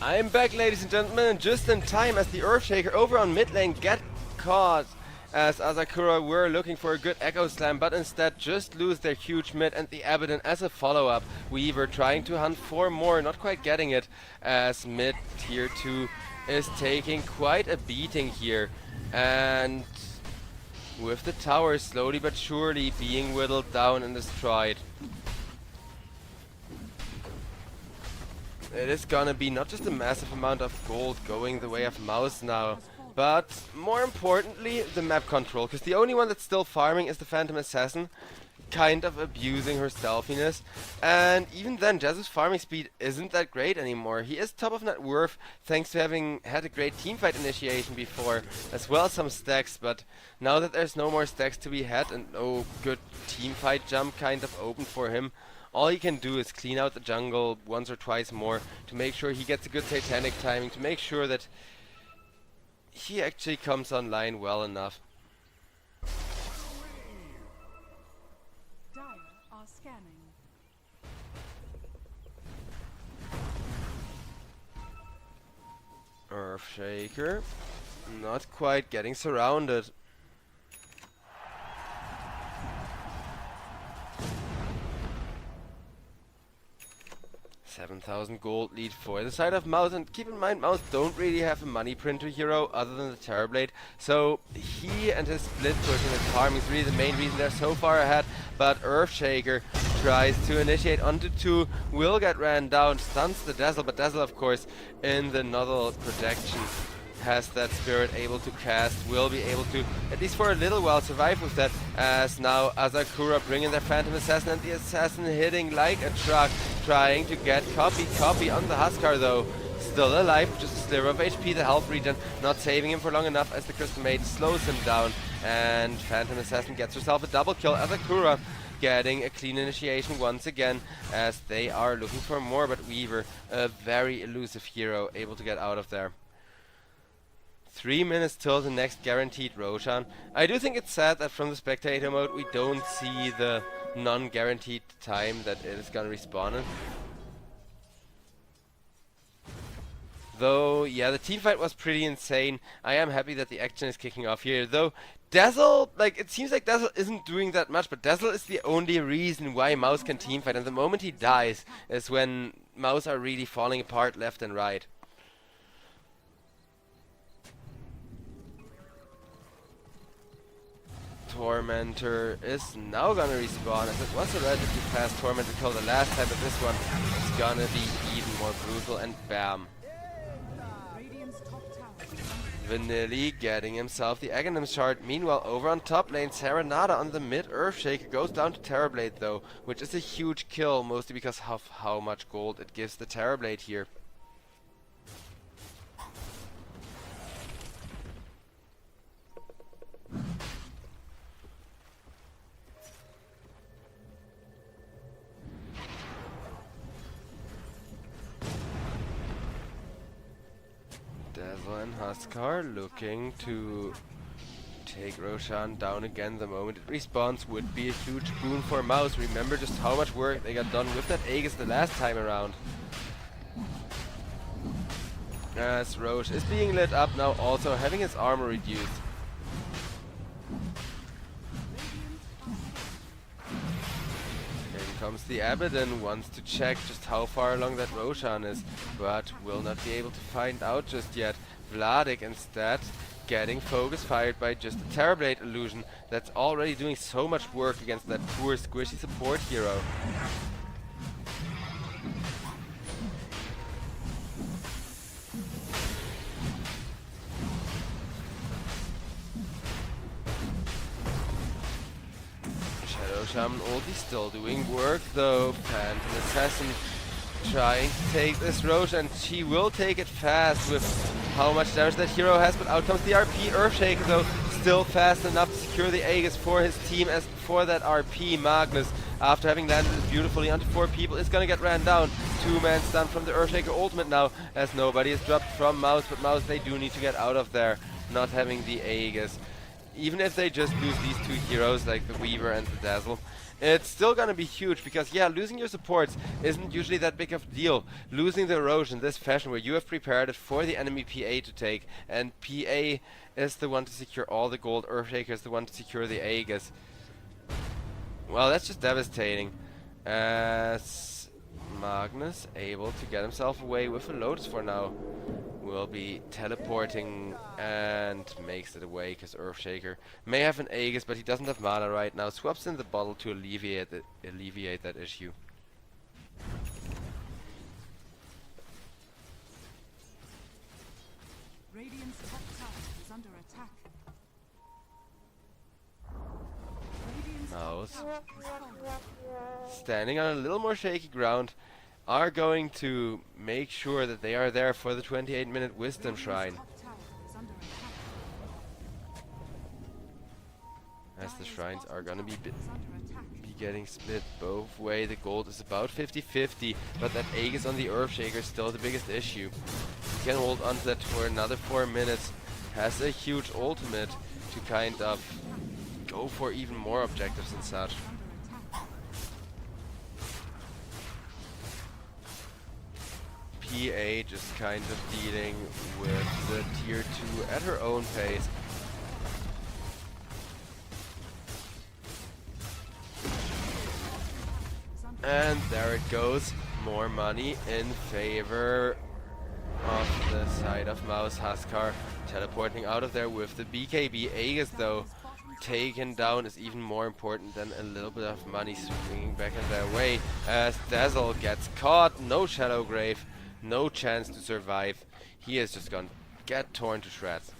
I'm back, ladies and gentlemen, and just in time as the Earthshaker over on mid lane get caught, as Asakura were looking for a good Echo Slam, but instead just lose their huge mid and the Abaddon as a follow-up. Weaver trying to hunt for more, not quite getting it, as mid tier 2 is taking quite a beating here, and with the tower slowly but surely being whittled down and destroyed. It is gonna be not just a massive amount of gold going the way of Mouse now, But more importantly, the map control, because the only one that's still farming is the Phantom Assassin, kind of abusing her stealthiness. And even then, Jazzu's farming speed isn't that great anymore. He is top of net worth thanks to having had a great teamfight initiation before, as well as some stacks, but now that there's no more stacks to be had and no good teamfight jump kind of open for him, all he can do is clean out the jungle once or twice more to make sure he gets a good satanic timing, to make sure that he actually comes online well enough. Dire are scanning. Earthshaker, not quite getting surrounded. 7,000 gold lead for the side of Mouse, and keep in mind Mouse don't really have a money printer hero other than the Terrorblade, so he and his split push and his farming is really the main reason they're so far ahead. But Earthshaker tries to initiate onto 2, will get ran down, stuns the Dazzle, but Dazzle of course in the Noddle protection has that spirit able to cast, will be able to, at least for a little while, survive with that, as now Asakura bringing their Phantom Assassin, and the Assassin hitting like a truck, trying to get copy on the Huskar though. Still alive, just a sliver of HP, the health regen, not saving him for long enough as the Crystal Maiden slows him down, and Phantom Assassin gets herself a double kill. Asakura getting a clean initiation once again, as they are looking for more, but Weaver, a very elusive hero, able to get out of there. 3 minutes till the next guaranteed Roshan. I do think it's sad that from the spectator mode we don't see the non-guaranteed time that it is gonna respawn in. Though, yeah, the teamfight was pretty insane. I am happy that the action is kicking off here. Though, Dazzle, like, it seems like Dazzle isn't doing that much, but Dazzle is the only reason why Mouse can teamfight, and the moment he dies is when Mouse are really falling apart left and right. Tormentor is now gonna respawn, as it was a relatively fast Tormentor kill the last time, but this one is gonna be even more brutal, and bam. Radiant's top tower. Vanilli getting himself the Aghanim shard. Meanwhile, over on top lane, Serenada on the mid. Earthshaker goes down to Terrorblade though, which is a huge kill, mostly because of how much gold it gives the Terrorblade here. Dazzle and Huskar looking to take Roshan down again the moment it respawns. Would be a huge boon for Mouse. Remember just how much work they got done with that Aegis the last time around. As Roche is being lit up now, also having his armor reduced. In comes the Abaddon, wants to check just how far along that Roshan is, but will not be able to find out just yet. Vladik instead getting focus fired by just a Terrorblade illusion that's already doing so much work against that poor squishy support hero. Shaman ulti still doing work though. Phantom Assassin trying to take this Roche, and she will take it fast with how much damage that hero has, but out comes the RP. Earthshaker though still fast enough to secure the Aegis for his team, as for that RP Magnus, after having landed it beautifully onto 4 people, is gonna get ran down. 2-man stun from the Earthshaker ultimate now, as nobody is dropped from Mouse, but Mouse, they do need to get out of there, not having the Aegis. Even if they just lose these 2 heroes, like the Weaver and the Dazzle, it's still gonna be huge, because yeah, losing your supports isn't usually that big of a deal. Losing the Roche in this fashion, where you have prepared it for the enemy PA to take, and PA is the one to secure all the gold, Earthshaker is the one to secure the Aegis. Well, that's just devastating. As Magnus able to get himself away with a Lotus for now. Will be teleporting and makes it away, because Earthshaker may have an Aegis, but he doesn't have mana right now. Swaps in the bottle to alleviate that issue. Radiant's top tower is Mouse, Tower has fallen. standing on a little more shaky ground, are going to make sure that they are there for the 28-minute Wisdom Shrine. Top tower is under attack. As the Dire's shrines are bottom gonna be tower is under attack. getting split both way. The gold is about 50-50, but that Aegis on the Earthshaker is still the biggest issue. He can hold on to that for another 4 minutes. Has a huge ultimate to kind of go for even more objectives and such. Under attack. PA just kind of dealing with the tier 2 at her own pace. Is under And there it goes. More money in favor of the side of Mouse Huskar. Teleporting out of there with the BKB. Aegis though, taken down is even more important than a little bit of money swinging back in their way. As Dazzle gets caught. No Shadow Grave. No chance to survive. He is just gonna get torn to shreds.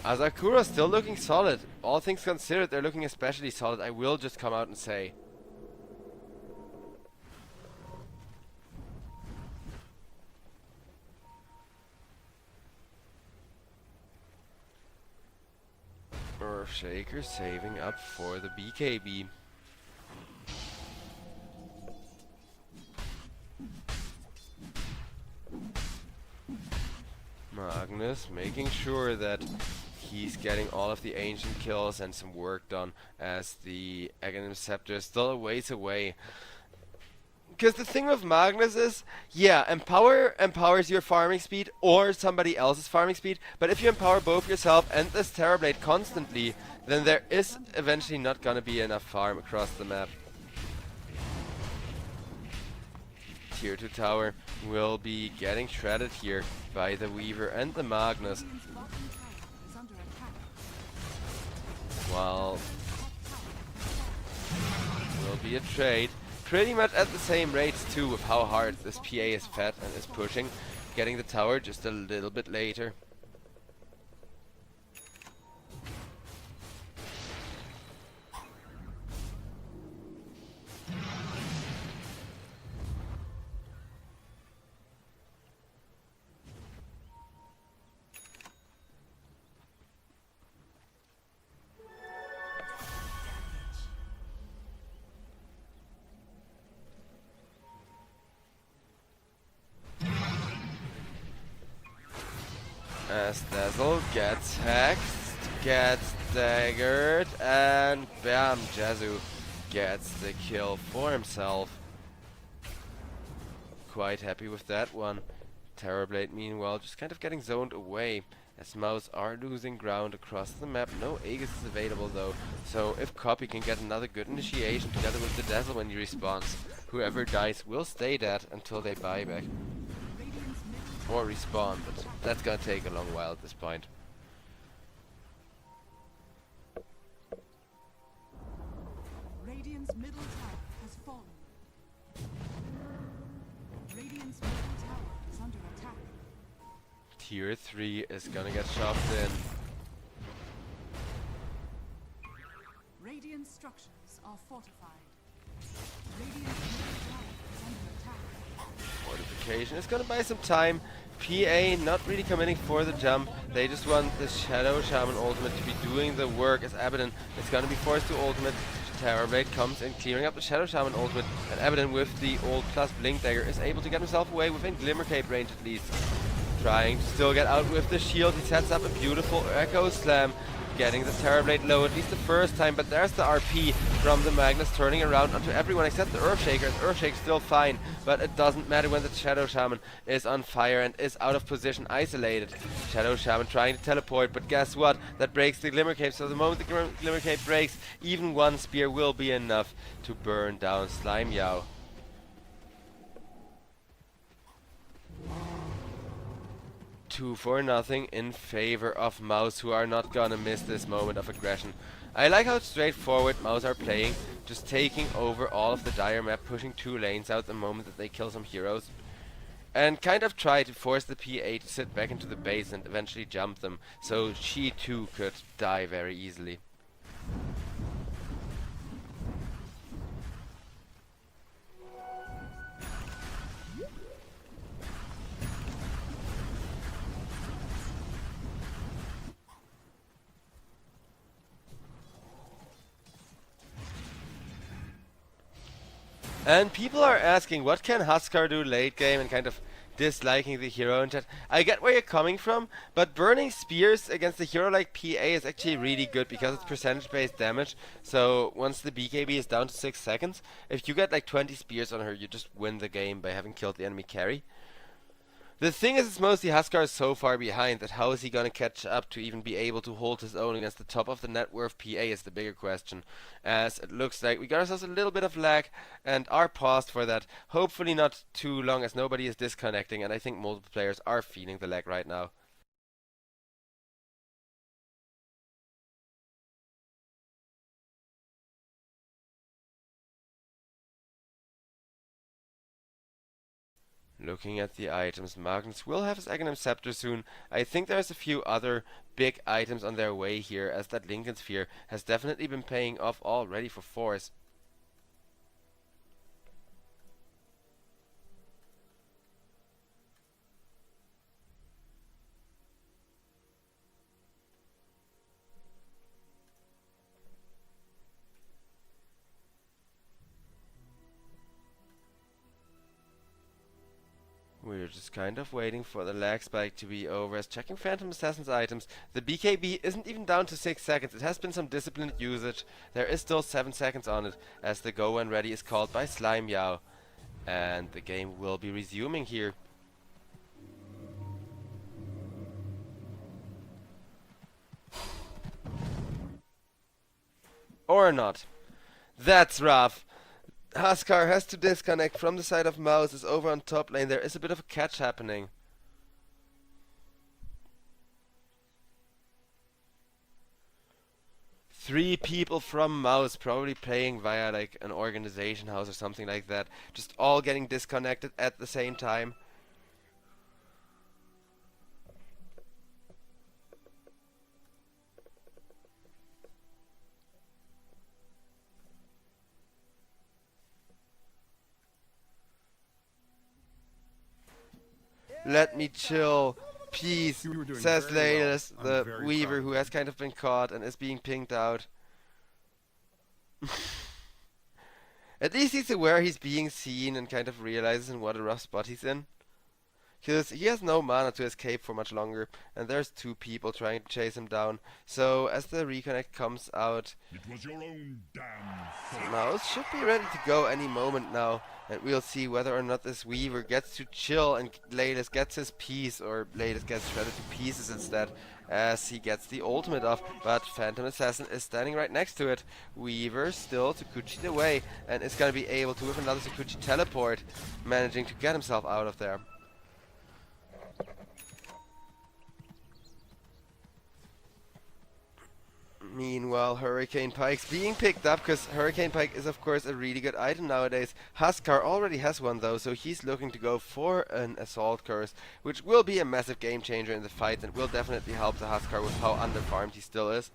Asakura still looking solid. All things considered, they're looking especially solid. I will just come out and say. Earthshaker saving up for the BKB. Magnus making sure that he's getting all of the ancient kills and some work done, as the Aghanim Scepter is still a ways away. Because the thing with Magnus is, yeah, Empower empowers your farming speed or somebody else's farming speed, but if you empower both yourself and this Terrorblade constantly, then there is eventually not gonna be enough farm across the map. Tier 2 tower will be getting shredded here by the Weaver and the Magnus, Radiant's bottom tower is under attack. while Top tower will be a trade. Pretty much at the same rates too, with how hard this PA is fed and is pushing. Getting the tower just a little bit later. As Dazzle gets hexed, gets daggered, and bam, Jezu gets the kill for himself. Quite happy with that one. Terrorblade meanwhile just kind of getting zoned away, as Mouse are losing ground across the map. No Aegis is available though, so if Copy can get another good initiation together with the Dazzle when he respawns, whoever dies will stay dead until they buy back. Radiant's middle Or respawn, but that's gonna take a long while at this point. Radiant's middle tower has fallen. Radiant's middle tower is under attack. Tier 3 is gonna get shoved in. Radiant structures are fortified. Radiant's middle tower is under attack. Fortification is gonna buy some time. PA not really committing for the jump. They just want the Shadow Shaman ultimate to be doing the work, as Abaddon is gonna be forced to ultimate. Terrorblade comes in, clearing up the Shadow Shaman ultimate, and Abaddon with the ult plus Blink Dagger is able to get himself away within Glimmer Cape range at least. Trying to still get out with the shield. He sets up a beautiful Echo Slam, getting the Terrorblade low at least the first time, but there's the RP from the Magnus turning around onto everyone except the Earthshaker. Earthshaker's still fine, but it doesn't matter when the Shadow Shaman is on fire and is out of position, isolated. Shadow Shaman trying to teleport, but guess what? That breaks the Glimmer Cape, so the moment the Glimmer Cape breaks, even one spear will be enough to burn down Slime Yao. Two for nothing in favor of Mouse, who are not gonna miss this moment of aggression. I like how straightforward Mouse are playing, just taking over all of the dire map, pushing 2 lanes out the moment that they kill some heroes, and kind of try to force the PA to sit back into the base and eventually jump them, so she too could die very easily. And people are asking, what can Huskar do late game, and kind of disliking the hero in chat. I get where you're coming from, but burning spears against a hero like PA is actually really good because it's percentage-based damage. So once the BKB is down to 6 seconds, if you get like 20 spears on her, you just win the game by having killed the enemy carry. The thing is, it's mostly Huskar so far behind that how is he gonna catch up to even be able to hold his own against the top of the net worth PA is the bigger question. As it looks like we got ourselves a little bit of lag and are paused for that. Hopefully not too long, as nobody is disconnecting, and I think multiple players are feeling the lag right now. Looking at the items, Magnus will have his Aghanim Scepter soon. I think there's a few other big items on their way here, as that Lincoln Sphere has definitely been paying off already for Force. We're just kind of waiting for the lag spike to be over, as checking Phantom Assassin's items. The BKB isn't even down to 6 seconds. It has been some disciplined usage. There is still 7 seconds on it, as the go when ready is called by Slime Yao. And the game will be resuming here. Or not. That's rough. Huskar has to disconnect from the side of Mouse, is over on top lane. There is a bit of a catch happening. Three people from Mouse, probably playing via like an organization house or something like that. Just all getting disconnected at the same time. Let me chill. Peace, says Laylas, the Weaver, who has kind of been caught and is being pinged out. At least he's aware he's being seen and kind of realizes in what a rough spot he's in. Because he has no mana to escape for much longer, and there's two people trying to chase him down. So as the reconnect comes out, It was your own damn fault. Mouse should be ready to go any moment now, and we'll see whether or not this Weaver gets to chill and Laylis gets his piece, or Laylis gets shredded to pieces instead, as he gets the ultimate off. But Phantom Assassin is standing right next to it. Weaver still Sakuchi'd away, and is going to be able to, with another Sakuchi teleport, managing to get himself out of there. Meanwhile, Hurricane Pike's being picked up, because Hurricane Pike is of course a really good item nowadays. Huskar already has one though, so he's looking to go for an Assault Curse, which will be a massive game changer in the fight and will definitely help the Huskar with how underfarmed he still is.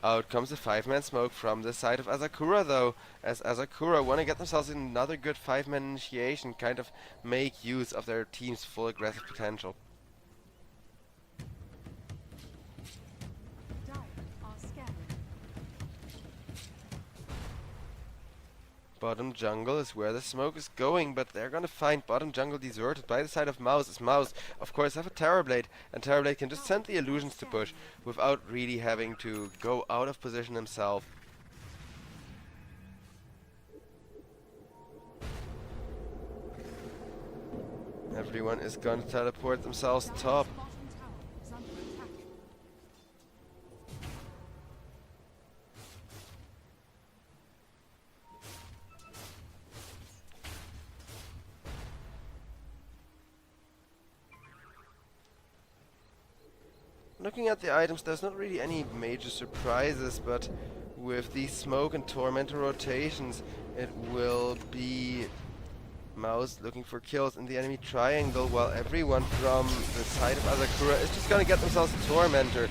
Out comes a 5-man smoke from the side of Asakura though, as Asakura want to get themselves another good 5-man initiation, kind of make use of their team's full aggressive potential. Bottom jungle is where the smoke is going, but they're gonna find bottom jungle deserted by the side of Mouse, as Mouse, of course, have a Terrorblade, and Terrorblade can just send the illusions to push without really having to go out of position himself. Everyone is gonna teleport themselves top. Looking at the items, there's not really any major surprises, but with the smoke and tormentor rotations, it will be Mouse looking for kills in the enemy triangle, while everyone from the side of Asakura is just gonna get themselves a tormentor.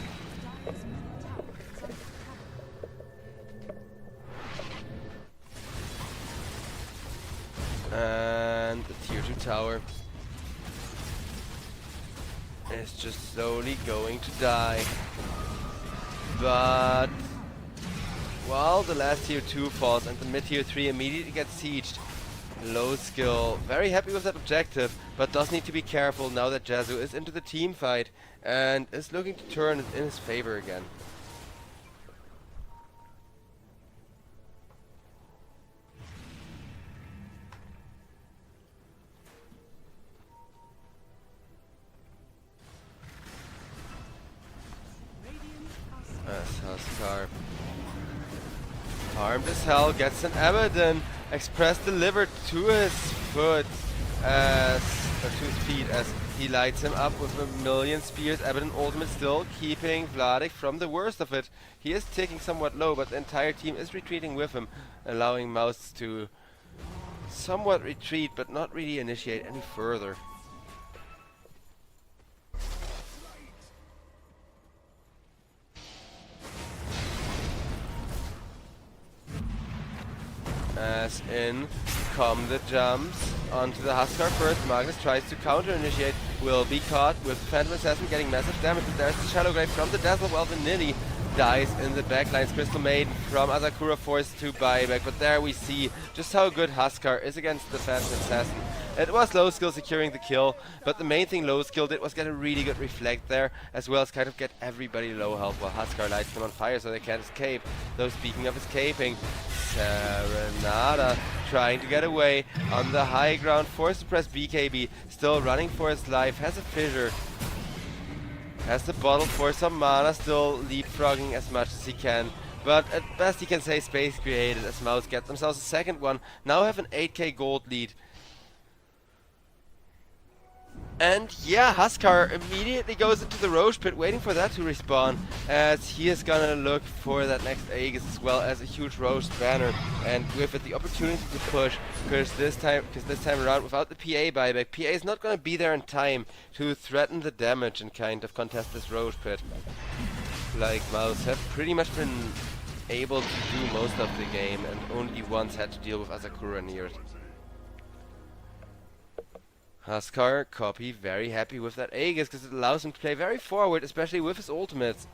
And the tier 2 tower is just slowly going to die. But while the last tier 2 falls and the mid tier 3 immediately gets sieged. Low skill, very happy with that objective, but does need to be careful now that Jazu is into the team fight and is looking to turn it in his favor again. As Huskar, armed as hell, gets an Abaddon Express delivered to his foot as to his feet as he lights him up with a million spears. Abaddon ultimate still keeping Vladik from the worst of it. He is ticking somewhat low, but the entire team is retreating with him, allowing Mouse to somewhat retreat but not really initiate any further. As in come the jumps onto the Huskar first. Magnus tries to counter initiate, will be caught with Phantom Assassin getting massive damage, but there's the Shadow Glaive from the Dazzle. Well, the Nilly dies in the backlines. Crystal Maiden from Asakura forced to buyback, but there we see just how good Huskar is against the Phantom Assassin. It was low skill securing the kill, but the main thing low skill did was get a really good reflect there, as well as kind of get everybody low health while Huskar lights them on fire so they can't escape. Though speaking of escaping, Serenada trying to get away on the high ground, forced to press BKB, still running for his life, has a fissure, has the bottle for some mana, still leapfrogging as much as he can. But at best he can say space created as Mouse get themselves a second one, now have an 8k gold lead. And yeah, Huskar immediately goes into the Roche pit, waiting for that to respawn, as he is gonna look for that next Aegis as well as a huge Roche banner, and with it the opportunity to push, because this time around without the PA buyback, PA is not gonna be there in time to threaten the damage and kind of contest this Roche pit. Like Mouse have pretty much been able to do most of the game and only once had to deal with Asakura near it. Huskar copy, very happy with that Aegis because it allows him to play very forward, especially with his ultimates.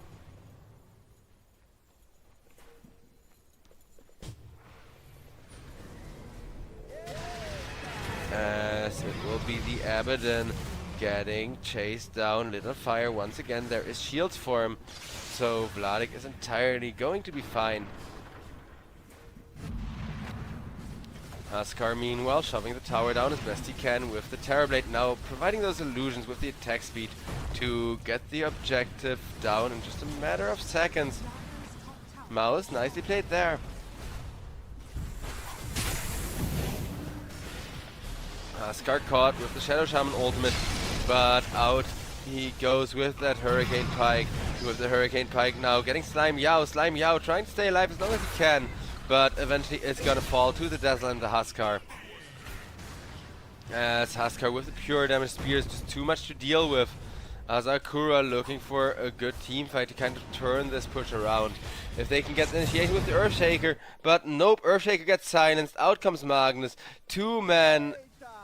As it will be the Abaddon getting chased down. Little fire once again. There is shields for him, so Vladik is entirely going to be fine. Huskar meanwhile shoving the tower down as best he can with the Terrorblade, now providing those illusions with the attack speed to get the objective down in just a matter of seconds. Mouse nicely played there. Huskar caught with the Shadow Shaman ultimate, but out he goes with that Hurricane Pike. With the Hurricane Pike now getting Slime Yao trying to stay alive as long as he can. But eventually it's gonna fall to the Dazzle and the Huskar. As Huskar with the pure damage spear is just too much to deal with. Asakura looking for a good team fight to kind of turn this push around. If they can get the initiation with the Earthshaker, but nope, Earthshaker gets silenced, out comes Magnus. 2-man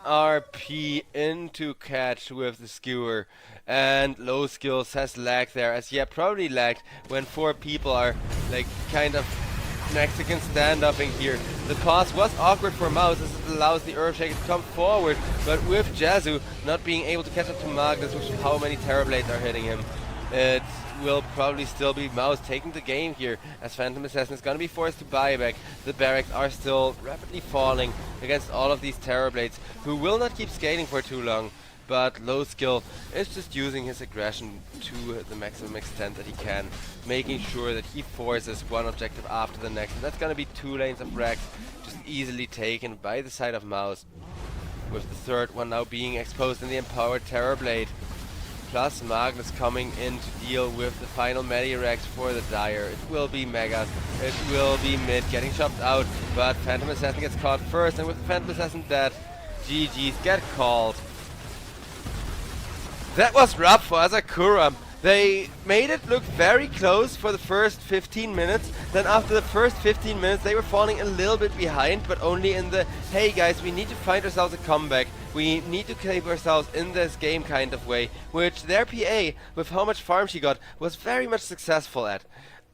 RP into catch with the skewer. And low skills has lagged there, as probably lagged when 4 people are like kind of Mexican stand-upping here. The pause was awkward for Mouse as it allows the Earthshaker to come forward, but with Jazu not being able to catch up to Magnus, which is how many Terrorblades are hitting him, it will probably still be Mouse taking the game here, as Phantom Assassin is going to be forced to buy back. The barracks are still rapidly falling against all of these Terrorblades, who will not keep scaling for too long. But low skill is just using his aggression to the maximum extent that he can, making sure that he forces one objective after the next. And that's gonna be 2 lanes of wrecks just easily taken by the side of Mouse, with the third one now being exposed in the empowered Terrorblade. Plus Magnus coming in to deal with the final Medirex for the Dire. It will be Megas, it will be mid getting chopped out, but Phantom Assassin gets caught first, and with the Phantom Assassin dead, GG's get called. That was rough for Asakura. They made it look very close for the first 15 minutes. Then after the first 15 minutes they were falling a little bit behind, but only in the, hey guys, we need to find ourselves a comeback. We need to keep ourselves in this game kind of way, which their PA, with how much farm she got, was very much successful at.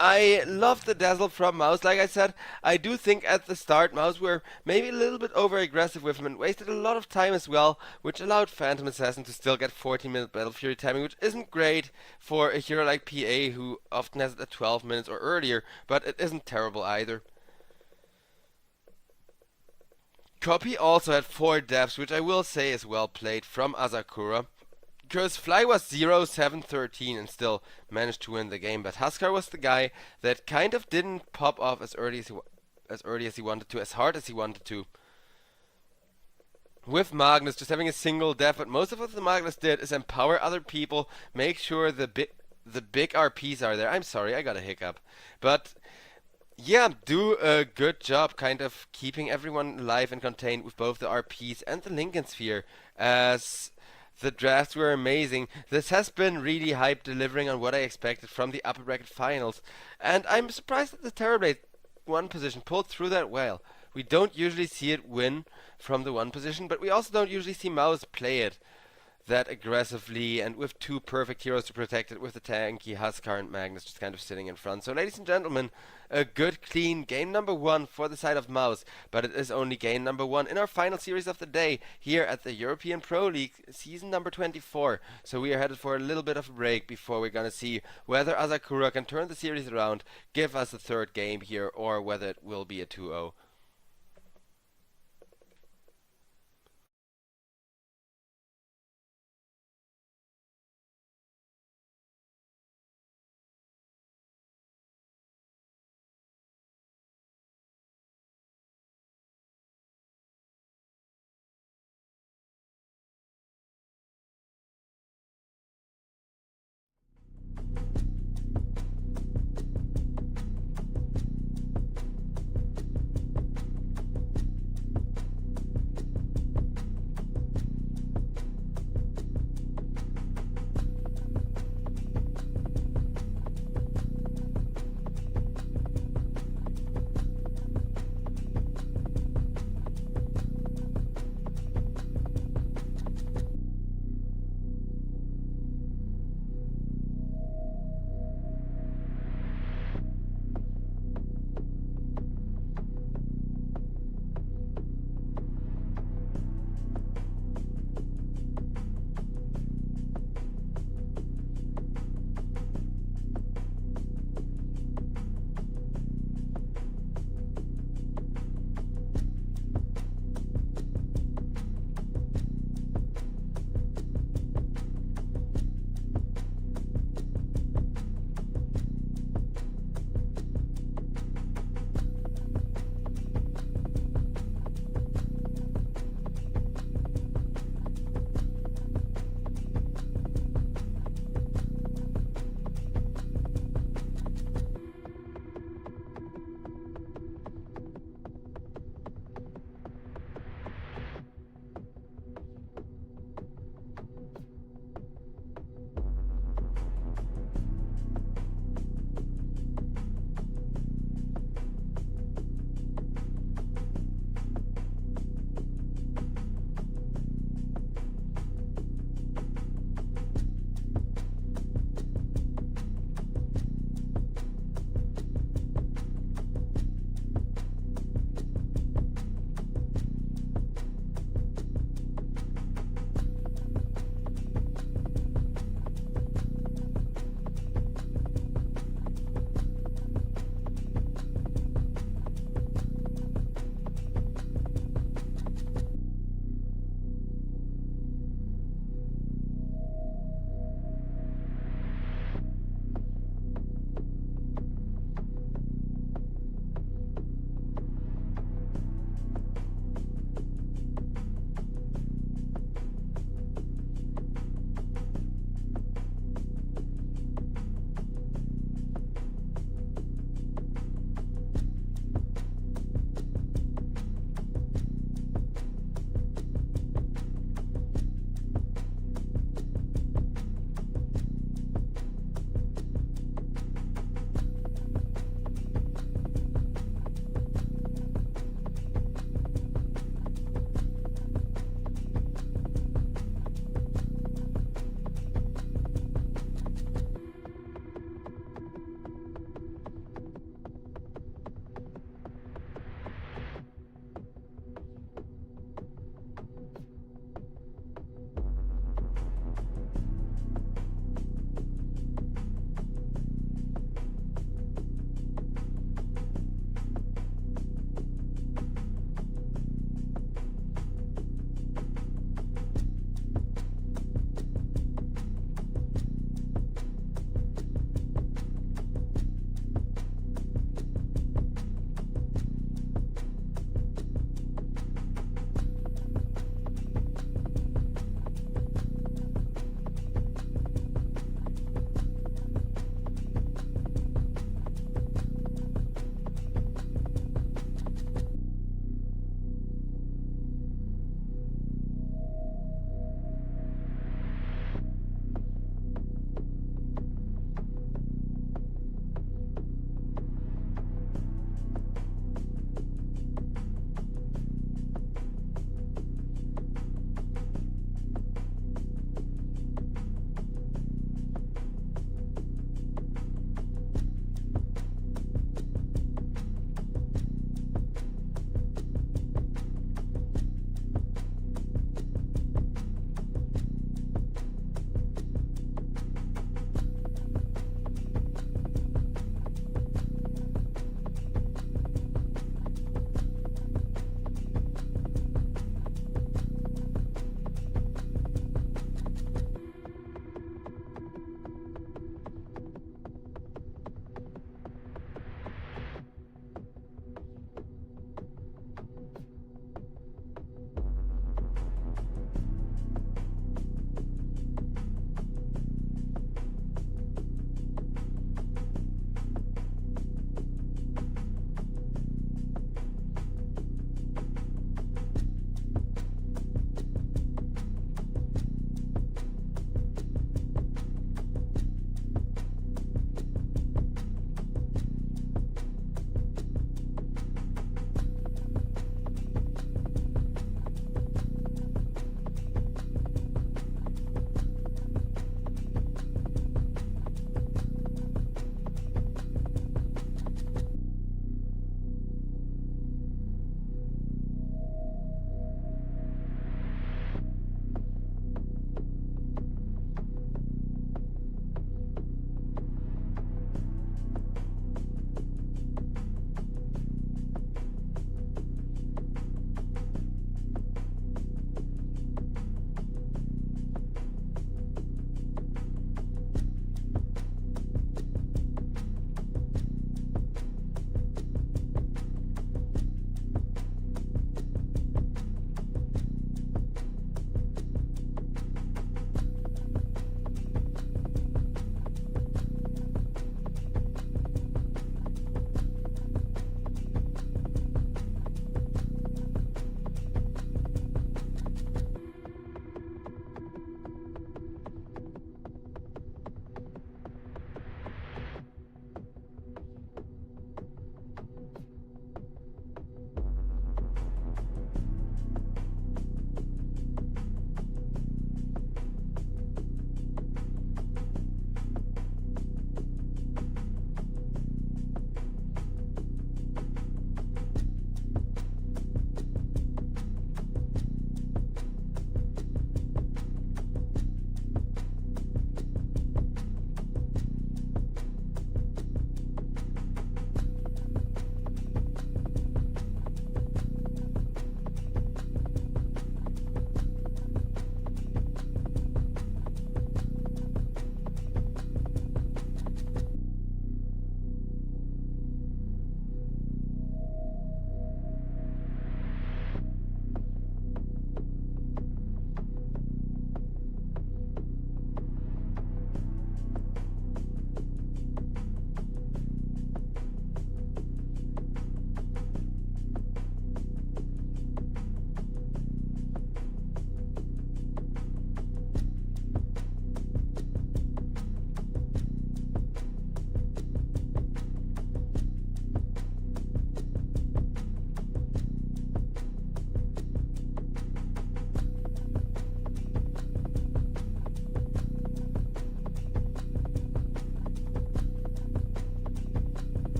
I love the dazzle from Mouse. Like I said, I do think at the start Mouse were maybe a little bit over aggressive with him and wasted a lot of time as well, which allowed Phantom Assassin to still get 14-minute Battle Fury timing, which isn't great for a hero like PA who often has it at 12 minutes or earlier, but it isn't terrible either. Copy also had 4 deaths, which I will say is well played from Asakura. Because Fly was 0-7-13 and still managed to win the game, but Huskar was the guy that kind of didn't pop off as early as he wanted to, as hard as he wanted to. With Magnus just having a single death, but most of what the Magnus did is empower other people, make sure the big RPs are there. I'm sorry, I got a hiccup. But yeah, do a good job kind of keeping everyone alive and contained with both the RPs and the Lincoln Sphere, as the drafts were amazing. This has been really hype, delivering on what I expected from the upper bracket finals. And I'm surprised that the Terrorblade 1 position pulled through that well. We don't usually see it win from the 1 position, but we also don't usually see Mouse play it that aggressively and with 2 perfect heroes to protect it, with the tanky Huskar and Magnus just kind of sitting in front. So ladies and gentlemen, a good clean game number 1 for the side of Mouse, but it is only game number 1 in our final series of the day here at the European Pro League season number 24. So we are headed for a little bit of a break before we're gonna see whether Asakura can turn the series around, give us a 3rd game here, or whether it will be a 2-0.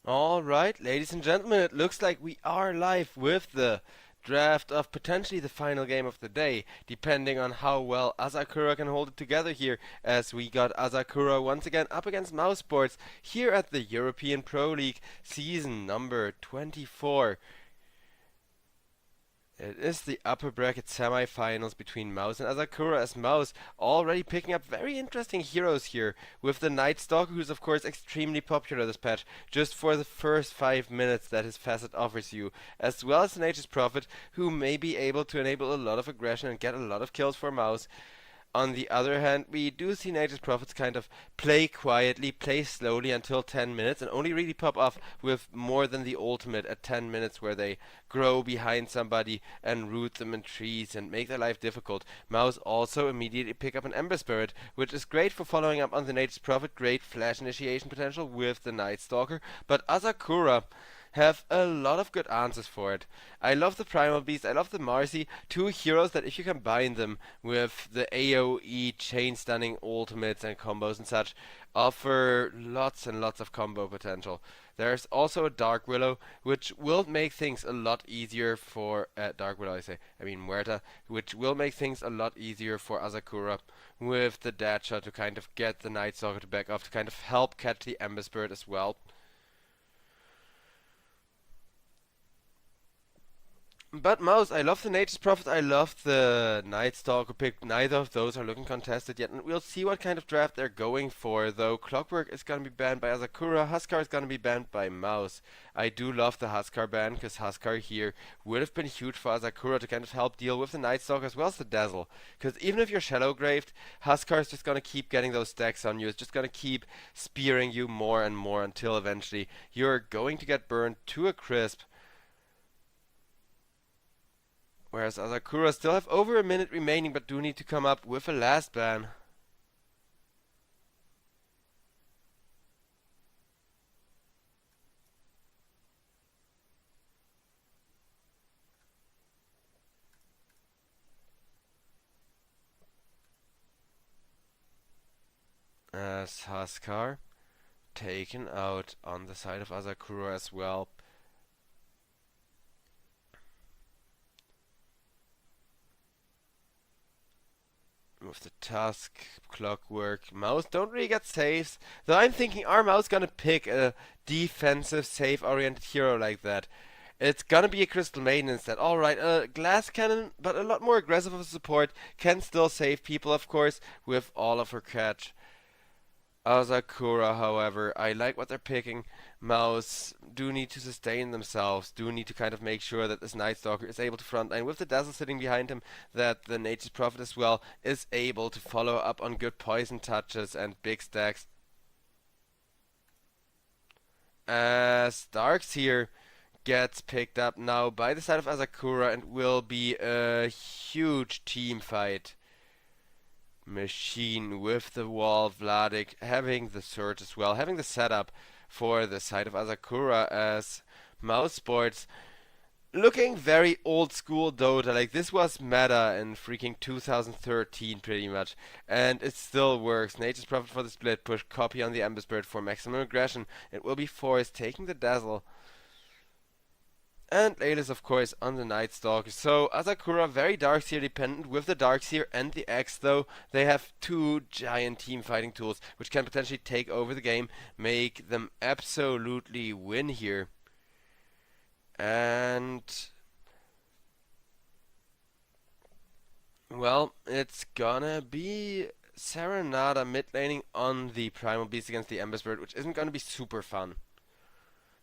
Alright, ladies and gentlemen, it looks like we are live with the draft of potentially the final game of the day, depending on how well Asakura can hold it together here, as we got Asakura once again up against Mouse Sports here at the European Pro League season number 24. It is the upper bracket semi-finals between Mouse and Asakura, as Mouse already picking up very interesting heroes here, with the Night Stalker, who's of course extremely popular this patch, just for the first 5 minutes that his facet offers you, as well as the Nature's Prophet, who may be able to enable a lot of aggression and get a lot of kills for Mouse. On the other hand, we do see Nature's Prophets kind of play quietly, play slowly until 10 minutes, and only really pop off with more than the ultimate at 10 minutes, where they grow behind somebody and root them in trees and make their life difficult. Mouse also immediately pick up an Ember Spirit, which is great for following up on the Nature's Prophet, great flash initiation potential with the Night Stalker, but Asakura have a lot of good answers for it. I love the Primal Beast, I love the Marcy, two heroes that if you combine them with the AoE chain stunning ultimates and combos and such, offer lots and lots of combo potential. There's also a Dark Willow, which will make things a lot easier for Dark Willow, I mean Muerta, which will make things a lot easier for Asakura with the Deadshot to kind of get the Night Stalker to back off, to kind of help catch the Ember Spirit as well. But Mouse, I love the Nature's Prophet, I love the Night Stalker pick. Neither of those are looking contested yet, and we'll see what kind of draft they're going for, though Clockwork is going to be banned by Asakura, Huskar is going to be banned by Mouse. I do love the Huskar ban, because Huskar here would have been huge for Asakura to kind of help deal with the Night Stalker as well as the Dazzle. Because even if you're Shallow Graved, Huskar is just going to keep getting those stacks on you, it's just going to keep spearing you more and more until eventually you're going to get burned to a crisp. Whereas Asakura still have over a minute remaining, but do need to come up with a last ban. As Huskar taken out on the side of Asakura as well. With the Tusk, Clockwork, Mouse don't really get saves. Though I'm thinking, are Mouse gonna pick a defensive, save-oriented hero like that? It's gonna be a Crystal Maiden instead. Alright, a Glass Cannon, but a lot more aggressive of a support. Can still save people, of course, with all of her catch. Asakura, however, I like what they're picking. Mouse do need to sustain themselves, do need to kind of make sure that this Night Stalker is able to frontline with the Dazzle sitting behind him, that the Nature's Prophet as well is able to follow up on good poison touches and big stacks. As Darks here gets picked up now by the side of Asakura and will be a huge team fight. Machine with the wall, Vladik having the surge as well, having the setup for the side of Asakura, as Mouse Sports looking very old school Dota, like this was meta in freaking 2013 pretty much, and it still works. Nature's Prophet for the split push, copy on the Ember Spirit for maximum aggression. It will be Force taking the Dazzle. And Laylis, of course, on the Night Stalker. So Asakura very Darkseer dependent. With the Darkseer and the X, though, they have two giant team fighting tools which can potentially take over the game, make them absolutely win here. And well, it's gonna be Serenada mid laning on the Primal Beast against the Ember Spirit, which isn't gonna be super fun.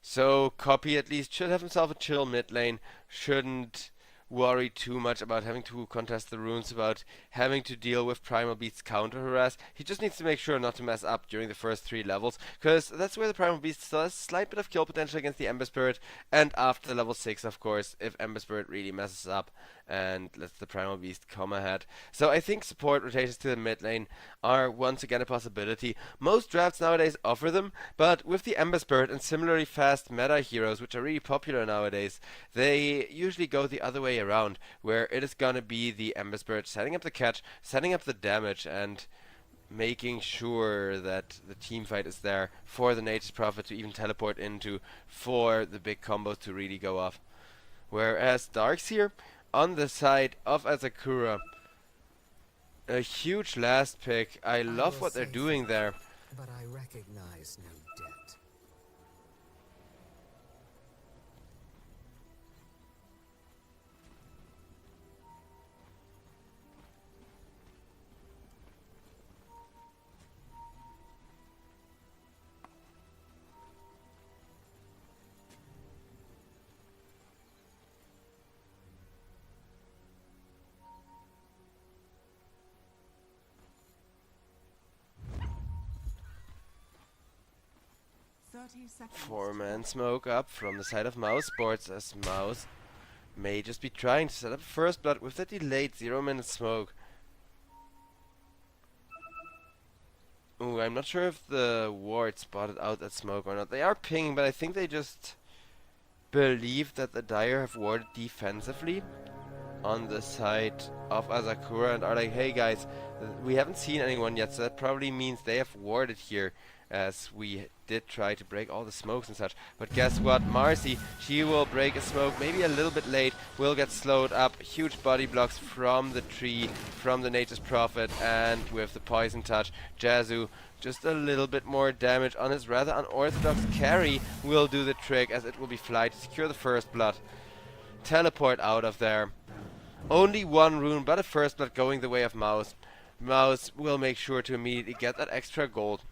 So Copy at least should have himself a chill mid lane, shouldn't worry too much about having to contest the runes, about having to deal with Primal Beast's counter harass. He just needs to make sure not to mess up during the first 3 levels, because that's where the Primal Beast still has a slight bit of kill potential against the Ember Spirit, and after level 6 of course, if Ember Spirit really messes up and lets the Primal Beast come ahead. So I think support rotations to the mid lane are once again a possibility. Most drafts nowadays offer them, but with the Ember Spirit and similarly fast meta heroes, which are really popular nowadays, they usually go the other way around, where it is gonna be the Ember Spirit setting up the catch, setting up the damage, and making sure that the team fight is there for the Nature's Prophet to even teleport into, for the big combos to really go off. Whereas Darkseer on the side of Asakura, a huge last pick. I love what they're doing there. But I recognize no debt. Four-man smoke up from the side of Mouse Sports, as Mouse may just be trying to set up first blood with the delayed 0-minute smoke. Ooh, I'm not sure if the ward spotted out that smoke or not. They are pinging, but I think they just believe that the Dire have warded defensively on the side of Asakura and are like, hey guys, we haven't seen anyone yet, so that probably means they have warded here, as we did try to break all the smokes and such. But guess what? Marcy, she will break a smoke, maybe a little bit late, will get slowed up. Huge body blocks from the tree, from the Nature's Prophet, and with the poison touch, Jazu, just a little bit more damage on his rather unorthodox carry will do the trick, as it will be Fly to secure the first blood. Teleport out of there. Only one rune, but a first blood going the way of Mouse. Mouse will make sure to immediately get that extra gold.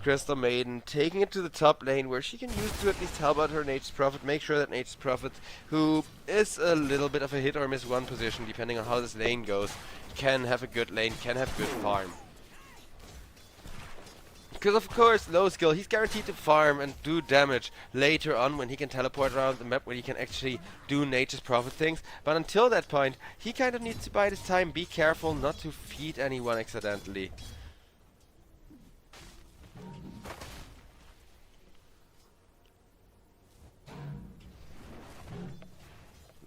Crystal Maiden taking it to the top lane, where she can use to at least help out her Nature's Prophet, make sure that Nature's Prophet, who is a little bit of a hit or miss one position depending on how this lane goes, can have a good lane, can have good farm. Because of course, low skill, he's guaranteed to farm and do damage later on when he can teleport around the map, when he can actually do Nature's Prophet things. But until that point, he kind of needs to bide his time, be careful not to feed anyone accidentally.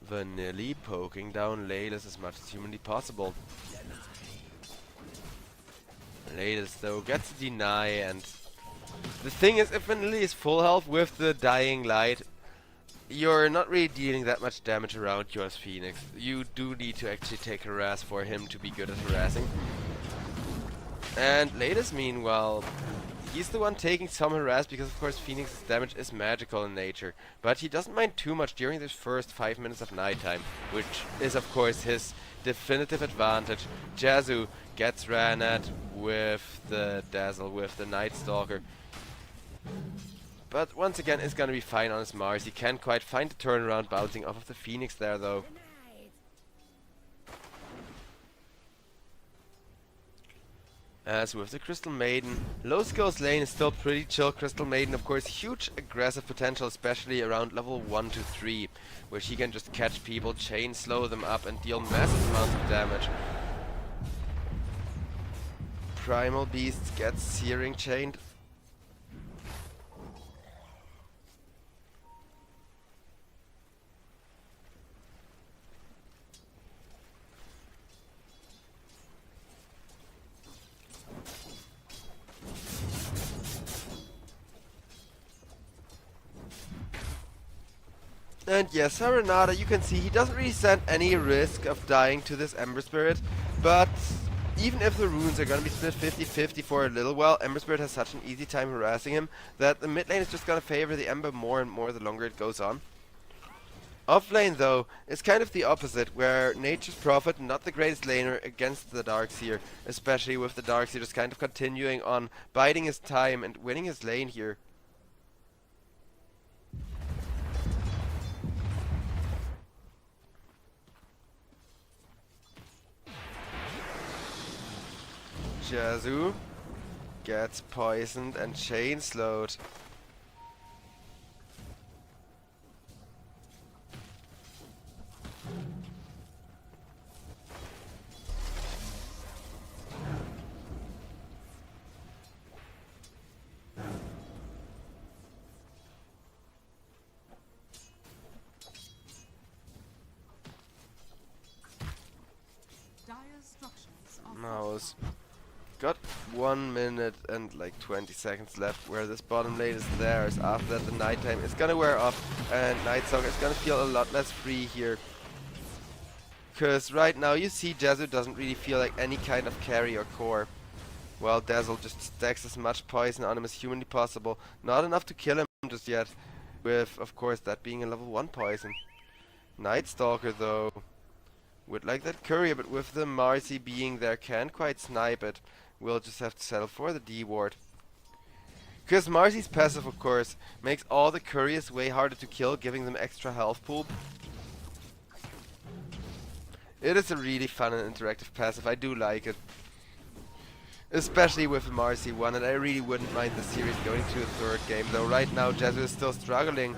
Vanilli poking down Laylis as much as humanly possible. Laylis though gets a deny, and the thing is, if Vanilli is full health with the dying light, you're not really dealing that much damage around you as Phoenix. You do need to actually take harass for him to be good at harassing. And Laylis, meanwhile, he's the one taking some harass because of course Phoenix's damage is magical in nature. But he doesn't mind too much during this first 5 minutes of nighttime, which is of course his definitive advantage. Jazu gets ran at with the Dazzle, with the Night Stalker. But once again, it's gonna be fine on his Mars. He can't quite find the turnaround bouncing off of the Phoenix there though. As with the Crystal Maiden, low skills lane is still pretty chill. Crystal Maiden, of course, huge aggressive potential, especially around level 1 to 3, where she can just catch people, chain slow them up, and deal massive amounts of damage. Primal Beast gets Searing chained. And yes, Serenada, you can see he doesn't really stand any risk of dying to this Ember Spirit, but even if the runes are gonna be split 50-50 for a little while, Ember Spirit has such an easy time harassing him that the mid lane is just gonna favor the Ember more and more the longer it goes on. Off lane though, is kind of the opposite, where Nature's Prophet, not the greatest laner against the Darkseer, especially with the Darkseer just kind of continuing on, biding his time and winning his lane here. Jazu gets poisoned and chain slowed. Mouse got 1 minute and like 20 seconds left where this bottom lane is theirs. After that, the nighttime is gonna wear off and Night Stalker is gonna feel a lot less free here. Because right now you see Jezu doesn't really feel like any kind of carry or core. While Dazzle just stacks as much poison on him as humanly possible. Not enough to kill him just yet. With, of course, that being a level 1 poison. Night Stalker though would like that courier, but with the Marcy being there, can't quite snipe it. We'll just have to settle for the D ward. Because Marcy's passive, of course, makes all the couriers way harder to kill, giving them extra health pool. It is a really fun and interactive passive, I do like it. Especially with Marcy 1, and I really wouldn't mind the series going to a third game, though right now Jezu is still struggling.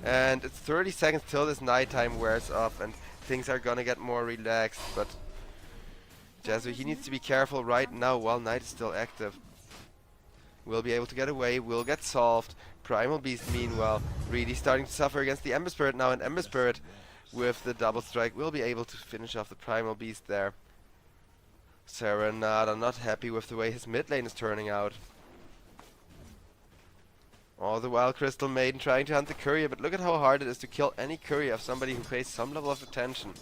And it's 30 seconds till this nighttime wears off, and things are gonna get more relaxed, but Jezu, he needs to be careful right now while Night is still active. We'll be able to get away, we'll get solved. Primal Beast, meanwhile, really starting to suffer against the Ember Spirit now, and Ember Spirit, with the double strike, will be able to finish off the Primal Beast there. Serenada not happy with the way his mid lane is turning out. All the while Crystal Maiden trying to hunt the courier, but look at how hard it is to kill any courier of somebody who pays some level of attention.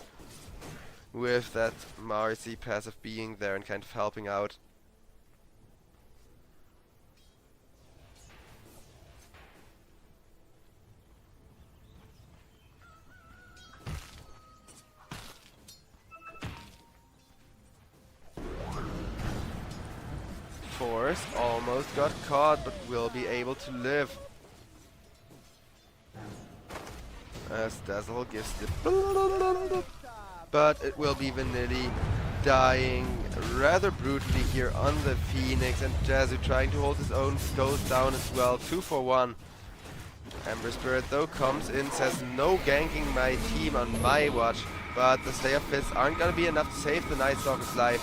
With that Marcy passive being there and kind of helping out. Force almost got caught, but will be able to live. As Dazzle gives the... But it will be Vanilli dying rather brutally here on the Phoenix, and Jezu trying to hold his own, goes down as well. 2 for 1. Ember Spirit though comes in, says no ganking my team on my watch, but the Slayer Fists aren't gonna be enough to save the Night Stalker's life.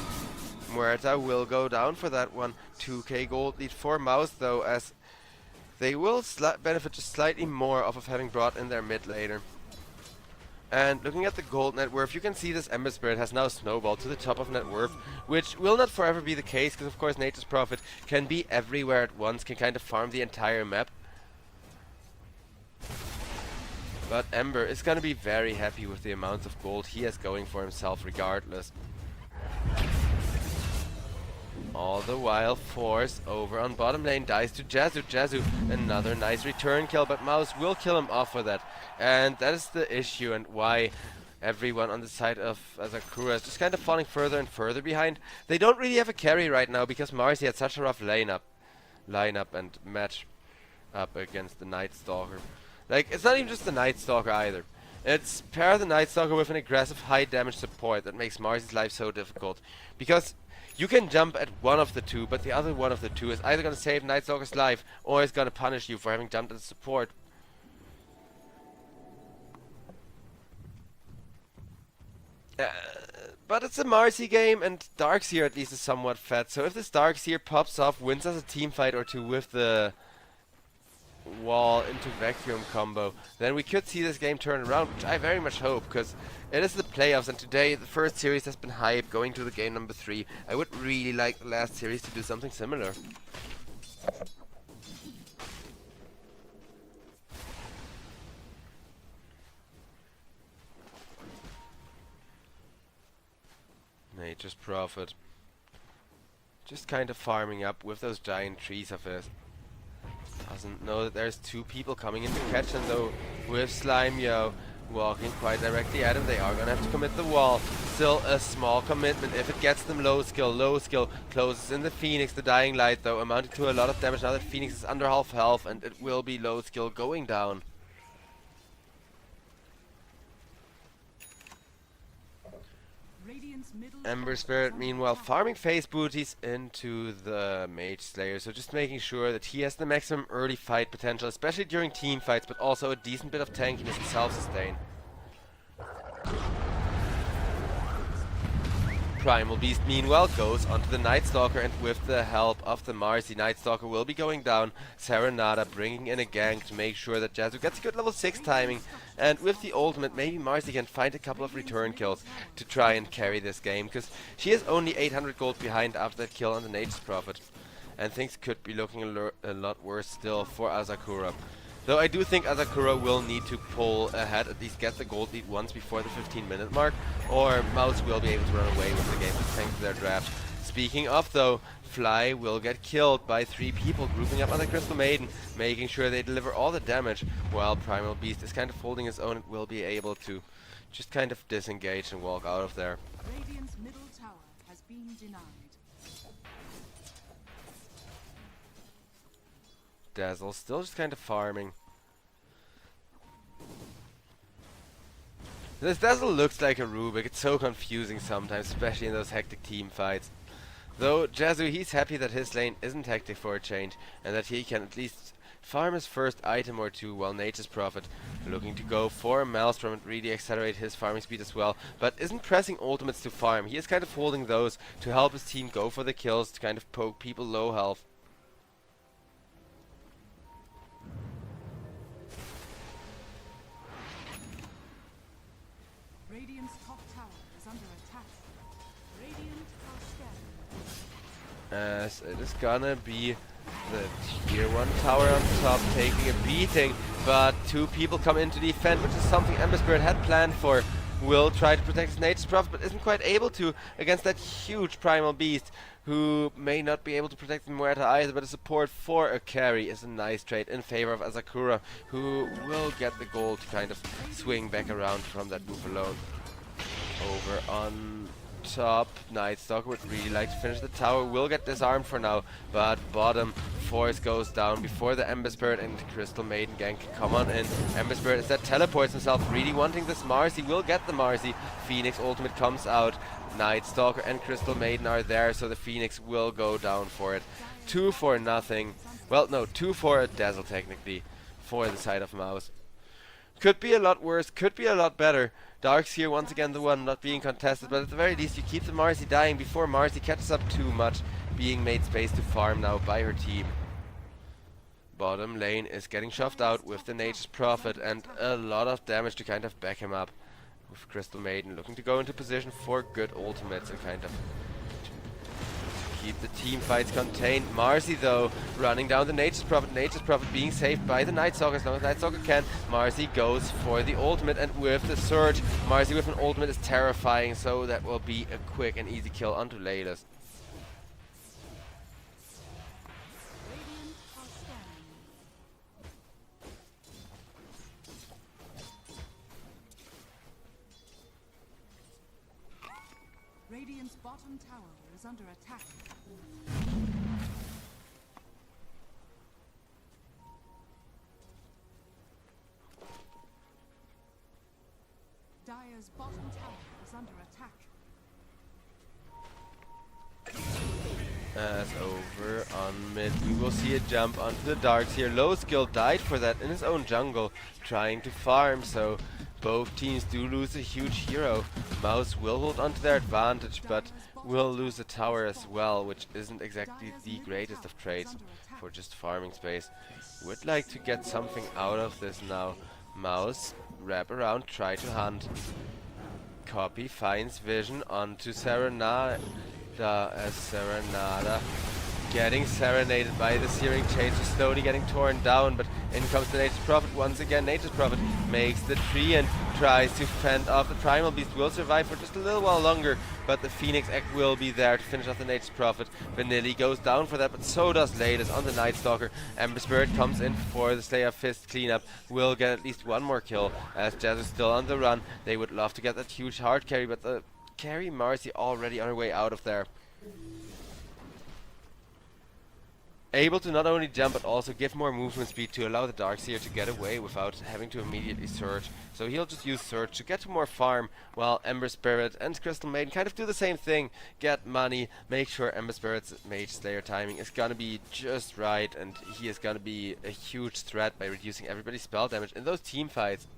Muerta will go down for that one. 2k gold lead for Mouse though, as they will benefit just slightly more off of having brought in their mid laner. And looking at the gold net worth, you can see this Ember Spirit has now snowballed to the top of net worth, which will not forever be the case, because of course Nature's Prophet can be everywhere at once, can kind of farm the entire map. But Ember is gonna be very happy with the amount of gold he has going for himself regardless. All the while, Force over on bottom lane dies to Jezu. Jezu, another nice return kill, but Mouse will kill him off for that. And that is the issue, and why everyone on the side of Asakura is just kind of falling further and further behind. They don't really have a carry right now, because Marcy had such a rough lineup and match up against the Night Stalker. Like, it's not even just the Night Stalker either. It's pair the Night Stalker with an aggressive high damage support that makes Marcy's life so difficult. Because you can jump at one of the two, but the other one of the two is either going to save Night Stalker's life, or is going to punish you for having jumped at support. But it's a Marcy game, and Darkseer at least is somewhat fat, so if this Darkseer pops off, wins us a team fight or two with the wall into vacuum combo, then we could see this game turn around, which I very much hope, because it is the playoffs, and today the first series has been hype going to the game number 3. I would really like the last series to do something similar. Nature's Prophet just kind of farming up with those giant trees of his. Doesn't know that there's 2 people coming in to catch him though, with Slimeo walking quite directly at him. They are gonna have to commit the wall. Still a small commitment if it gets them low skill, closes in the Phoenix, the Dying Light though, amounting to a lot of damage now that Phoenix is under half health, and it will be low skill going down. Ember Spirit meanwhile farming phase booties into the Mage Slayer, so just making sure that he has the maximum early fight potential, especially during team fights, but also a decent bit of tankiness and self-sustain. Primal Beast meanwhile goes onto the Night Stalker, and with the help of the Marcy, Night Stalker will be going down. Serenada bringing in a gank to make sure that Jazu gets good level 6 timing, and with the ultimate maybe Marcy can find a couple of return kills to try and carry this game, because she is only 800 gold behind after that kill on the Nature's Prophet. And things could be looking a lot worse still for Asakura. Though I do think Asakura will need to pull ahead, at least get the gold lead once before the 15-minute mark, or Mouse will be able to run away with the game thanks to their draft. Speaking of though, Fly will get killed by 3 people grouping up on the Crystal Maiden, making sure they deliver all the damage, while Primal Beast is kind of holding his own and will be able to just kind of disengage and walk out of there. Radiant's middle tower has been denied. Dazzle still just kind of farming. This Dazzle looks like a Rubik. It's so confusing sometimes, especially in those hectic team fights. Though Jazu, he's happy that his lane isn't hectic for a change, and that he can at least farm his first item or two, while Nature's Prophet looking to go for a Maelstrom and really accelerate his farming speed as well, but isn't pressing ultimates to farm. He is kind of holding those to help his team go for the kills, to kind of poke people low health. Radiant's top tower is under attack. Radiant are scared. As it is gonna be the tier 1 tower on top taking a beating, but 2 people come in to defend, which is something Ember Spirit had planned for. Will try to protect his Nature's Prophet, but isn't quite able to against that huge Primal Beast, who may not be able to protect the Muerta either, but a support for a carry is a nice trade in favor of Asakura, who will get the gold to kind of swing back around from that move alone. Over on top, Night Stalker would really like to finish the tower, will get disarmed for now, but bottom, Force goes down before the Ember Spirit and Crystal Maiden gang can come on in. Ember Spirit instead teleports himself, really wanting this Marcy, will get the Marcy. Phoenix ultimate comes out, Night Stalker and Crystal Maiden are there, so the Phoenix will go down for it. 2 for nothing. Well, no, 2 for a Dazzle technically, for the side of Mouse. Could be a lot worse, could be a lot better. Dark's here once again the one not being contested, but at the very least you keep the Marcy dying before Marcy catches up too much, being made space to farm now by her team. Bottom lane is getting shoved out with the Nature's Prophet and a lot of damage to kind of back him up. With Crystal Maiden looking to go into position for good ultimates and kind of keep the team fights contained. Marcy though, running down the Nature's Prophet being saved by the Night Stalker as long as Night Stalker can. Marcy goes for the ultimate, and with the surge, Marcy with an ultimate is terrifying, so that will be a quick and easy kill onto Laylas. Radiant are scanning. Radiant's bottom tower is under attack. Dire's bottom tower is under attack. As over on mid, we will see a jump onto the Darks here. Low skill died for that in his own jungle, trying to farm, so both teams do lose a huge hero. Mouse will hold onto their advantage, but will lose a tower as well, which isn't exactly the greatest of trades for just farming space. Would like to get something out of this now. Mouse, wrap around, try to hunt. Copy finds vision onto Serenada, as Serenada getting serenaded by the Searing Chains, just slowly getting torn down, but in comes the Nature's Prophet once again. Nature's Prophet makes the tree and tries to fend off the Primal Beast, will survive for just a little while longer, but the Phoenix Egg will be there to finish off the Nature's Prophet. Vanilli goes down for that, but so does Laylas on the Night Stalker. Ember Spirit comes in for the Slayer Fist cleanup, will get at least one more kill, as Jazz is still on the run. They would love to get that huge hard carry, but the carry Marcy already on her way out of there. Able to not only jump but also give more movement speed to allow the Darkseer to get away without having to immediately surge. So he'll just use surge to get to more farm, while Ember Spirit and Crystal Maiden kind of do the same thing. Get money, make sure Ember Spirit's Mage Slayer timing is gonna be just right, and he is gonna be a huge threat by reducing everybody's spell damage in those team fights.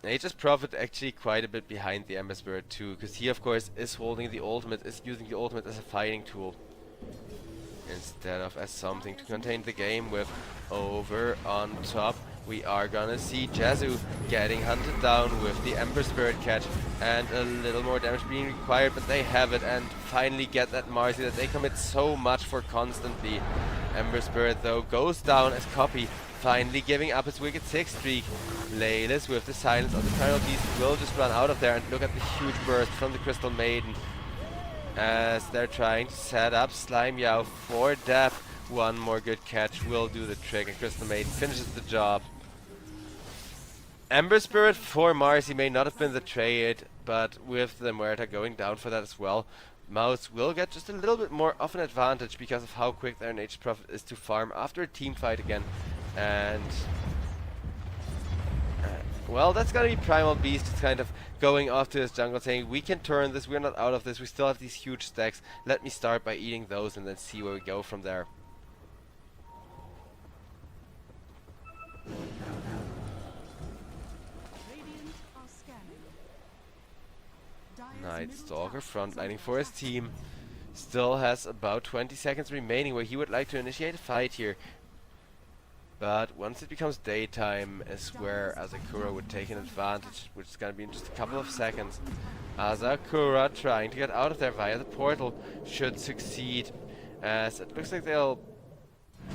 Nature's Prophet actually quite a bit behind the Ember Spirit too, because he of course is holding the ultimate, is using the ultimate as a fighting tool instead of as something to contain the game with. Over on top, we are gonna see Jezu getting hunted down with the Ember Spirit catch and a little more damage being required, but they have it and finally get that Marcy that they commit so much for constantly. Ember Spirit though goes down as Copy finally giving up his Wicked 6 streak. Laylis with the silence of the Primal Beast will just run out of there, and look at the huge burst from the Crystal Maiden as they're trying to set up Slime Yao for death. One more good catch will do the trick, and Crystal Maiden finishes the job. Ember Spirit for Marcy may not have been the trade, but with the Muerta going down for that as well, Mouse will get just a little bit more of an advantage because of how quick their Nature's Prophet is to farm after a team fight again. And well, that's gonna be Primal Beast. It's kind of going off to his jungle saying, we can turn this, we're not out of this, we still have these huge stacks. Let me start by eating those and then see where we go from there. Radiant are scanning. Dire's Night middle Stalker tower is frontlining under for his attack. team. Still has about 20 seconds remaining where he would like to initiate a fight here. But once it becomes daytime is where Asakura would take an advantage, which is going to be in just a couple of seconds. Asakura trying to get out of there via the portal should succeed, as it looks like they'll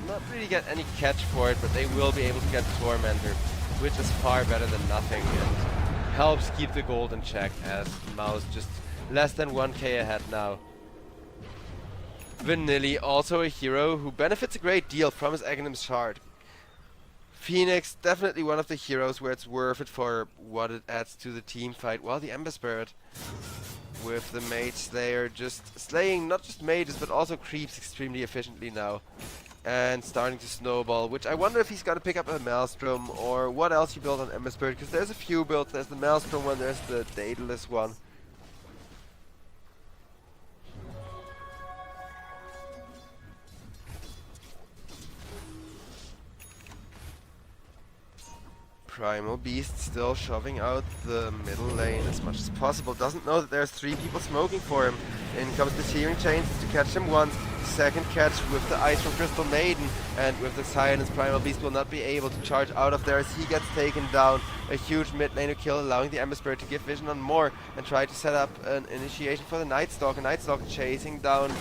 not really get any catch for it, but they will be able to get Tormentor, which is far better than nothing and helps keep the gold in check, as Mouse just less than 1k ahead now. Vanilli, also a hero who benefits a great deal from his Aghanim's Shard. Phoenix, definitely one of the heroes where it's worth it for what it adds to the team fight, while the Ember Spirit with the Mage Slayer just slaying not just mages but also creeps extremely efficiently now and starting to snowball, which I wonder if he's gonna pick up a Maelstrom or what else you build on Ember Spirit, because there's a few builds. There's the Maelstrom one, there's the Daedalus one. Primal Beast still shoving out the middle lane as much as possible. Doesn't know that there's 3 people smoking for him. In comes the Searing Chains to catch him once. Second catch with the ice from Crystal Maiden. And with the silence, Primal Beast will not be able to charge out of there as he gets taken down. A huge mid laner kill, allowing the Ember Spirit to give vision on more and try to set up an initiation for the Night Stalker. Night Stalker chasing down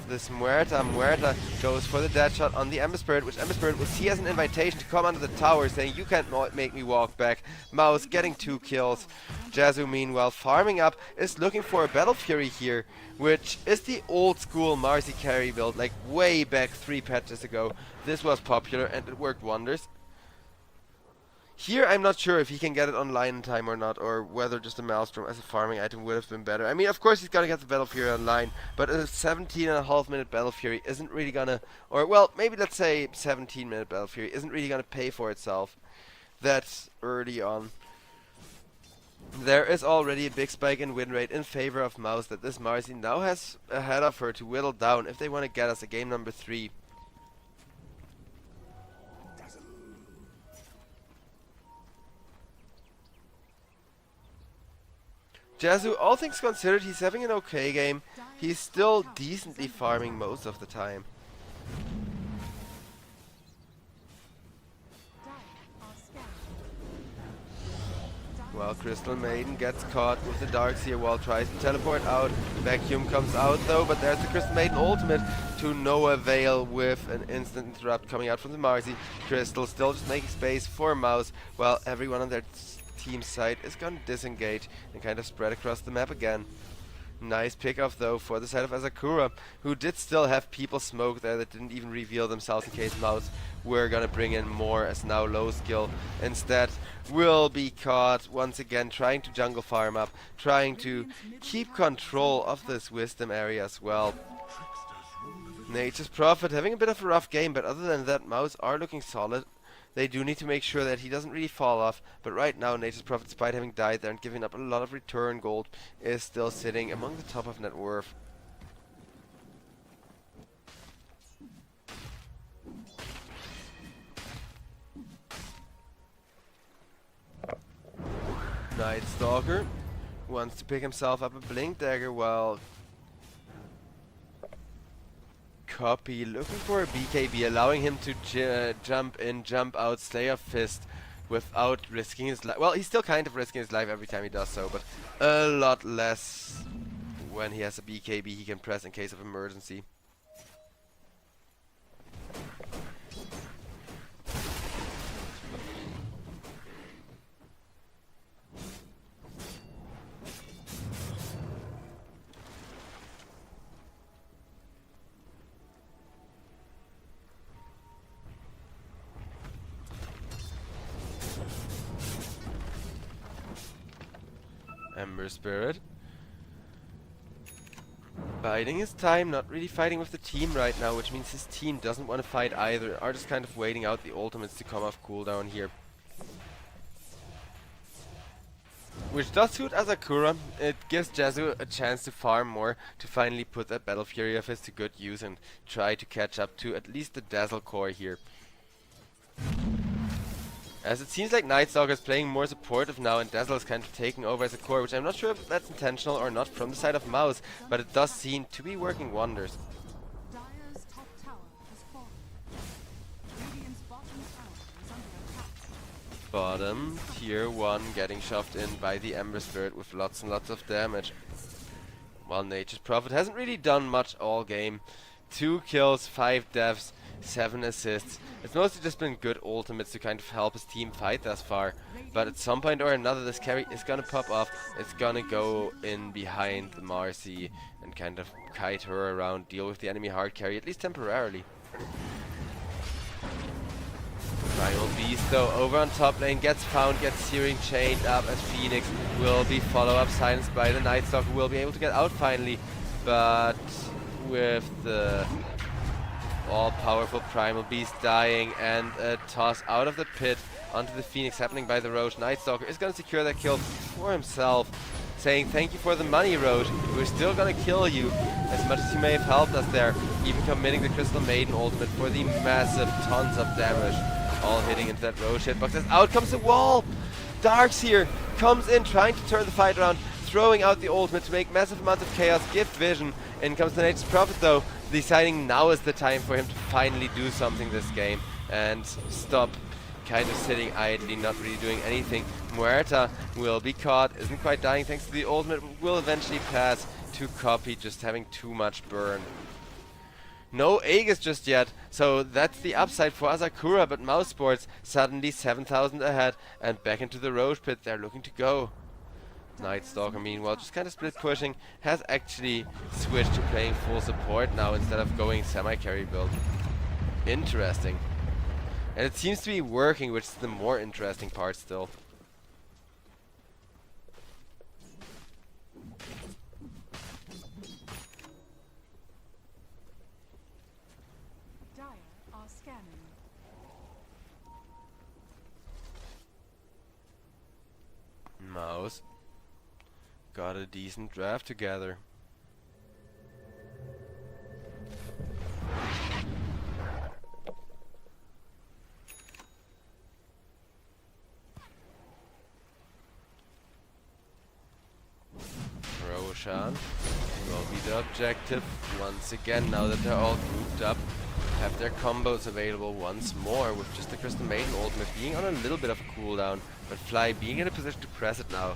this Muerta. Muerta goes for the dead shot on the Ember Spirit, which Ember Spirit will see as an invitation to come under the tower, saying, you can't make me walk back. Mouse getting 2 kills. Jezu, meanwhile, farming up, is looking for a Battle Fury here, which is the old school Marcy carry build, like way back 3 patches ago. This was popular and it worked wonders. Here, I'm not sure if he can get it online in time or not, or whether just a Maelstrom as a farming item would have been better. I mean, of course he's gonna get the Battle Fury online, but a 17.5 minute Battle Fury isn't really gonna, or well, maybe let's say 17 minute Battle Fury isn't really gonna pay for itself that early on. There is already a big spike in win rate in favor of Mouse that this Marcy now has ahead of her to whittle down if they want to get us a game number 3. Jezu, all things considered, he's having an okay game. He's still decently farming most of the time. Well, Crystal Maiden gets caught with the Darkseer while tries to teleport out. Vacuum comes out though, but there's the Crystal Maiden ultimate to no avail with an instant interrupt coming out from the Marcy. Crystal still just making space for Mouse, while everyone on their team side is gonna disengage and kind of spread across the map again. Nice pickup though for the side of Asakura, who did still have people smoke there that didn't even reveal themselves in case Mouse were gonna bring in more, as now low skill instead will be caught once again trying to jungle farm up, trying to keep control of this wisdom area as well. Nature's Prophet having a bit of a rough game, but other than that, Mouse are looking solid. They do need to make sure that he doesn't really fall off, but right now Nature's Prophet, despite having died there and giving up a lot of return gold, is still sitting among the top of net worth. Night Stalker wants to pick himself up a Blink Dagger while Copy looking for a BKB, allowing him to jump in, jump out, Slayer Fist without risking his life. Well, he's still kind of risking his life every time he does so, but a lot less when he has a BKB he can press in case of emergency. Ember Spirit biding his time, not really fighting with the team right now, which means his team doesn't want to fight either, are just kind of waiting out the ultimates to come off cooldown here. Which does suit Asakura. It gives Jezu a chance to farm more, to finally put that Battle Fury of his to good use and try to catch up to at least the Dazzle core here. As it seems like Night Stalker is playing more supportive now and Dazzle is kind of taking over as a core, which I'm not sure if that's intentional or not from the side of Mouse, but it does seem to be working wonders. Dire's top tower has fallen. Radiant's bottom tower is under attack. Bottom, tier 1 getting shoved in by the Ember Spirit with lots and lots of damage. While Nature's Prophet hasn't really done much all game. 2 kills, 5 deaths, 7 assists. It's mostly just been good ultimates to kind of help his team fight thus far. But at some point or another this carry is gonna pop off. It's gonna go in behind the Marcy and kind of kite her around, deal with the enemy hard carry, at least temporarily. Primal Beast though over on top lane gets found, gets Searing chained up as Phoenix will be follow-up silenced by the Night Stalker, will be able to get out finally. But with the all-powerful Primal Beast dying and a toss out of the pit onto the Phoenix happening by the Roche, Night Stalker is going to secure that kill for himself, saying thank you for the money, Roche, we're still going to kill you as much as you may have helped us there, even committing the Crystal Maiden ultimate for the massive tons of damage, all hitting into that Roche hitbox as out comes the wall. Darkseer comes in trying to turn the fight around, throwing out the ultimate to make massive amounts of chaos, give vision. In comes the Nature's Prophet though, deciding now is the time for him to finally do something this game and stop kind of sitting idly, not really doing anything. Muerta will be caught, isn't quite dying thanks to the ultimate, will eventually pass to Copy, just having too much burn. No Aegis just yet, so that's the upside for Asakura, but Mouse Sports suddenly 7,000 ahead and back into the Roche pit they're looking to go. Night Stalker meanwhile just kind of split pushing, has actually switched to playing full support now instead of going semi-carry build. Interesting. And it seems to be working, which is the more interesting part still. Dire are scanning. Mouse got a decent draft together. Roshan will be the objective once again now that they're all grouped up. Have their combos available once more with just the Crystal Maiden ultimate being on a little bit of a cooldown, but Fly being in a position to press it now.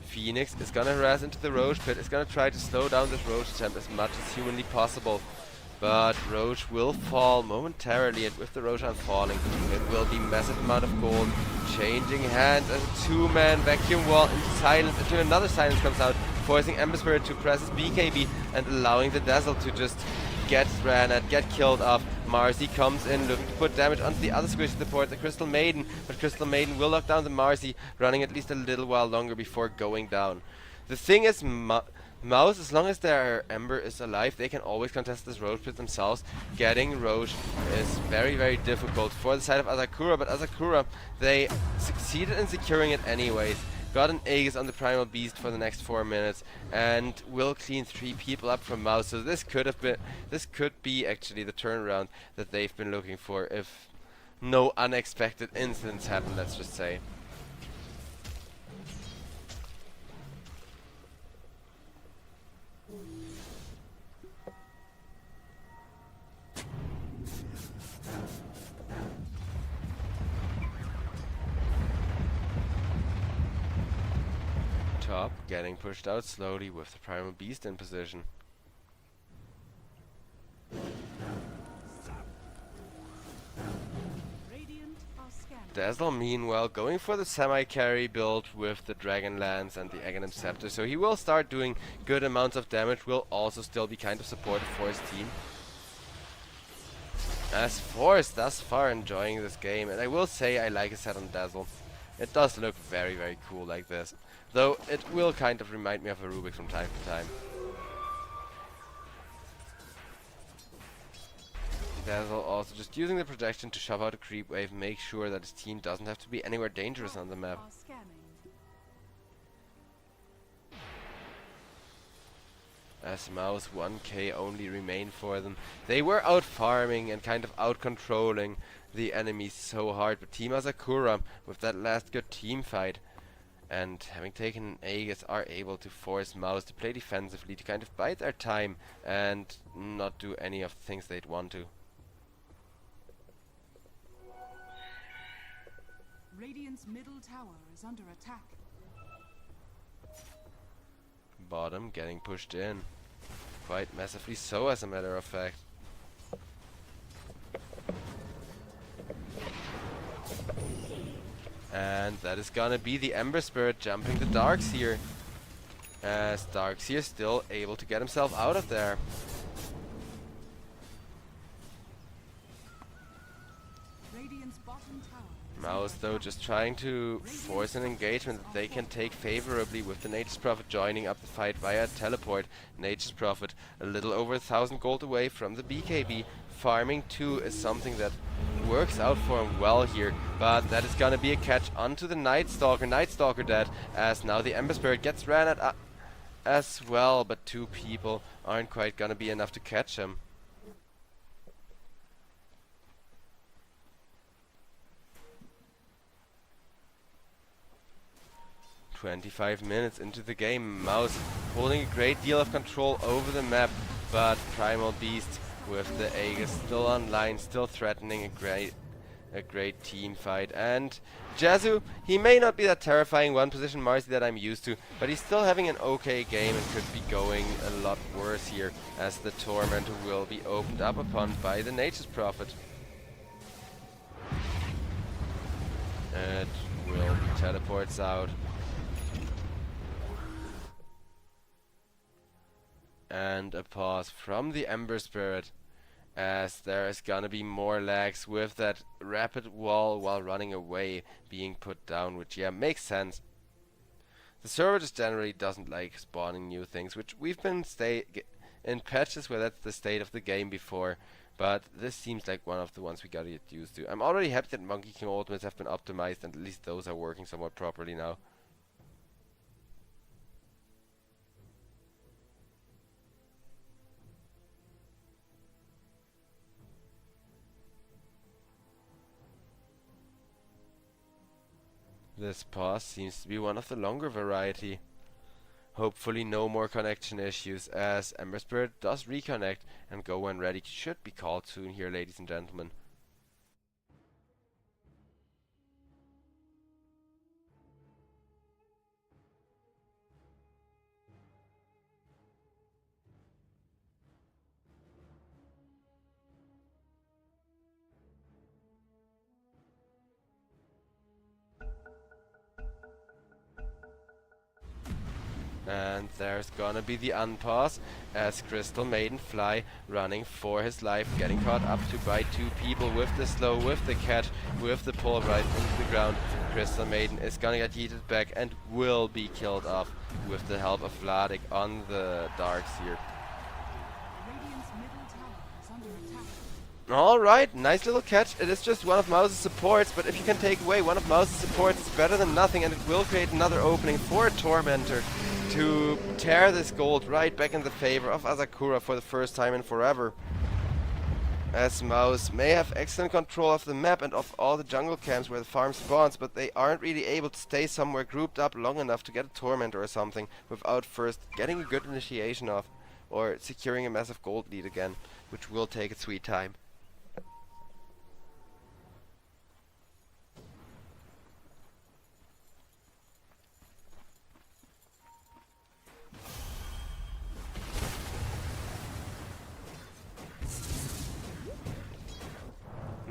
Phoenix is gonna harass into the Roche pit, is gonna try to slow down this Roche attempt as much as humanly possible. But Roche will fall momentarily, and with the Roshan falling, it will be massive amount of gold. Changing hands as a two-man vacuum wall into silence until another silence comes out, forcing Ember Spirit to press his BKB and allowing the Dazzle to just get ran at, get killed off. Marcy comes in looking to put damage onto the other squishy support, the Crystal Maiden, but Crystal Maiden will lock down the Marcy, running at least a little while longer before going down. The thing is, Mouse, as long as their Ember is alive, they can always contest this Roche pit themselves. Getting Roche is very, very difficult for the side of Asakura, but Asakura, they succeeded in securing it anyways. Got an Aegis on the Primal Beast for the next 4 minutes and will clean 3 people up from Mouse. So this could be actually the turnaround that they've been looking for if no unexpected incidents happen, let's just say. Top getting pushed out slowly with the Primal Beast in position. Radiant are scanning. Dazzle meanwhile going for the semi-carry build with the Dragon Lance and the Aghanim Scepter, so he will start doing good amounts of damage, will also still be kind of supportive for his team. As Force thus far enjoying this game, and I will say I like a set on Dazzle. It does look very, very cool like this, though it will kind of remind me of a Rubik from time to time. Dazzle also just using the projection to shove out a creep wave, make sure that his team doesn't have to be anywhere dangerous on the map. Are scanning. As Mouse 1k only remain for them. They were out farming and kind of out controlling the enemies so hard, but Team Asakura with that last good team fight and having taken Aegis are able to force Mouse to play defensively, to kind of bide their time and not do any of the things they'd want to. Radiant's middle tower is under attack. Bottom getting pushed in. Quite massively so, as a matter of fact. And that is gonna be the Ember Spirit jumping the Darkseer. As Darkseer still able to get himself out of there. Radiant's bottom tower is Mouse under though attack. just trying to force an engagement that they can take favorably, with the Nature's Prophet joining up the fight via teleport. Nature's Prophet a little over 1,000 gold away from the BKB. Farming 2 is something that works out for him well here, but that is gonna be a catch onto the Night Stalker. Night Stalker dead, as now the Ember Spirit gets ran at as well, but 2 people aren't quite gonna be enough to catch him. "25 minutes into the game, Mouse holding a great deal of control over the map, but Primal Beast with the Aegis still online, still threatening a great team fight. And Jazu, he may not be that terrifying one position Marcy that I'm used to, but he's still having an okay game and could be going a lot worse here, as the Tormentor will be opened up upon by the Nature's Prophet. It will be teleports out. And a pause from the Ember Spirit, as there is gonna be more lags with that rapid wall while running away being put down, which yeah, makes sense. The server just generally doesn't like spawning new things, which we've been in patches where that's the state of the game before, but this seems like one of the ones we gotta get used to. I'm already happy that Monkey King ultimates have been optimized, and at least those are working somewhat properly now. This pause seems to be one of the longer variety. Hopefully no more connection issues, as Ember Spirit does reconnect and go when ready should be called soon here, ladies and gentlemen. And there's gonna be the unpause, as Crystal Maiden Fly running for his life, getting caught up to by 2 people with the slow, with the catch, with the pull right into the ground. Crystal Maiden is gonna get yeeted back and will be killed off with the help of Vladik on the Darkseer. Radiant's middle tower is under attack. Alright, nice little catch. It is just one of Mouse's supports, but if you can take away one of Mouse's supports, it's better than nothing, and it will create another opening for a Tormentor to tear this gold right back in the favor of Asakura for the first time in forever. As Mouse may have excellent control of the map and of all the jungle camps where the farm spawns, but they aren't really able to stay somewhere grouped up long enough to get a Tormentor or something without first getting a good initiation off, or securing a massive gold lead again, which will take its sweet time.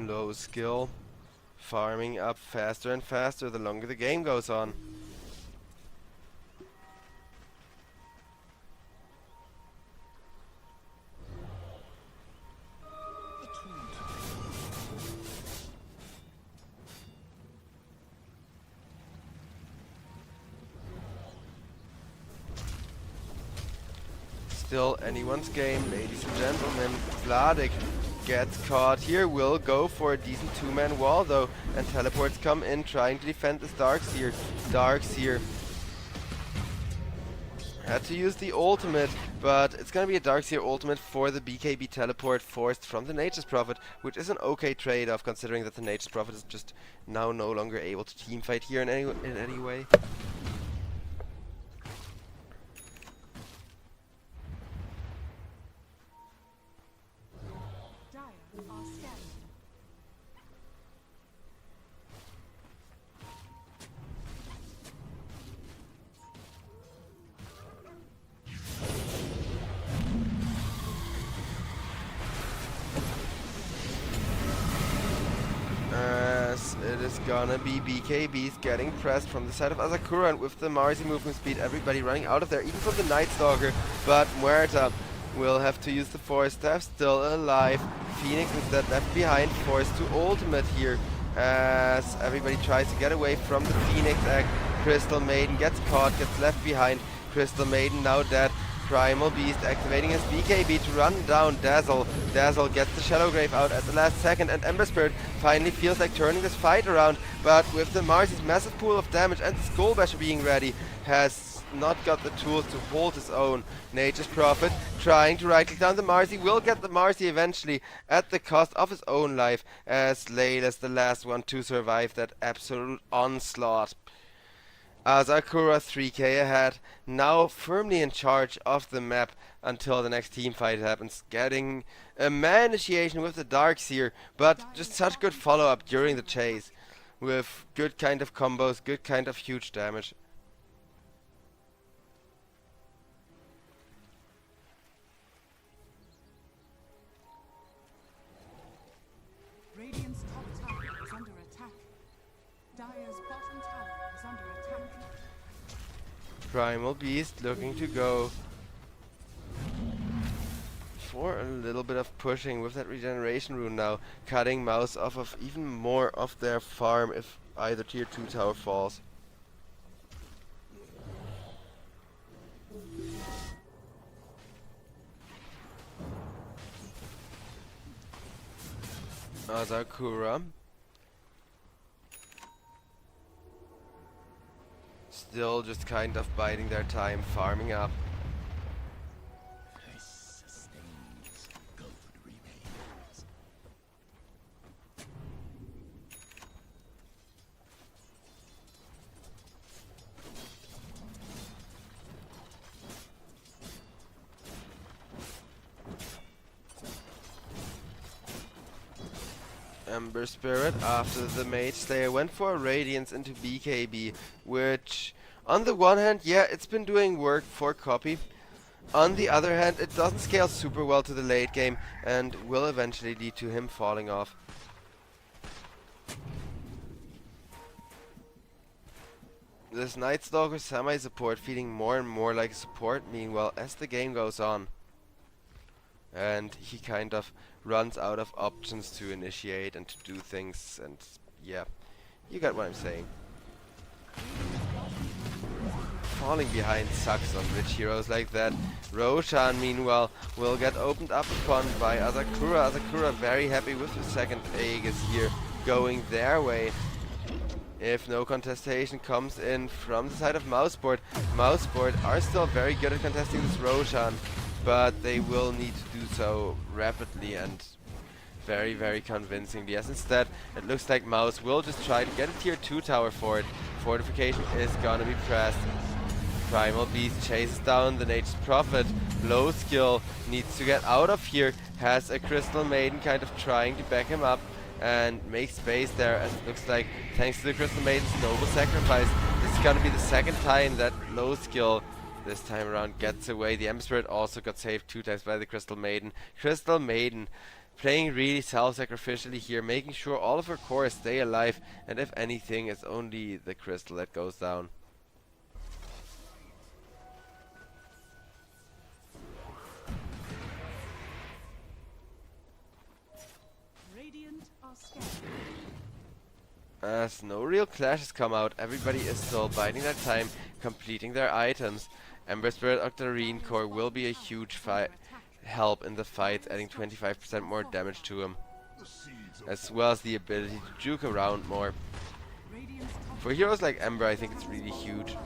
Low skill. Farming up faster and faster the longer the game goes on. Still anyone's game, ladies and gentlemen. Vladik gets caught here, will go for a decent two-man wall though, and teleports come in trying to defend this Darkseer. Darkseer had to use the ultimate, but it's gonna be a Darkseer ultimate for the BKB teleport forced from the Nature's Prophet, which is an okay trade-off considering that the Nature's Prophet is just now no longer able to teamfight here in any way. It is gonna be BKBs getting pressed from the side of Asakura, and with the Marzi movement speed, everybody running out of there, even from the Night Stalker. But Muerta will have to use the Force Staff, still alive. Phoenix instead left behind, forced to ultimate here as everybody tries to get away from the Phoenix act. Crystal Maiden gets caught, gets left behind. Crystal Maiden now dead. Primal Beast activating his BKB to run down Dazzle. Dazzle gets the Shadow Grave out at the last second, and Ember Spirit finally feels like turning this fight around. But with the Marzi's massive pool of damage and Skull Basher being ready, has not got the tools to hold his own. Nature's Prophet trying to right click down the Marzi, will get the Marzi eventually at the cost of his own life, as Layla's the last one to survive that absolute onslaught. Asakura 3k ahead, now firmly in charge of the map until the next team fight happens, getting a man initiation with the Darkseer, but just such good follow-up during the chase, with good kind of combos, good kind of huge damage. Radiant's top tower is under attack. Dire's bottom tower is under attack. Primal Beast looking to go for a little bit of pushing with that regeneration rune now, cutting Mouse off of even more of their farm if either tier 2 tower falls. Asakura still just kind of biding their time, farming up. This sustains gold remains. Ember Spirit after the Mage Slayer went for Radiance into BKB, which on the one hand, yeah, it's been doing work for Copy. On the other hand, it doesn't scale super well to the late game and will eventually lead to him falling off. This Night Stalker semi-support feeling more and more like support meanwhile as the game goes on. And he kind of runs out of options to initiate and to do things, and yeah, you get what I'm saying. Falling behind sucks on rich heroes like that. Roshan, meanwhile, will get opened up upon by Asakura. Asakura very happy with the second Aegis here, going their way. If no contestation comes in from the side of Mouseboard, Mouseboard are still very good at contesting this Roshan, but they will need to do so rapidly and very, very convincingly, as instead it looks like Mouse will just try to get a tier 2 tower for it. Fortification is gonna be pressed. Primal Beast chases down the Nature's Prophet. Low skill, needs to get out of here, has a Crystal Maiden kind of trying to back him up and make space there, as it looks like thanks to the Crystal Maiden's noble sacrifice, this is gonna be the second time that low skill this time around gets away. The Ember Spirit also got saved 2 times by the Crystal Maiden. Crystal Maiden playing really self-sacrificially here, making sure all of her cores stay alive, and if anything, it's only the crystal that goes down. Radiant are scared. As no real clashes come out, everybody is still biding their time, completing their items. Ember Spirit Octarine Core will be a huge help in the fight, adding 25% more damage to him, as well as the ability to juke around more. Radiant's top For heroes like Ember, I think it's really huge.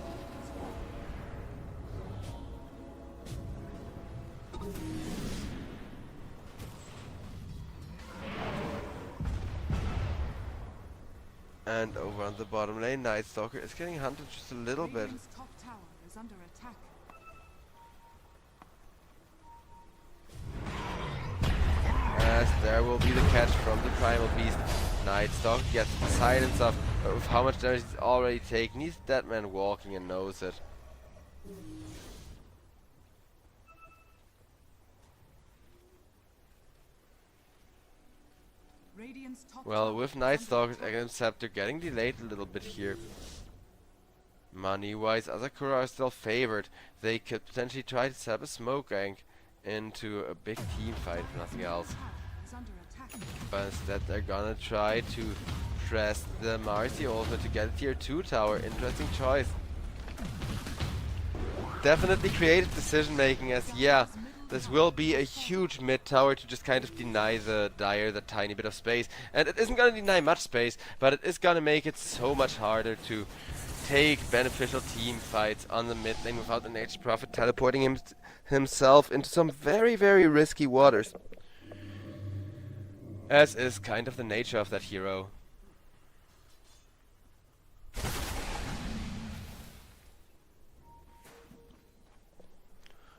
And over on the bottom lane, Night Stalker is getting hunted just a little bit. Radiant's top tower is under attack. As there will be the catch from the Primal Beast. Night Stalker gets the silence off, but with how much damage he's already taken, he's dead man walking and knows it. Radiant's top Well, tower with is Night under Stalker's attack. Aghanim Scepter getting delayed a little bit here. Money-wise, Asakura are still favored. They could potentially try to set up a smoke gank into a big team fight, if nothing else. Tower is under attack. But instead they're gonna try to press the Marcy ultimate to get a tier 2 tower. Interesting choice. Definitely creative decision making, as yeah, this will be a huge mid tower to just kind of deny the Dire that tiny bit of space. And it isn't gonna deny much space, but it is gonna make it so much harder to take beneficial team fights on the mid lane without the Nature's Prophet teleporting himself into some very, very risky waters. As is kind of the nature of that hero.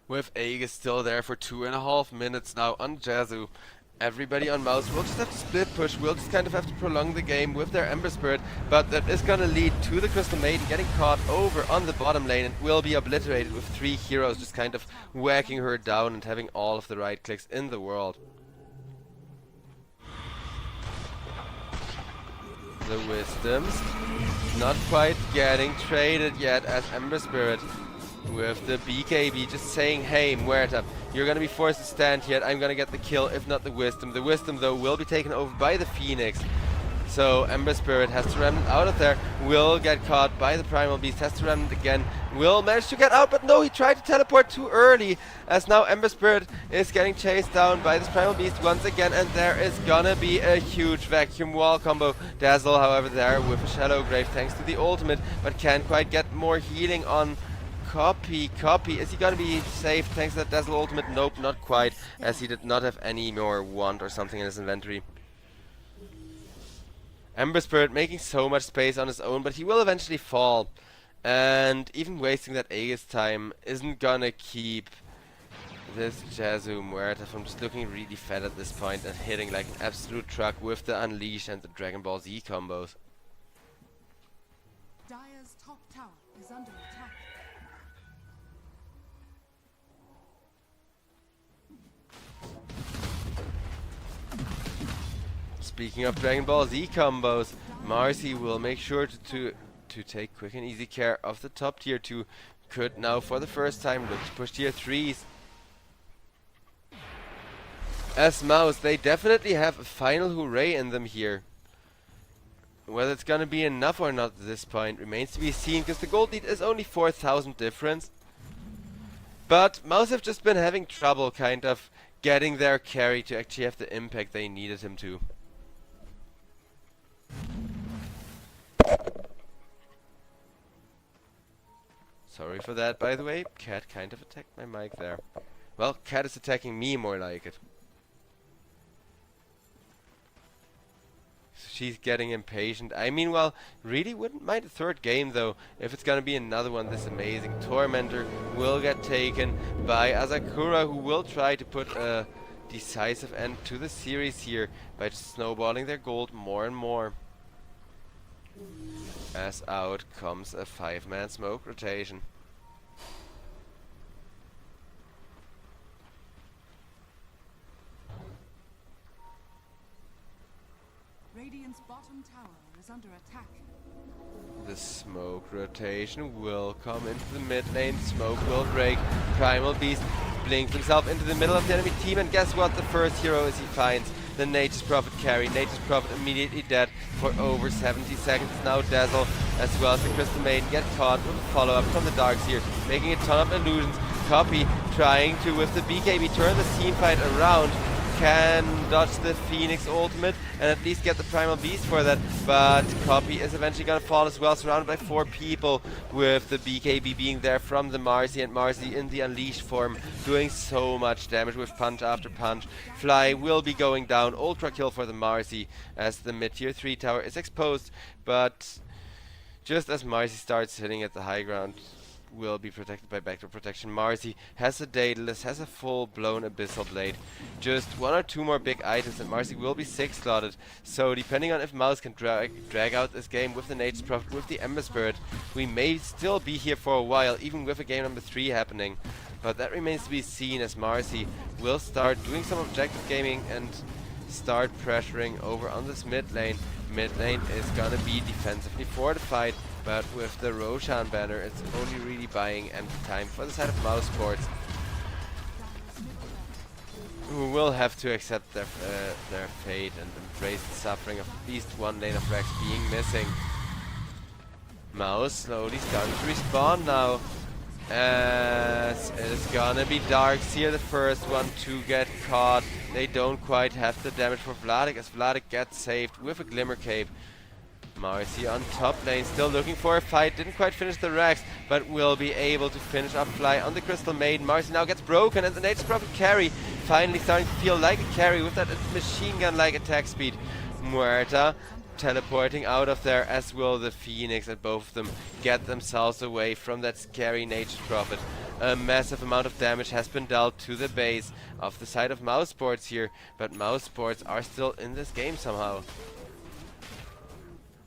With Aegis still there for 2.5 minutes now on Jazu. Everybody on mouse will just have to split push, will just kind of have to prolong the game with their Ember Spirit, but that is gonna lead to the Crystal Maiden getting caught over on the bottom lane and will be obliterated with 3 heroes just kind of whacking her down and having all of the right clicks in the world. The Wisdoms not quite getting traded yet, as Ember Spirit with the BKB just saying, hey Muerta, you're gonna be forced to stand here, I'm gonna get the kill, if not the Wisdom. The Wisdom though will be taken over by the Phoenix. So Ember Spirit has to remnant out of there, will get caught by the Primal Beast, has to remnant again, will manage to get out, but no, he tried to teleport too early, as now Ember Spirit is getting chased down by this Primal Beast once again, and there is gonna be a huge vacuum wall combo. Dazzle, however, there with a Shallow Grave thanks to the ultimate, but can't quite get more healing on Copy. Is he gonna be safe thanks to that Dazzle ultimate? Nope, not quite, as he did not have any more wand or something in his inventory. Ember Spirit making so much space on his own, but he will eventually fall. And even wasting that Aegis time isn't gonna keep this Jazu Muerta from just looking really fat at this point and hitting like an absolute truck with the Unleash and the Dragon Ball Z combos. Dire's top tower is under attack. Speaking of Dragon Ball Z combos, Marcy will make sure to take quick and easy care of the top tier 2. Could now for the first time look to push tier 3s. As Mouse, they definitely have a final hooray in them here. Whether it's gonna be enough or not at this point remains to be seen, because the gold lead is only 4,000 difference. But Mouse have just been having trouble kind of getting their carry to actually have the impact they needed him to. Sorry for that, by the way. Cat kind of attacked my mic there. Well, Cat is attacking me more like it. She's getting impatient. I mean, well, really wouldn't mind a third game though, if it's gonna be another one this amazing. Tormentor will get taken by Asakura, who will try to put a decisive end to the series here by just snowballing their gold more and more. As out comes a 5-man smoke rotation. Radiant's bottom tower is under attack. The smoke rotation will come into the mid lane. Smoke will break. Primal Beast blinks himself into the middle of the enemy team, and guess what? The first hero is he finds. The Nature's Prophet carry. Nature's Prophet immediately dead for over 70 seconds. Now Dazzle as well as the Crystal Maiden get caught with a follow-up from the Darks here, making a ton of illusions. Copy trying to, with the BKB, turn the team fight around. Can dodge the Phoenix ultimate and at least get the Primal Beast for that, but Copy is eventually gonna fall as well, surrounded by 4 people, with the BKB being there from the Marcy, and Marcy in the Unleashed form doing so much damage with punch after punch. Fly will be going down, ultra kill for the Marcy as the mid tier 3 tower is exposed, but just as Marcy starts hitting at the high ground, will be protected by backdoor protection. Marcy has a Daedalus, has a full-blown Abyssal Blade. Just 1 or 2 more big items and Marcy will be 6 slotted. So depending on if Mouse can drag out this game with the Nature's Prophet, with the Ember Spirit, we may still be here for a while, even with a game number 3 happening. But that remains to be seen, as Marcy will start doing some objective gaming and start pressuring over on this mid lane. Mid lane is gonna be defensively fortified, but with the Roshan banner, it's only really buying empty time for the side of Mouse Sports, who will have to accept their fate and embrace the suffering of at least 1 lane of Rex being missing. Mouse slowly starting to respawn now, as it's gonna be Darks here, the first one to get caught. They don't quite have the damage for Vladik, as Vladik gets saved with a Glimmer Cape. Marcy on top lane, still looking for a fight, didn't quite finish the Rax, but will be able to finish up Fly on the Crystal Maiden. Marcy now gets broken, and the Nature's Prophet carry finally starting to feel like a carry with that machine gun-like attack speed. Muerta teleporting out of there, as will the Phoenix, and both of them get themselves away from that scary Nature's Prophet. A massive amount of damage has been dealt to the base of the side of Mouse Sports here, but Mouse Sports are still in this game somehow.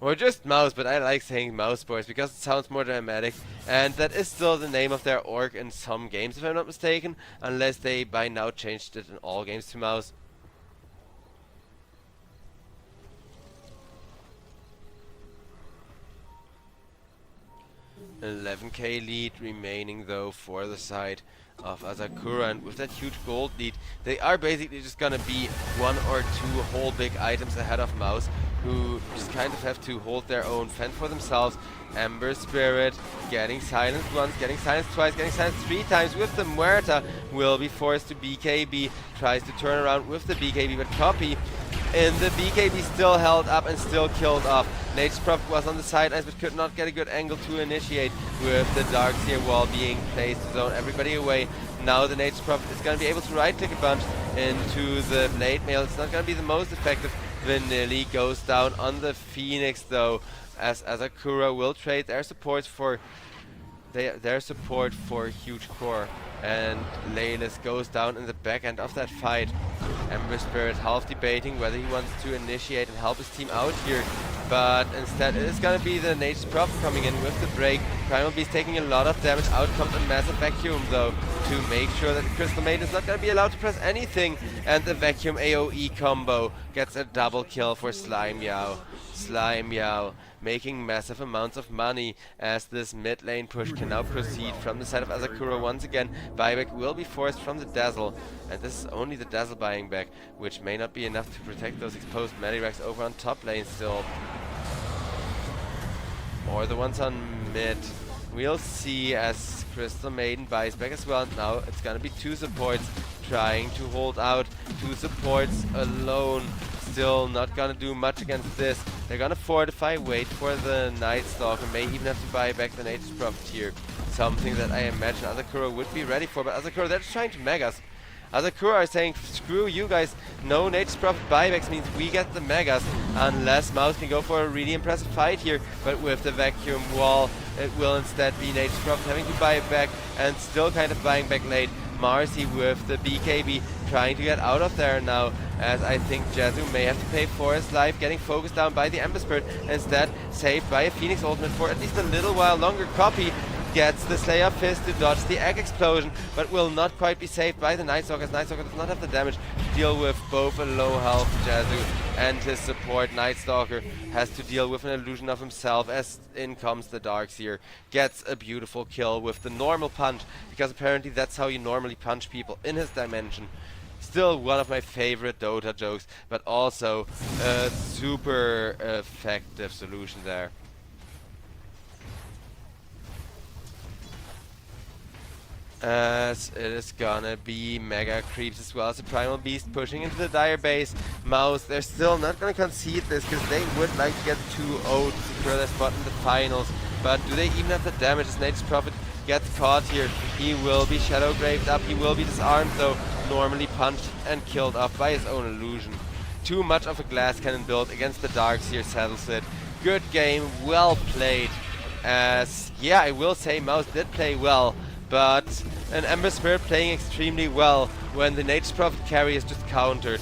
Or just Mouse, but I like saying Mouse Sports because it sounds more dramatic, and that is still the name of their org in some games if I'm not mistaken, unless they by now changed it in all games to Mouse. An 11k lead remaining though for the side of Asakura, and with that huge gold lead, they are basically just gonna be 1 or 2 whole big items ahead of Mouse, who just kind of have to hold their own, fend for themselves. Ember Spirit getting silenced once, getting silenced twice, getting silenced 3 times with the Muerta, will be forced to BKB, tries to turn around with the BKB, but Copy in the BKB still held up and still killed off. Nature's Prophet was on the sidelines but could not get a good angle to initiate, with the Darks here wall being placed to zone everybody away. Now the Nature's Prophet is going to be able to right click a bunch into the Blade Mail. It's not going to be the most effective. Vanilli goes down on the Phoenix though, as Asakura will trade their supports for their support for huge core, and Laylis goes down in the back end of that fight. Ember Spirit half debating whether he wants to initiate and help his team out here, but instead it is gonna be the Nature's Prophet coming in with the break. Primal Beast taking a lot of damage. Out comes a massive vacuum though, to make sure that the Crystal Maiden is not gonna be allowed to press anything, and the vacuum AoE combo gets a double kill for Slime Meow. Slime Meow making massive amounts of money, as this mid lane push can now proceed from the side of Asakura once again. Buyback will be forced from the Dazzle, and this is only the Dazzle buying back, which may not be enough to protect those exposed Medivacs over on top lane still. Or the ones on mid. We'll see, as Crystal Maiden buys back as well. Now it's gonna be 2 supports trying to hold out. 2 supports alone, still not gonna do much against this. They're gonna fortify, wait for the Night Stalker, may even have to buy back the Nature's Prophet here. Something that I imagine Asakura would be ready for, but Asakura, they're just trying to Megas. Asakura are saying, screw you guys, no Nature's Prophet buybacks means we get the Megas, unless Mouse can go for a really impressive fight here, but with the vacuum wall, it will instead be Nature's Prophet having to buy it back, and still kind of buying back late. Marcy with the BKB trying to get out of there now, as I think Jezu may have to pay for his life, getting focused down by the Ember Spirit, instead saved by a Phoenix ultimate for at least a little while longer. Copy gets the Slayer Fist to dodge the egg explosion, but will not quite be saved by the Night Stalker, as Night Stalker does not have the damage to deal with both a low health Jazu and his support. Night Stalker has to deal with an illusion of himself as in comes the Darkseer. Gets a beautiful kill with the normal punch, because apparently that's how you normally punch people in his dimension. Still one of my favorite Dota jokes, but also a super effective solution there. As it is gonna be Mega Creeps as well as the Primal Beast pushing into the Dire base. Mouse, they're still not gonna concede this because they would like to get 2-0 to secure their spot in the finals. But do they even have the damage as Nature's Prophet gets caught here? He will be Shadow Graved up, he will be disarmed though, normally punched and killed off by his own illusion. Too much of a glass cannon build against the Darkseer Saddle Slit. Good game, well played. As, yeah, I will say Mouse did play well, but an Ember Spirit playing extremely well when the Nature's Prophet carry is just countered.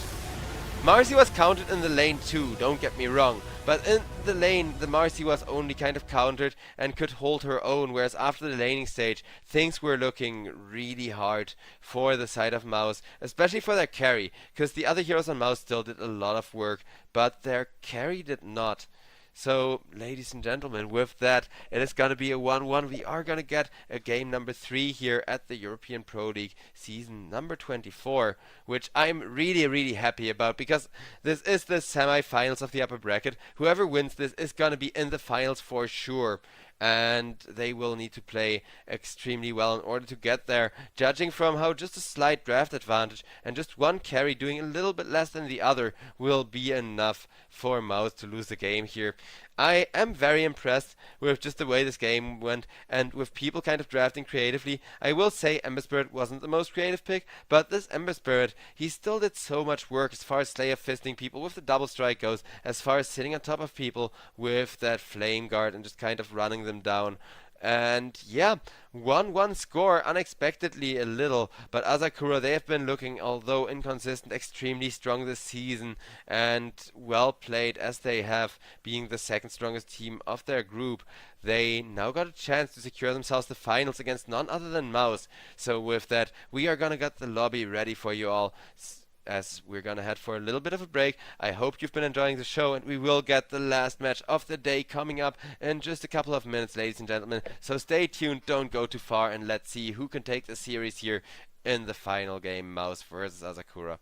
Marcy was countered in the lane too, don't get me wrong, but in the lane the Marcy was only kind of countered and could hold her own, whereas after the laning stage things were looking really hard for the side of Mouse, especially for their carry, because the other heroes on Mouse still did a lot of work, but their carry did not. So, ladies and gentlemen, with that, it is going to be a 1-1. We are going to get a game number 3 here at the European Pro League season number 24, which I'm really, really happy about, because this is the semi-finals of the upper bracket. Whoever wins this is going to be in the finals for sure. And they will need to play extremely well in order to get there, judging from how just a slight draft advantage and just one carry doing a little bit less than the other will be enough for Mouse to lose the game here. I am very impressed with just the way this game went and with people kind of drafting creatively. I will say Ember Spirit wasn't the most creative pick, but this Ember Spirit, he still did so much work as far as Slayer fisting people with the double strike goes, as far as sitting on top of people with that flame guard and just kind of running them down. And yeah, 1-1 score, unexpectedly a little, but Asakura, they have been looking, although inconsistent, extremely strong this season, and well played as they have, being the second strongest team of their group. They now got a chance to secure themselves the finals against none other than Mouse. So with that, we are gonna get the lobby ready for you all, as we're gonna head for a little bit of a break. I hope you've been enjoying the show, and we will get the last match of the day coming up in just a couple of minutes, ladies and gentlemen. So stay tuned, don't go too far, and let's see who can take the series here in the final game, Mouse versus Asakura.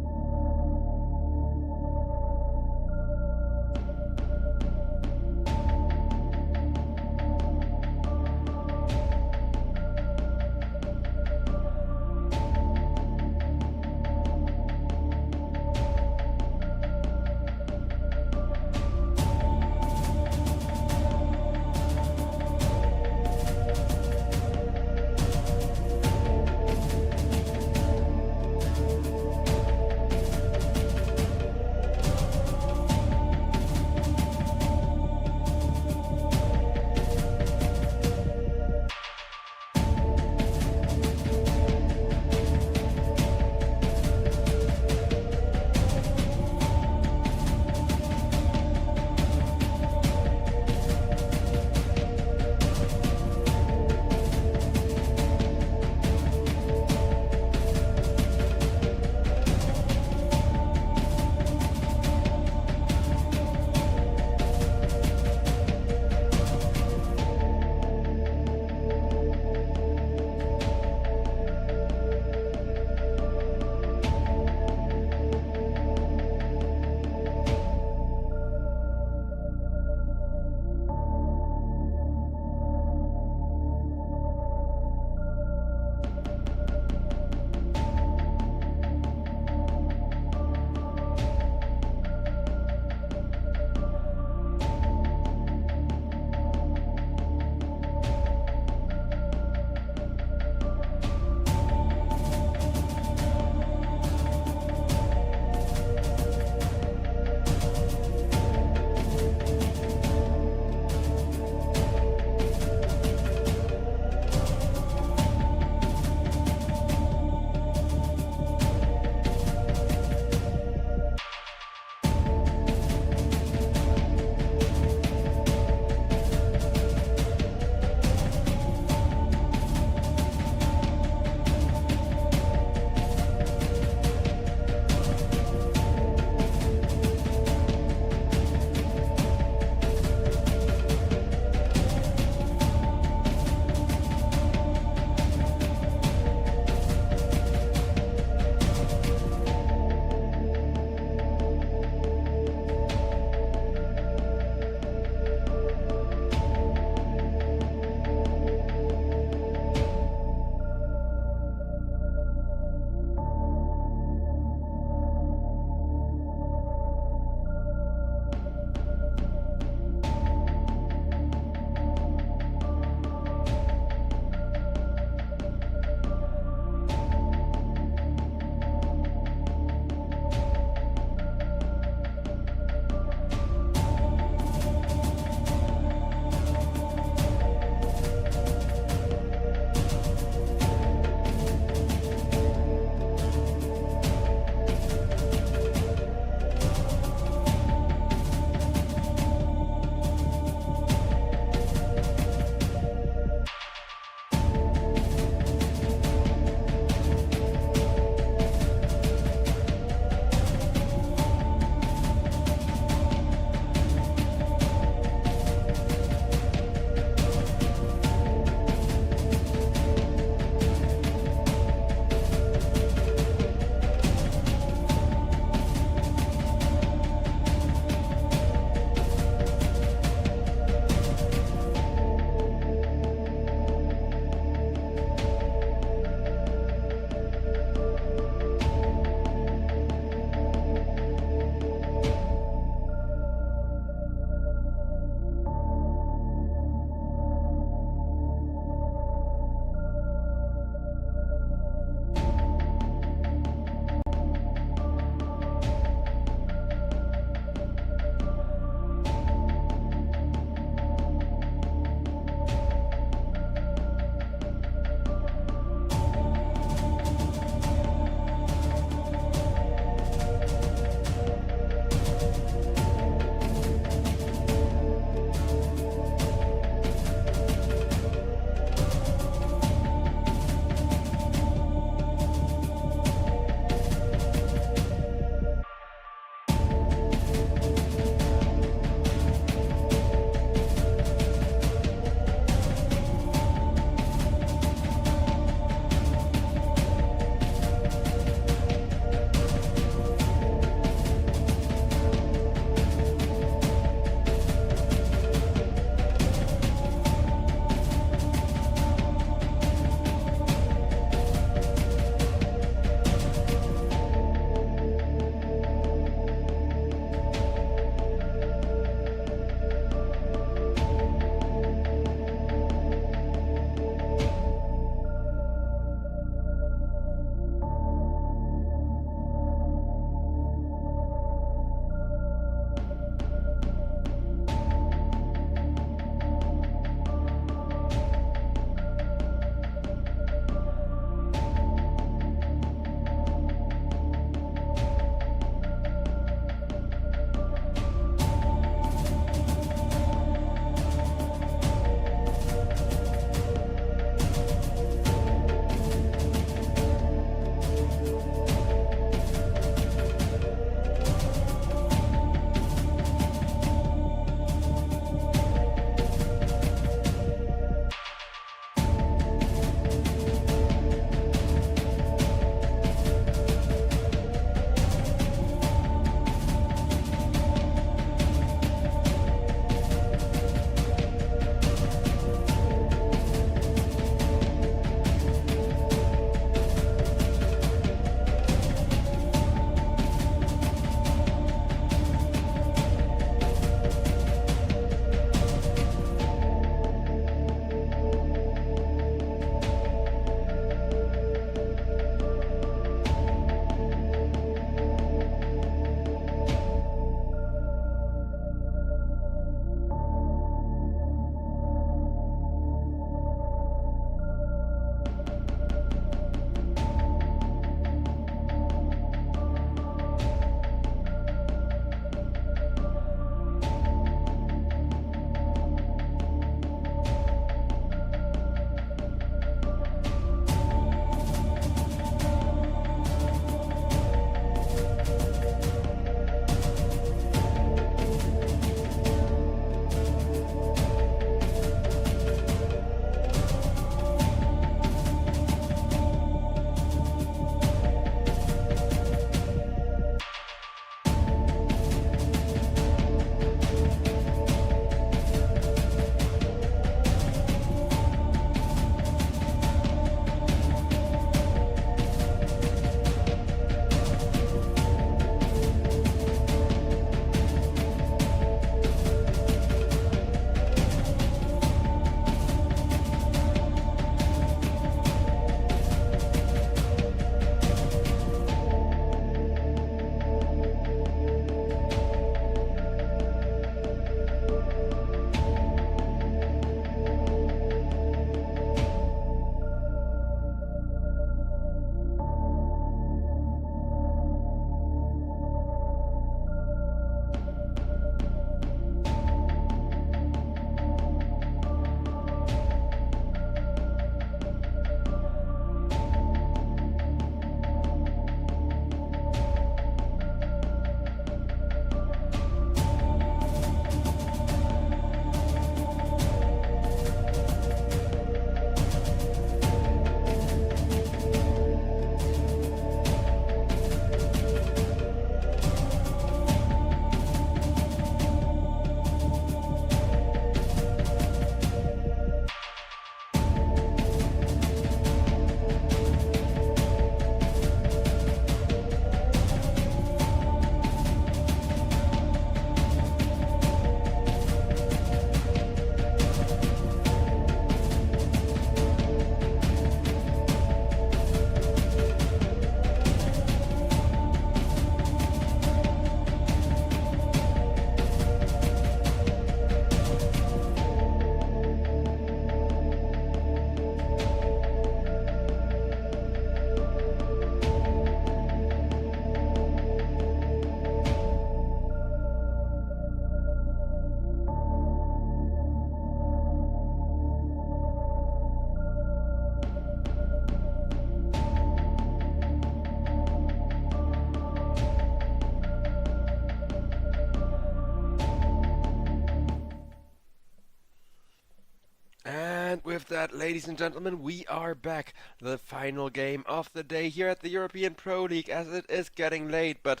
with that, ladies and gentlemen, we are back. The final game of the day here at the European Pro League, as it is getting late. But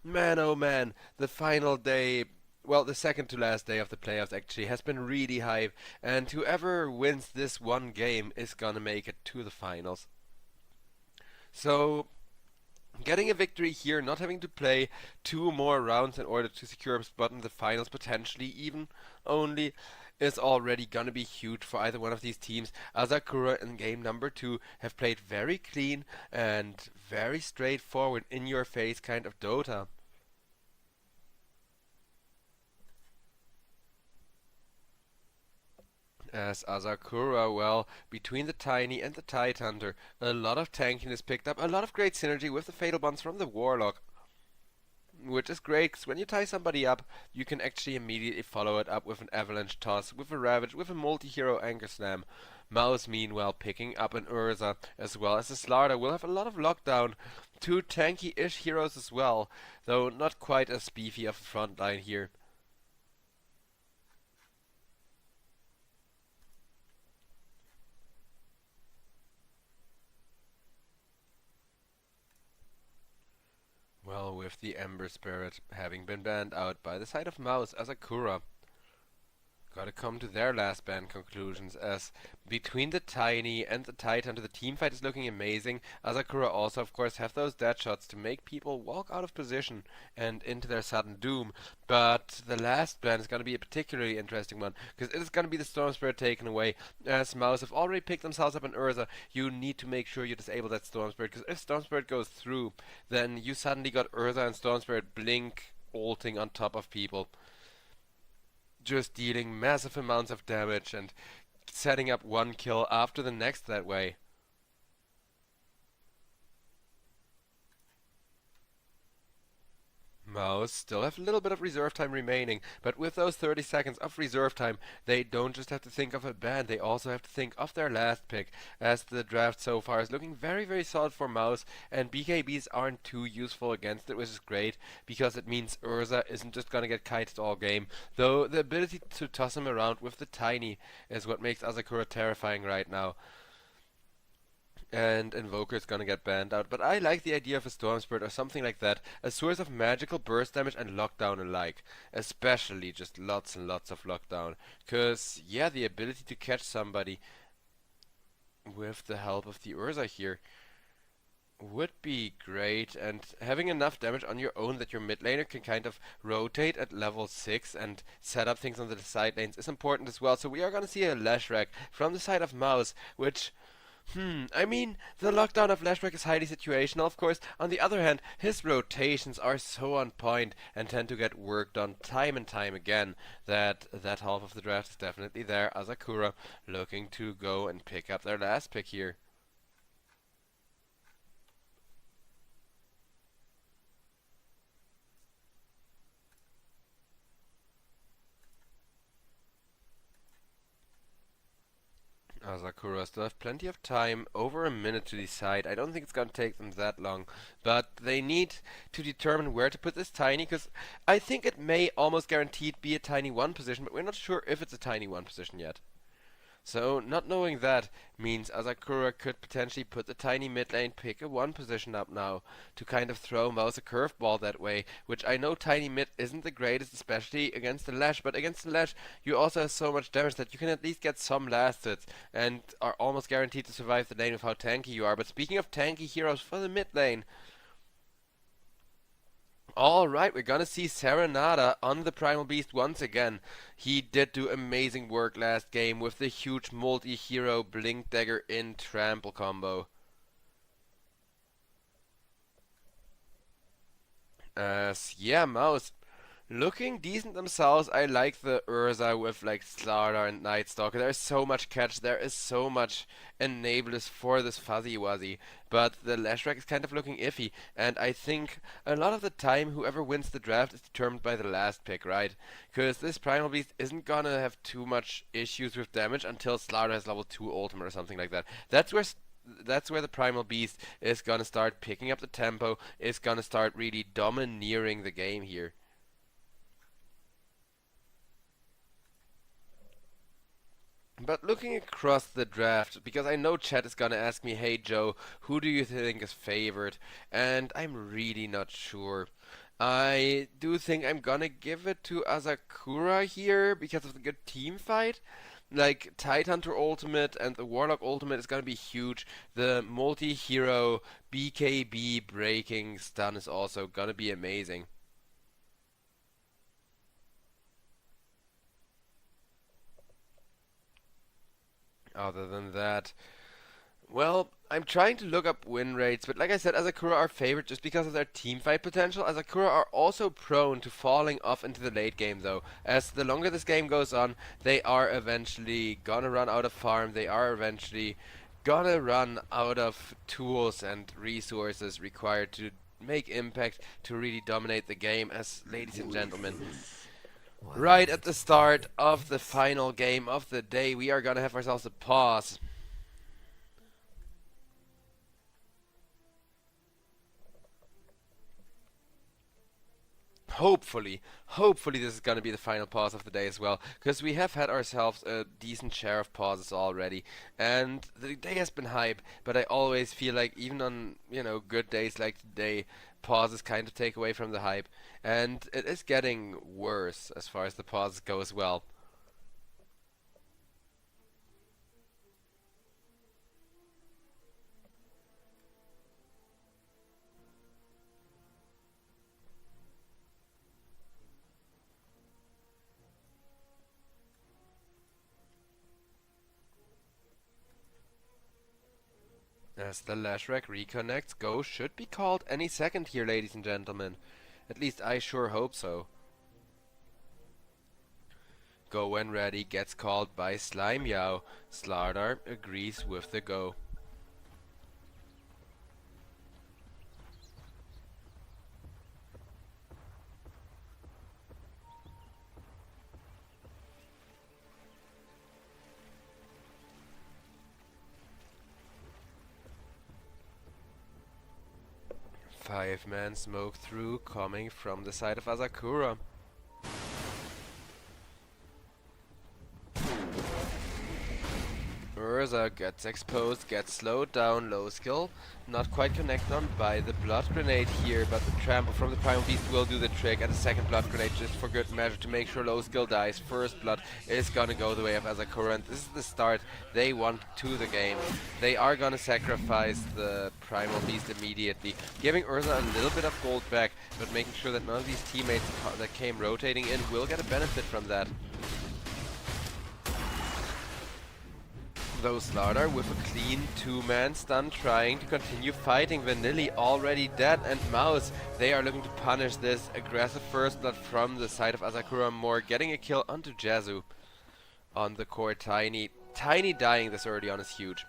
man, oh man, the final day, well, the second to last day of the playoffs actually has been really hype. And whoever wins this one game is gonna make it to the finals. So, getting a victory here, not having to play 2 more rounds in order to secure a spot in the finals, potentially even only, is already gonna be huge for either one of these teams. Asakura in game number 2 have played very clean and very straightforward, in your face kind of Dota. As Asakura, well, between the Tiny and the Tidehunter, a lot of tankiness picked up, a lot of great synergy with the Fatal Bonds from the Warlock. Which is great, because when you tie somebody up, you can actually immediately follow it up with an Avalanche Toss, with a Ravage, with a multi-hero Anchor Slam. Mouse, meanwhile, picking up an Urza, as well as the Slardar, will have a lot of lockdown. 2 tanky-ish heroes as well, though not quite as beefy of a front line here. Well, with the Ember Spirit having been banned out by the side of Mouse, Asakura gotta come to their last ban conclusions, as between the Tiny and the Tidehunter, the team fight is looking amazing. Asakura also, of course, have those dead shots to make people walk out of position and into their sudden doom. But the last ban is gonna be a particularly interesting one, because it is gonna be the Storm Spirit taken away, as Mouse have already picked themselves up an Urza. You need to make sure you disable that Storm Spirit, because if Storm Spirit goes through, then you suddenly got Urza and Storm Spirit blink ulting on top of people, just dealing massive amounts of damage and setting up one kill after the next that way. Mouse still have a little bit of reserve time remaining, but with those 30 seconds of reserve time, they don't just have to think of a ban, they also have to think of their last pick, as the draft so far is looking very, very solid for Mouse, and BKBs aren't too useful against it, which is great, because it means Urza isn't just gonna get kited all game, though the ability to toss him around with the Tiny is what makes Asakura terrifying right now. And Invoker is gonna get banned out, but I like the idea of a Storm Spirit or something like that, a source of magical burst damage and lockdown alike, especially just lots and lots of lockdown, cause yeah, the ability to catch somebody with the help of the Urza here would be great, and having enough damage on your own that your mid laner can kind of rotate at level 6 and set up things on the side lanes is important as well. So we are gonna see a Leshrac from the side of Mouse, which I mean, the lockdown of Lashback is highly situational, of course. On the other hand, his rotations are so on point and tend to get worked on time and time again that that half of the draft is definitely there. Asakura looking to go and pick up their last pick here. Asakura still have plenty of time, over a minute to decide. I don't think it's gonna take them that long, but they need to determine where to put this Tiny, because I think it may almost guaranteed be a Tiny 1 position, but we're not sure if it's a Tiny 1 position yet. So, not knowing that means Asakura could potentially put the Tiny mid lane, pick a 1 position up now, to kind of throw Mouse a curveball that way, which I know Tiny mid isn't the greatest, especially against the Lash, but against the Lash you also have so much damage that you can at least get some last hits, and are almost guaranteed to survive the lane with how tanky you are. But speaking of tanky heroes for the mid lane, alright, we're gonna see Serenada on the Primal Beast once again. He did do amazing work last game with the huge multi-hero Blink Dagger in Trample combo. Yeah, Mouse looking decent themselves. I like the Urza with like Slardar and Night Stalker. There's so much catch, there is so much enablers for this Fuzzy Wuzzy, but the Leshrac is kind of looking iffy, and I think a lot of the time whoever wins the draft is determined by the last pick, right? Because this Primal Beast isn't gonna have too much issues with damage until Slardar has level 2 ultimate or something like that. That's where the Primal Beast is gonna start picking up the tempo, is gonna start really domineering the game here. But looking across the draft, because I know chat is gonna ask me, hey Joe, who do you think is favored? And I'm really not sure. I do think I'm gonna give it to Asakura here because of the good team fight. Like, Tidehunter Ultimate and the Warlock Ultimate is gonna be huge. The multi-hero BKB breaking stun is also gonna be amazing. Other than that, well, I'm trying to look up win rates, but like I said, Asakura are favored just because of their team fight potential. Asakura are also prone to falling off into the late game though, as the longer this game goes on, they are eventually gonna run out of farm, they are eventually gonna run out of tools and resources required to make impact, to really dominate the game, as ladies and gentlemen, right at the start of the final game of the day, we are gonna have ourselves a pause. Hopefully this is going to be the final pause of the day as well, because we have had ourselves a decent share of pauses already, and the day has been hype, but I always feel like even on, good days like today, pauses kind of take away from the hype, and it is getting worse as far as the pauses go as well. As the Lashrack reconnects, Go should be called any second here, ladies and gentlemen. At least I sure hope so. Go when ready gets called by Slime Yao. Slardar agrees with the go. Five-man smoke through coming from the side of Asakura. Urza gets exposed, gets slowed down, low skill. Not quite connected on by the blood grenade here, but the trample from the Primal Beast will do the trick, and a second blood grenade just for good measure to make sure low skill dies. First blood is gonna go the way of Asakura, and this is the start they want to the game. They are gonna sacrifice the Primal Beast immediately, giving Urza a little bit of gold back, but making sure that none of these teammates that came rotating in will get a benefit from that. Though Slardar with a clean two-man stun trying to continue fighting. Vanilli already dead, and Mouse, they are looking to punish this aggressive first blood from the side of Asakura more, getting a kill onto Jazu. On the core, Tiny dying this early on is huge.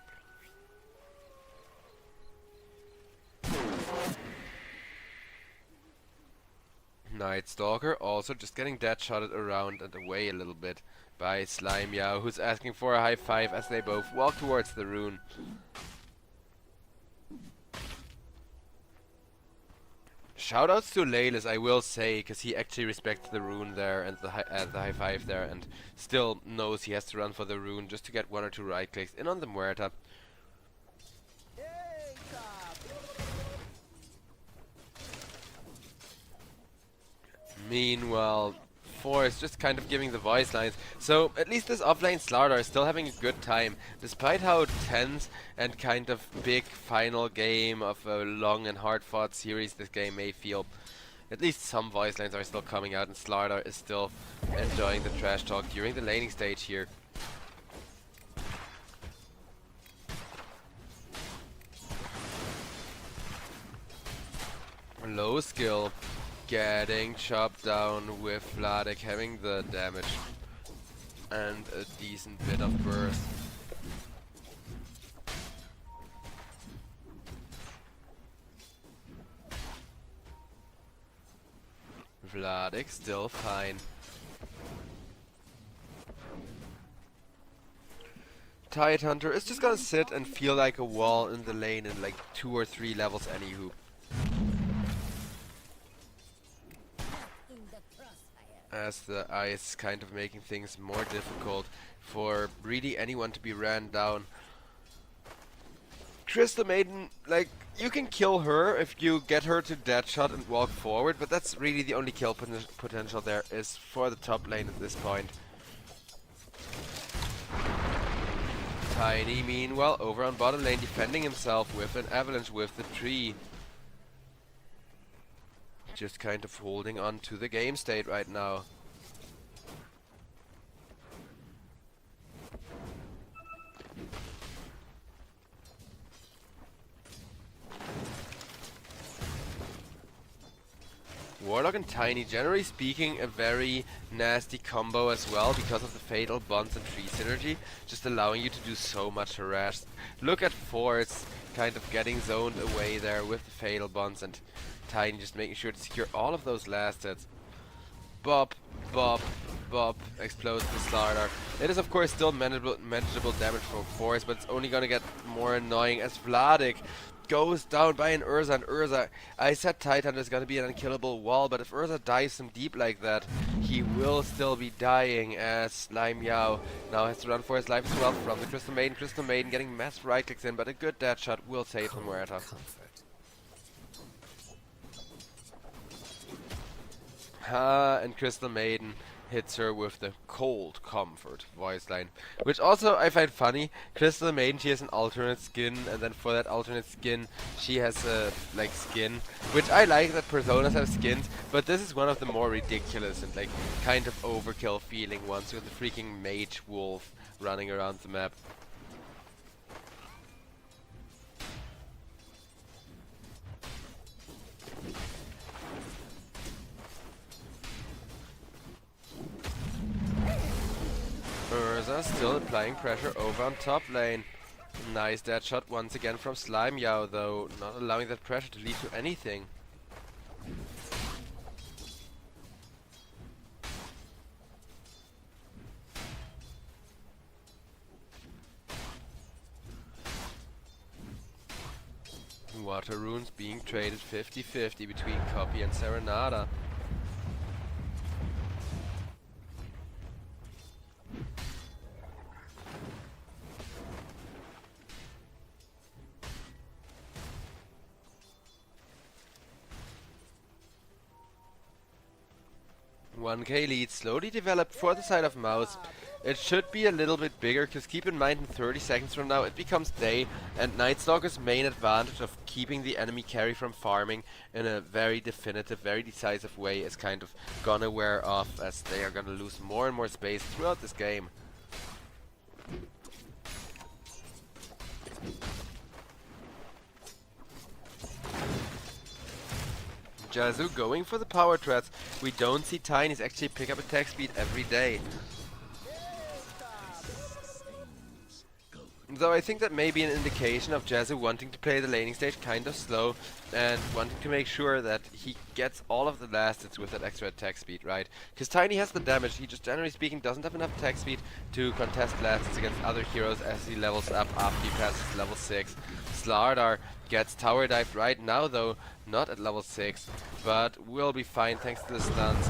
Night Stalker also just getting dead-shotted around and away a little bit by Slime Yao, who's asking for a high five as they both walk towards the rune. Shoutouts to Laylis, I will say, because he actually respects the rune there and the high five there, and still knows he has to run for the rune just to get one or two right clicks in on the Muerta. Meanwhile, Force just kind of giving the voice lines. So at least this offlane Slardar is still having a good time, despite how tense and kind of big final game of a long and hard-fought series this game may feel. At least some voice lines are still coming out, and Slardar is still enjoying the trash talk during the laning stage here. Low skill. Getting chopped down with Vladek having the damage and a decent bit of burst. Vladek still fine. Tidehunter is just gonna sit and feel like a wall in the lane in like 2 or 3 levels anywho. as the ice kind of making things more difficult for really anyone to be ran down. Crystal Maiden, like, you can kill her if you get her to dead shot and walk forward, but that's really the only kill potential there is for the top lane at this point. Tiny, meanwhile, over on bottom lane, defending himself with an avalanche with the tree. Just kind of holding on to the game state right now. Warlock and Tiny, generally speaking, a very nasty combo as well because of the fatal bonds and tree synergy, just allowing you to do so much harass. Look at Force kind of getting zoned away there with the fatal bonds, and Tiny just making sure to secure all of those last hits. Bop, bop, bop, explodes the starter. It is of course still manageable damage for Force, but it's only gonna get more annoying as Vladik goes down by an Urza, and Urza, I said Titan is gonna be an unkillable wall, but if Urza dives him deep like that, he will still be dying, as Slime Yao now has to run for his life as well from the Crystal Maiden. Crystal Maiden getting massive right clicks in, but a good dead shot will save the Muerta. And Crystal Maiden hits her with the Cold Comfort voice line, which also I find funny. Crystal Maiden, she has an alternate skin, and then for that alternate skin she has a like skin, which I like that personas have skins, but this is one of the more ridiculous and like kind of overkill feeling ones with the freaking mage wolf running around the map. Urza still applying pressure over on top lane. Nice dead shot once again from Slime Yao, though not allowing that pressure to lead to anything. Water runes being traded 50-50 between Copy and Serenada. $1K lead slowly developed for the side of Mouse. It should be a little bit bigger, because keep in mind in 30 seconds from now it becomes day, and Night Stalker's main advantage of keeping the enemy carry from farming in a very definitive, very decisive way is kind of gonna wear off, as they are gonna lose more and more space throughout this game. Jazu going for the power treads. We don't see Tinies actually pick up attack speed every day. Though I think that may be an indication of Jazu wanting to play the laning stage kind of slow and wanting to make sure that he gets all of the last hits with that extra attack speed, right? Because Tiny has the damage, he just generally speaking doesn't have enough attack speed to contest last hits against other heroes as he levels up after he passes level 6. Slardar gets tower dived right now though, not at level 6, but will be fine thanks to the stuns.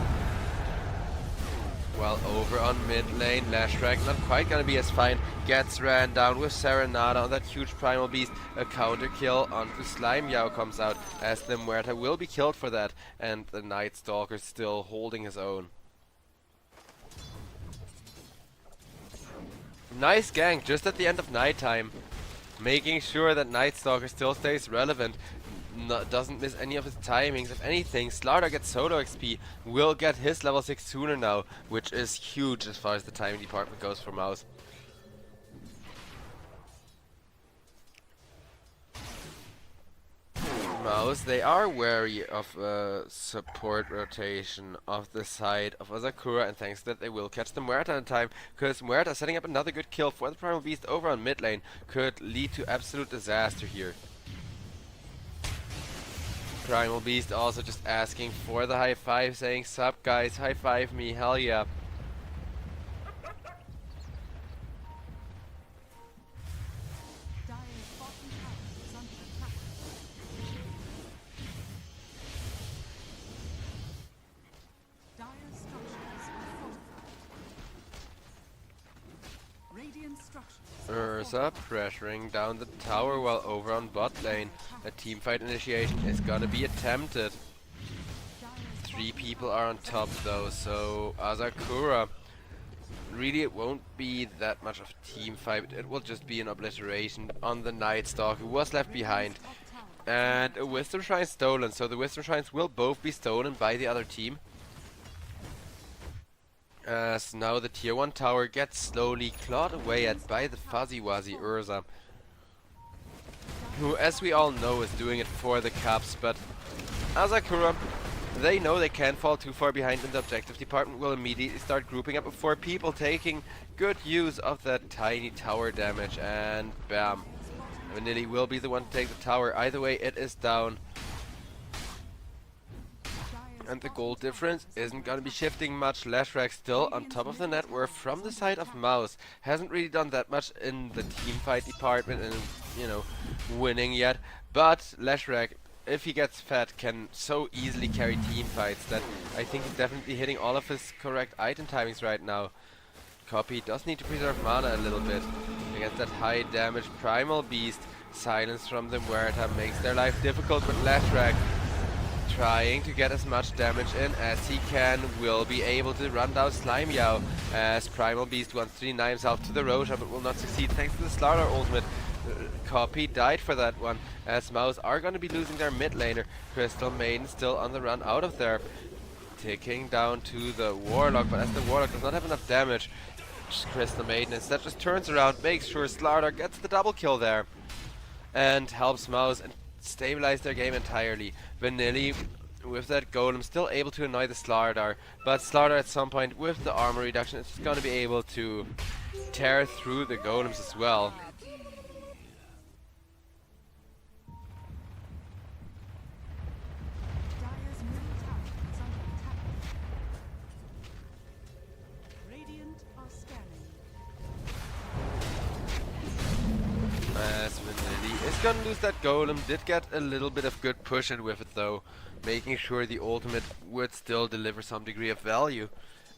While over on mid lane, Lashrak not quite gonna be as fine, gets ran down with Serenada on that huge primal beast. A counter kill onto Slime Yao comes out, as the Muerta will be killed for that, and the Night Stalker still holding his own. Nice gank just at the end of nighttime, making sure that Night Stalker still stays relevant. Doesn't miss any of his timings. If anything, Slardar gets solo XP, will get his level 6 sooner now, which is huge as far as the timing department goes for Mouse. Mouse, they are wary of support rotation of the side of Asakura, and thanks to that they will catch the Muerta in time, because Muerta setting up another good kill for the Primal Beast over on mid lane could lead to absolute disaster here. Primal Beast also just asking for the high five, saying, "Sup guys, high five me, hell yeah." Dire's bottom tower is under attack. Dire's structures structures. Ursa pressuring down the tower while over on bot lane. A teamfight initiation is gonna be attempted. Dire's 3 people are on top though, so Asakura. Really, it won't be that much of a team fight. It will just be an obliteration on the Night Stalk who was left behind. top tower And a Wisdom Shrine stolen, so the Wisdom Shrines will both be stolen by the other team. As now the tier 1 tower gets slowly clawed away at by the Fuzzy Wuzzy Ursa. Who, as we all know, is doing it for the caps, but Asakura, they know they can't fall too far behind, and the objective department will immediately start grouping up with 4 people, taking good use of that tiny tower damage, and bam. Vanilli will be the one to take the tower. Either way, it is down. And the gold difference isn't going to be shifting much. Leshrac still on top of the net worth from the side of Mouse. Hasn't really done that much in the teamfight department and, you know, winning yet. But Leshrac, if he gets fed, can so easily carry teamfights that I think he's definitely hitting all of his correct item timings right now. Copy does need to preserve mana a little bit against that high damage Primal Beast. Silence from the Muerta makes their life difficult, but Leshrac, trying to get as much damage in as he can, will be able to run down Slimeyao as Primal Beast wants to deny himself to the Roshan but will not succeed thanks to the Slaughter ultimate. Copy died for that one as Mouse are going to be losing their mid laner. Crystal Maiden still on the run out of there. Ticking down to the Warlock, but as the Warlock does not have enough damage, Crystal Maiden instead just turns around, makes sure Slaughter gets the double kill there and helps Mouse and stabilize their game entirely. Vanilli with that golem still able to annoy the Slardar, but Slardar at some point with the armor reduction is just going to be able to tear through the golems as well. Dire's middle tower is under attack. Radiant are scanning. As Vanilli is gonna lose that golem, did get a little bit of good push in with it though, making sure the ultimate would still deliver some degree of value.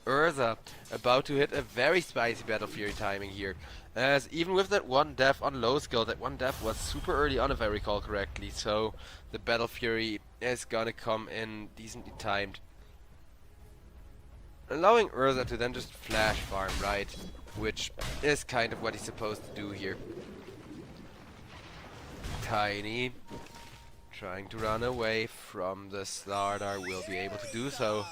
Ursa about to hit a very spicy Battle Fury timing here, as even with that one death on low skill, that one death was super early on if I recall correctly, so the Battle Fury is gonna come in decently timed. Allowing Ursa to then just flash farm, right? Which is kind of what he's supposed to do here. Tiny, trying to run away from the Slardar, will be able to do so.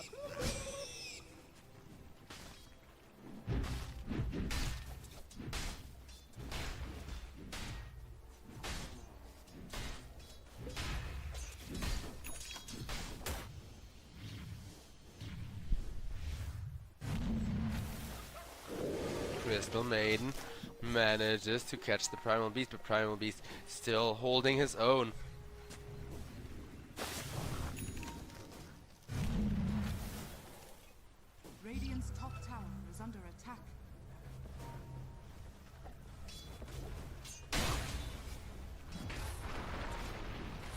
Crystal Maiden manages to catch the Primal Beast, but Primal Beast still holding his own. Radiant's top tower is under attack.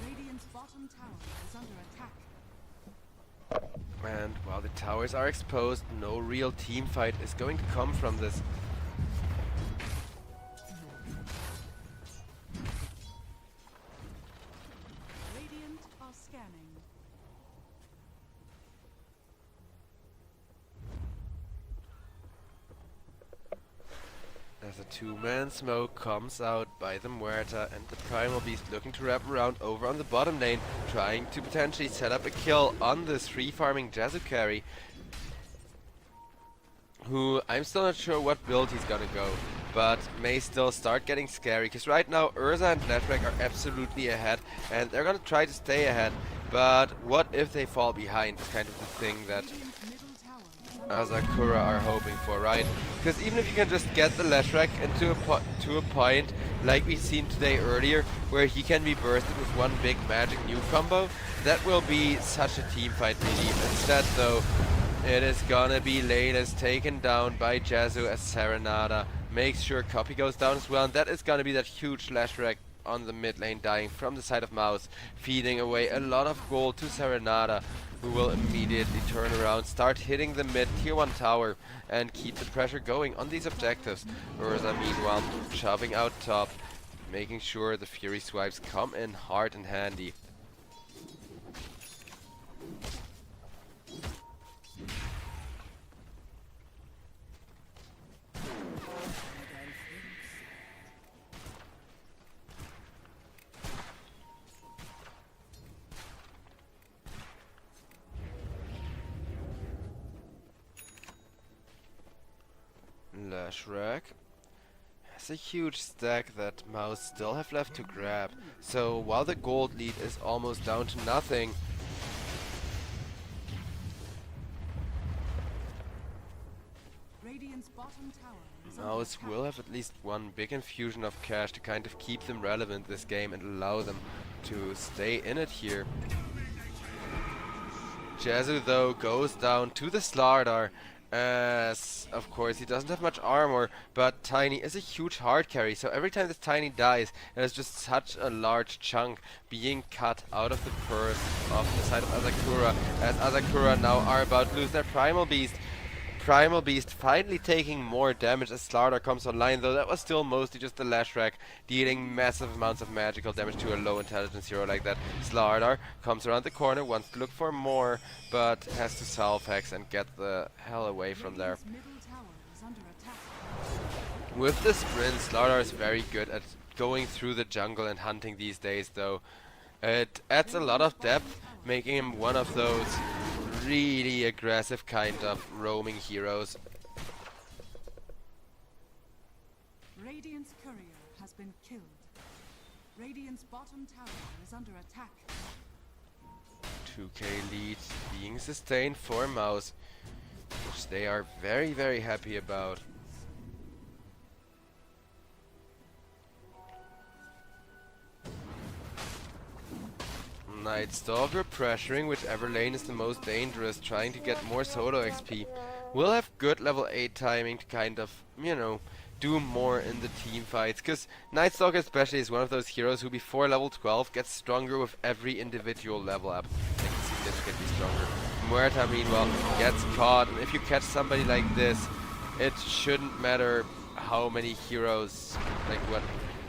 Radiant's bottom tower is under attack. And while the towers are exposed, no real team fight is going to come from this. Radiant are scanning. As a 2-man smoke comes out by the Muerta and the Primal Beast looking to wrap around over on the bottom lane, trying to potentially set up a kill on this free farming Jazu carry, who I'm still not sure what build he's gonna go, but may still start getting scary, because right now Ursa and Leshrac are absolutely ahead and they're gonna try to stay ahead, but what if they fall behind is kind of the thing that Radiant's middle tower is under Asakura are hoping for, right? Because even if you can just get the Leshrac into to a point like we've seen today earlier, where he can be bursted with one big magic new combo, that will be such a team fight relief. Instead though, it is gonna be Layla's taken down by Jazu as Serenada makes sure Copy goes down as well, and that is gonna be that huge Leshrac on the mid lane dying from the side of Mouse, feeding away a lot of gold to Serenada, who will immediately turn around, start hitting the mid tier 1 tower and keep the pressure going on these objectives. Urza meanwhile shoving out top, making sure the Fury swipes come in hard and handy. Lashrak has a huge stack that Mouse still have left to grab, so while the gold lead is almost down to nothing, Radiant's bottom tower is under Mouse attack. will have at least one big infusion of cash to kind of keep them relevant this game and allow them to stay in it here. Jezu though goes down to the Slardar, as of course he doesn't have much armor, but Tiny is a huge hard carry, so every time this Tiny dies, there's just such a large chunk being cut out of the purse of the side of Asakura, as Asakura now are about to lose their Primal Beast. Primal Beast finally taking more damage as Slardar comes online, though that was still mostly just the Lashrak dealing massive amounts of magical damage to a low intelligence hero like that. Slardar comes around the corner, wants to look for more, but has to self-hex and get the hell away from there. Radiant's middle tower is under attack. With the sprint, Slardar is very good at going through the jungle and hunting these days, though. It adds a lot of depth, making him one of those really aggressive kind of roaming heroes. Radiant's courier has been killed. Radiant's bottom tower is under attack. 2k lead being sustained for Mouse, which they are very, very happy about. Night Stalker pressuring whichever lane is the most dangerous, trying to get more solo XP. Will have good level 8 timing to kind of, you know, do more in the team fights, because Night Stalker especially is one of those heroes who before level 12 gets stronger with every individual level up. Like significantly stronger. Muerta meanwhile gets caught, and if you catch somebody like this, it shouldn't matter how many heroes, like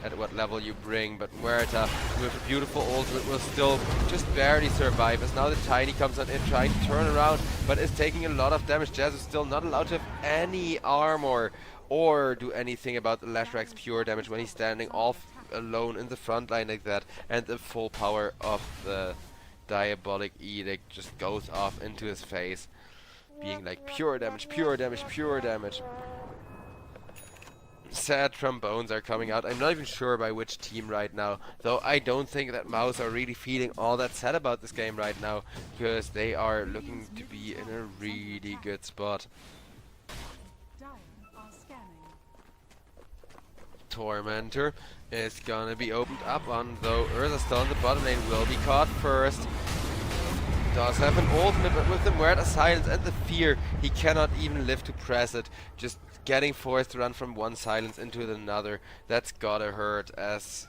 at what level you bring, but Muerta with a beautiful ultimate will still just barely survive, as now the Tiny comes on in trying to turn around, but is taking a lot of damage. Jazz is still not allowed to have any armor or do anything about the Lashrak's pure damage when he's standing off alone in the front line like that, and the full power of the Diabolic Edict just goes off into his face, being like pure damage, pure damage, pure damage. Sad trombones are coming out. I'm not even sure by which team right now, though I don't think that Mouse are really feeling all that sad about this game right now, because they are looking to be in a really good spot. Dire are scanning. Tormentor is gonna be opened up on, though Urza still in the bottom lane will be caught first. Does have an ultimate, but with the Muerta silence and the fear, he cannot even live to press it. Just getting forced to run from one silence into another, that's gotta hurt, as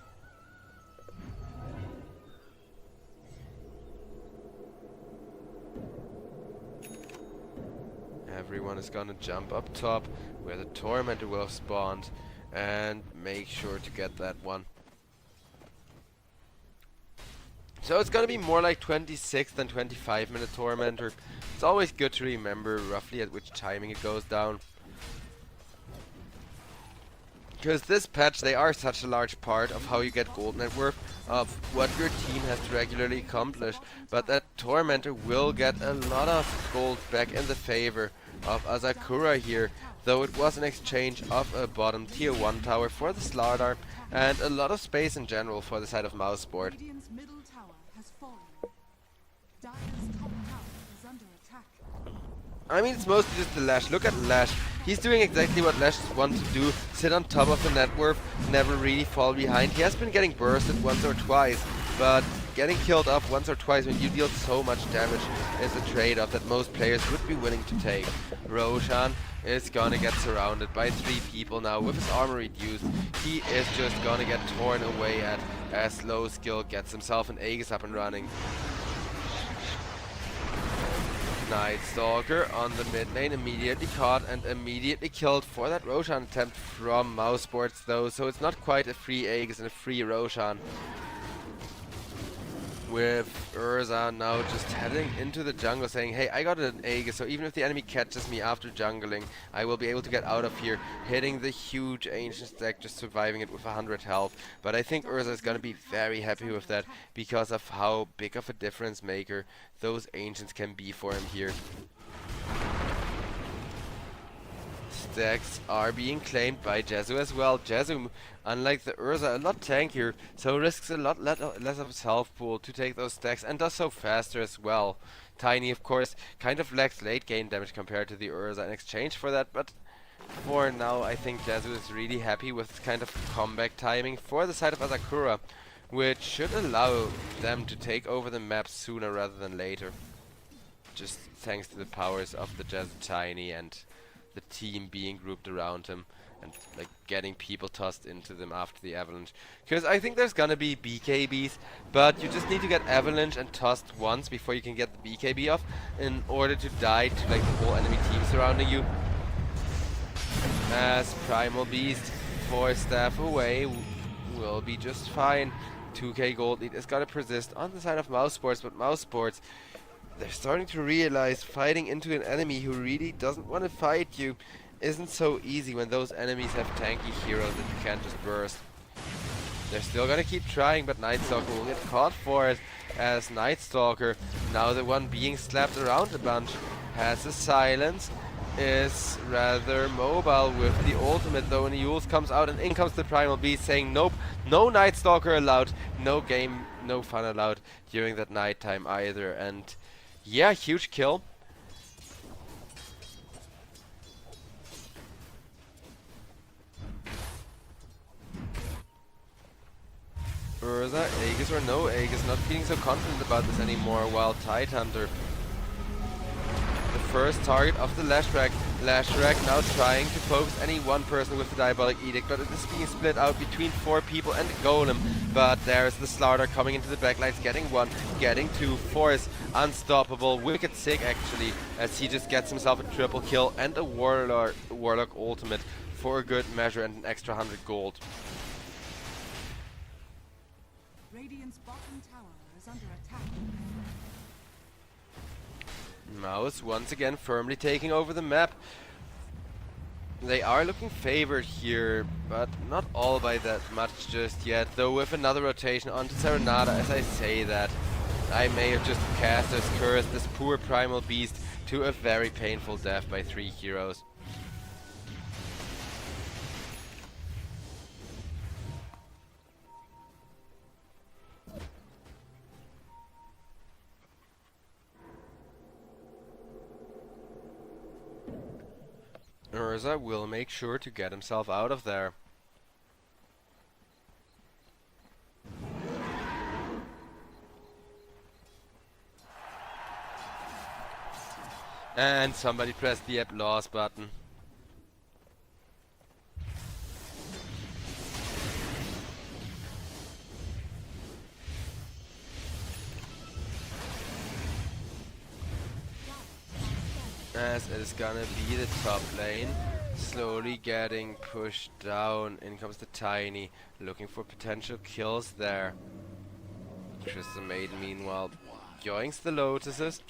everyone is gonna jump up top where the Tormentor will have spawned and make sure to get that one. So it's gonna be more like 26 than 25 minute Tormentor. It's always good to remember roughly at which timing it goes down, because this patch, they are such a large part of how you get gold net worth, of what your team has to regularly accomplish. But that Tormentor will get a lot of gold back in the favor of Asakura here, though it was an exchange of a bottom tier 1 tower for the Slardar and a lot of space in general for the side of Mouseboard. Radiant's middle tower has fallen. Dire's top tower is under attack. I mean, it's mostly just the Lash. Look at Lash. He's doing exactly what Lashes want to do. Sit on top of the net worth, never really fall behind. He has been getting bursted once or twice, but getting killed off once or twice when you deal so much damage is a trade-off that most players would be willing to take. Roshan is gonna get surrounded by 3 people now with his armor reduced. He is just gonna get torn away at as low skill gets himself an Aegis up and running. Night Stalker on the mid lane, immediately caught and immediately killed for that Roshan attempt from Mouse Sports though, so it's not quite a free Aegis and a free Roshan. With Urza now just heading into the jungle saying, hey, I got an Aegis, so even if the enemy catches me after jungling, I will be able to get out of here, hitting the huge ancient stack, just surviving it with 100 health. But I think Urza is going to be very happy with that because of how big of a difference maker those ancients can be for him here. Stacks are being claimed by Jezu as well. Jezu, unlike the Urza, a lot tankier, so risks a lot less of his health pool to take those stacks, and does so faster as well. Tiny, of course, kind of lacks late game damage compared to the Urza in exchange for that, but for now I think Jezu is really happy with this kind of comeback timing for the side of Asakura, which should allow them to take over the map sooner rather than later. Just thanks to the powers of the Jezu Tiny and the team being grouped around him and like getting people tossed into them after the avalanche. Because I think there's gonna be BKBs, but you just need to get avalanche and tossed once before you can get the BKB off in order to die to like the whole enemy team surrounding you. As Primal Beast 4 staff away will be just fine. 2k gold lead is gonna persist on the side of Mouse Sports, but Mouse Sports, they're starting to realize fighting into an enemy who really doesn't want to fight you isn't so easy when those enemies have tanky heroes that you can't just burst. They're still gonna keep trying, but Night Stalker will get caught for it, as Night Stalker, now the one being slapped around a bunch, has a silence, is rather mobile with the ultimate though, and Yules comes out and in comes the Primal Beast saying nope, no Night Stalker allowed, no game, no fun allowed during that nighttime either. And yeah, huge kill. Urza, Aegis or no Aegis, not feeling so confident about this anymore, while Tidehunter, the first target of the Lashrak. Lashrak now trying to focus any one person with the Diabolic Edict, but it is being split out between 4 people and a Golem. But there's the Slaughter coming into the backlines, getting 1, getting 2, 4 is unstoppable. Wicked sick actually, as he just gets himself a triple kill and a Warlock ultimate for a good measure and an extra 100 gold. Radiant's bottom tower is under attack. Mouse once again firmly taking over the map. They are looking favored here, but not all by that much just yet, though with another rotation onto Serenada. As I say that, I may have just cast as cursed this poor Primal Beast to a very painful death by 3 heroes. Urza will make sure to get himself out of there. And somebody pressed the applause button. As it is gonna be the top lane, slowly getting pushed down. In comes the Tiny, looking for potential kills there. Crystal Maiden meanwhile yoinks the Lotuses.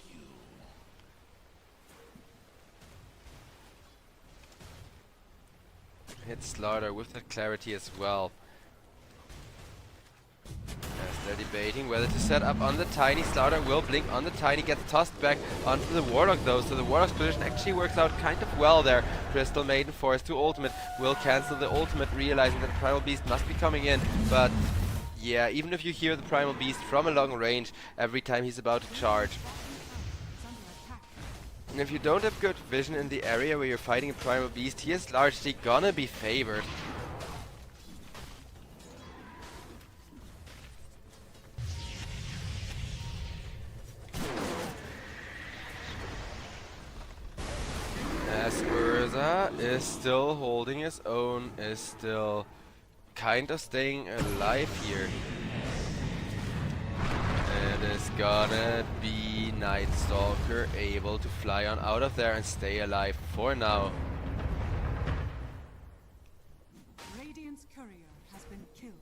Hits Slaughter with that clarity as well. As they're debating whether to set up on the Tiny, Slaughter will blink on the Tiny, gets tossed back onto the Warlock though, so the Warlock's position actually works out kind of well there. Crystal Maiden forced to ultimate, will cancel the ultimate, realizing that the Primal Beast must be coming in, but yeah, even if you hear the Primal Beast from a long range every time he's about to charge, and if you don't have good vision in the area where you're fighting a Primal Beast, he is largely gonna be favored. As Urza is still holding his own, is still kind of staying alive here. It is gonna be Night Stalker able to fly on out of there and stay alive for now. Radiant's courier has been killed.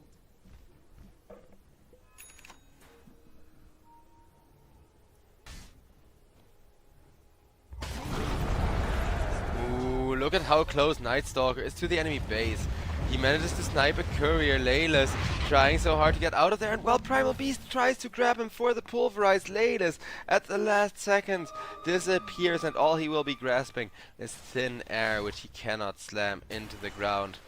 Ooh, look at how close Night Stalker is to the enemy base. He manages to snipe a courier, Layla's trying so hard to get out of there, and well, Primal Beast tries to grab him for the pulverized. Layla's at the last second disappears, and all he will be grasping is thin air, which he cannot slam into the ground.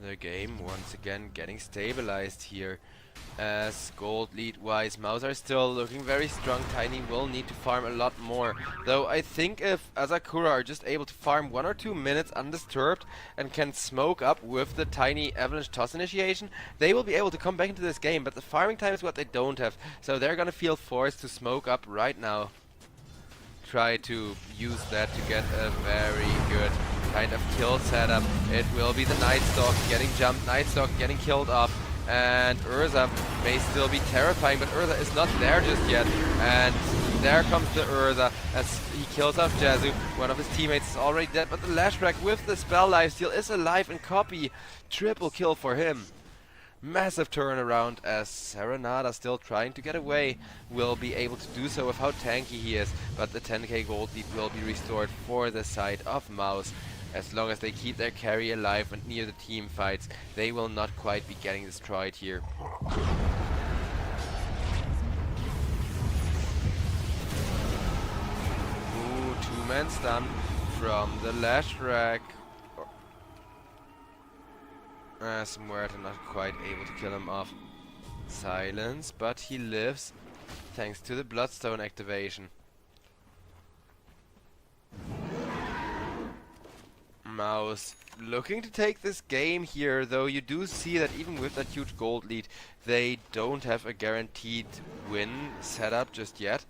The game once again getting stabilized here, as gold lead wise Mouse are still looking very strong. Tiny will need to farm a lot more, though I think if Asakura are just able to farm 1 or 2 minutes undisturbed and can smoke up with the Tiny Avalanche toss initiation, they will be able to come back into this game. But the farming time is what they don't have, so they're gonna feel forced to smoke up right now. Try to use that to get a very good kind of kill setup. It will be the Night Stalk getting jumped, Night Stalk getting killed off, and Urza may still be terrifying, but Urza is not there just yet. And there comes the Urza as he kills off Jazu. One of his teammates is already dead, but the Lashback with the spell lifesteal is alive and copy. Triple kill for him. Massive turnaround as Serenada still trying to get away. Will be able to do so with how tanky he is, but the 10k gold lead will be restored for the side of Mouse. As long as they keep their carry alive and near the team fights, they will not quite be getting destroyed here. Ooh, two-man stun from the Lashback. Muerta not quite able to kill him off. Silence, but he lives thanks to the Bloodstone activation. Mouse looking to take this game here, though you do see that even with that huge gold lead, they don't have a guaranteed win set up just yet.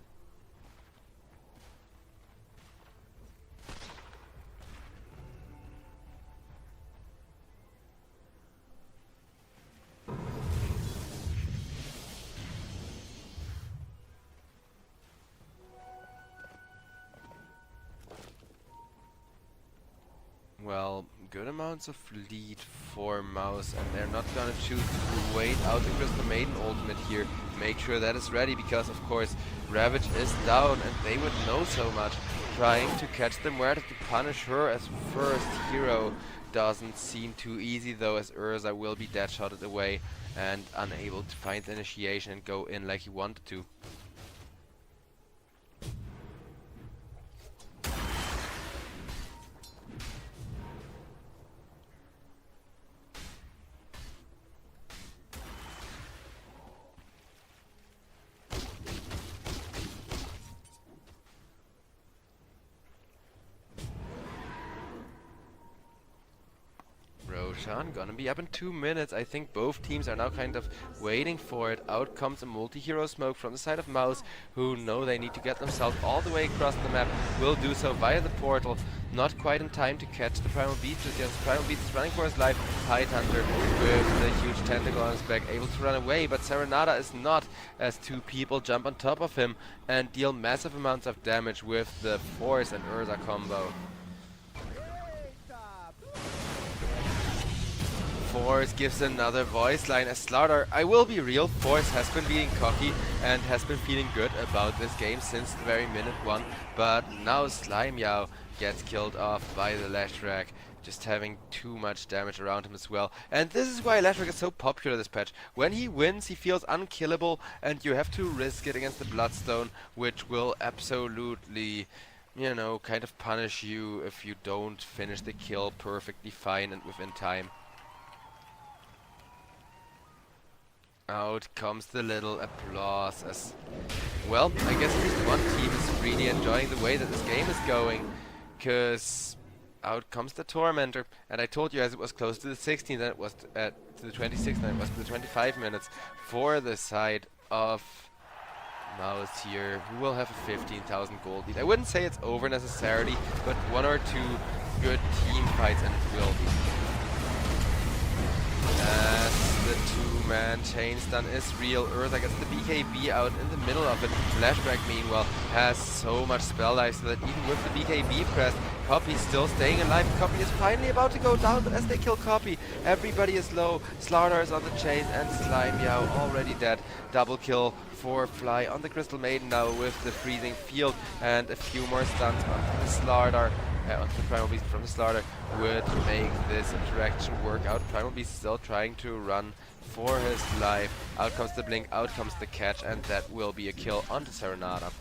Well, good amounts of lead for Mouse, and they're not gonna choose to wait out the Crystal Maiden ultimate here. Make sure that is ready, because of course Ravage is down and they would know so much. Trying to catch the Muerta to punish her as first hero doesn't seem too easy, though, as Urza will be deadshotted away and unable to find the initiation and go in like he wanted to. Roshan gonna be up in 2 minutes. I think both teams are now kind of waiting for it. Out comes a multi-hero smoke from the side of Mouse, who know they need to get themselves all the way across the map. Will do so via the portal. Not quite in time to catch the Primal Beast just yet. Primal Beast is running for his life. Tidehunter with the huge tentacle on his back, able to run away, but Serenada is not, as two people jump on top of him and deal massive amounts of damage with the Force and Urza combo. Force gives another voice line as Slaughter. I will be real, Force has been being cocky and has been feeling good about this game since the very minute one, but now Slime Yao gets killed off by the Lashback, just having too much damage around him as well. And this is why Lashback is so popular this patch. When he wins, he feels unkillable, and you have to risk it against the Bloodstone, which will absolutely, you know, kind of punish you if you don't finish the kill perfectly fine and within time. Out comes the little applause as, well, I guess at least one team is really enjoying the way that this game is going, because out comes the Tormentor, and I told you as it was close to the 16, then it was to the 26, then it was to the 25 minutes for the side of Mouse here, who will have a 15,000 gold lead. I wouldn't say it's over necessarily, but one or two good team fights and it will be. As the two-man chain stun is real, Urza gets the BKB out in the middle of it. Flashback, meanwhile, has so much spell life so that even with the BKB pressed, Copy's still staying alive. Copy is finally about to go down, but as they kill Copy, everybody is low. Slardar is on the chase and Slimeow already dead. Double kill for Fly on the Crystal Maiden now with the freezing field and a few more stuns on the Slardar. Onto the Primal Beast from the Slardar would make this interaction work out. Primal Beast still trying to run for his life. Out comes the blink, out comes the catch, and that will be a kill onto Serenada.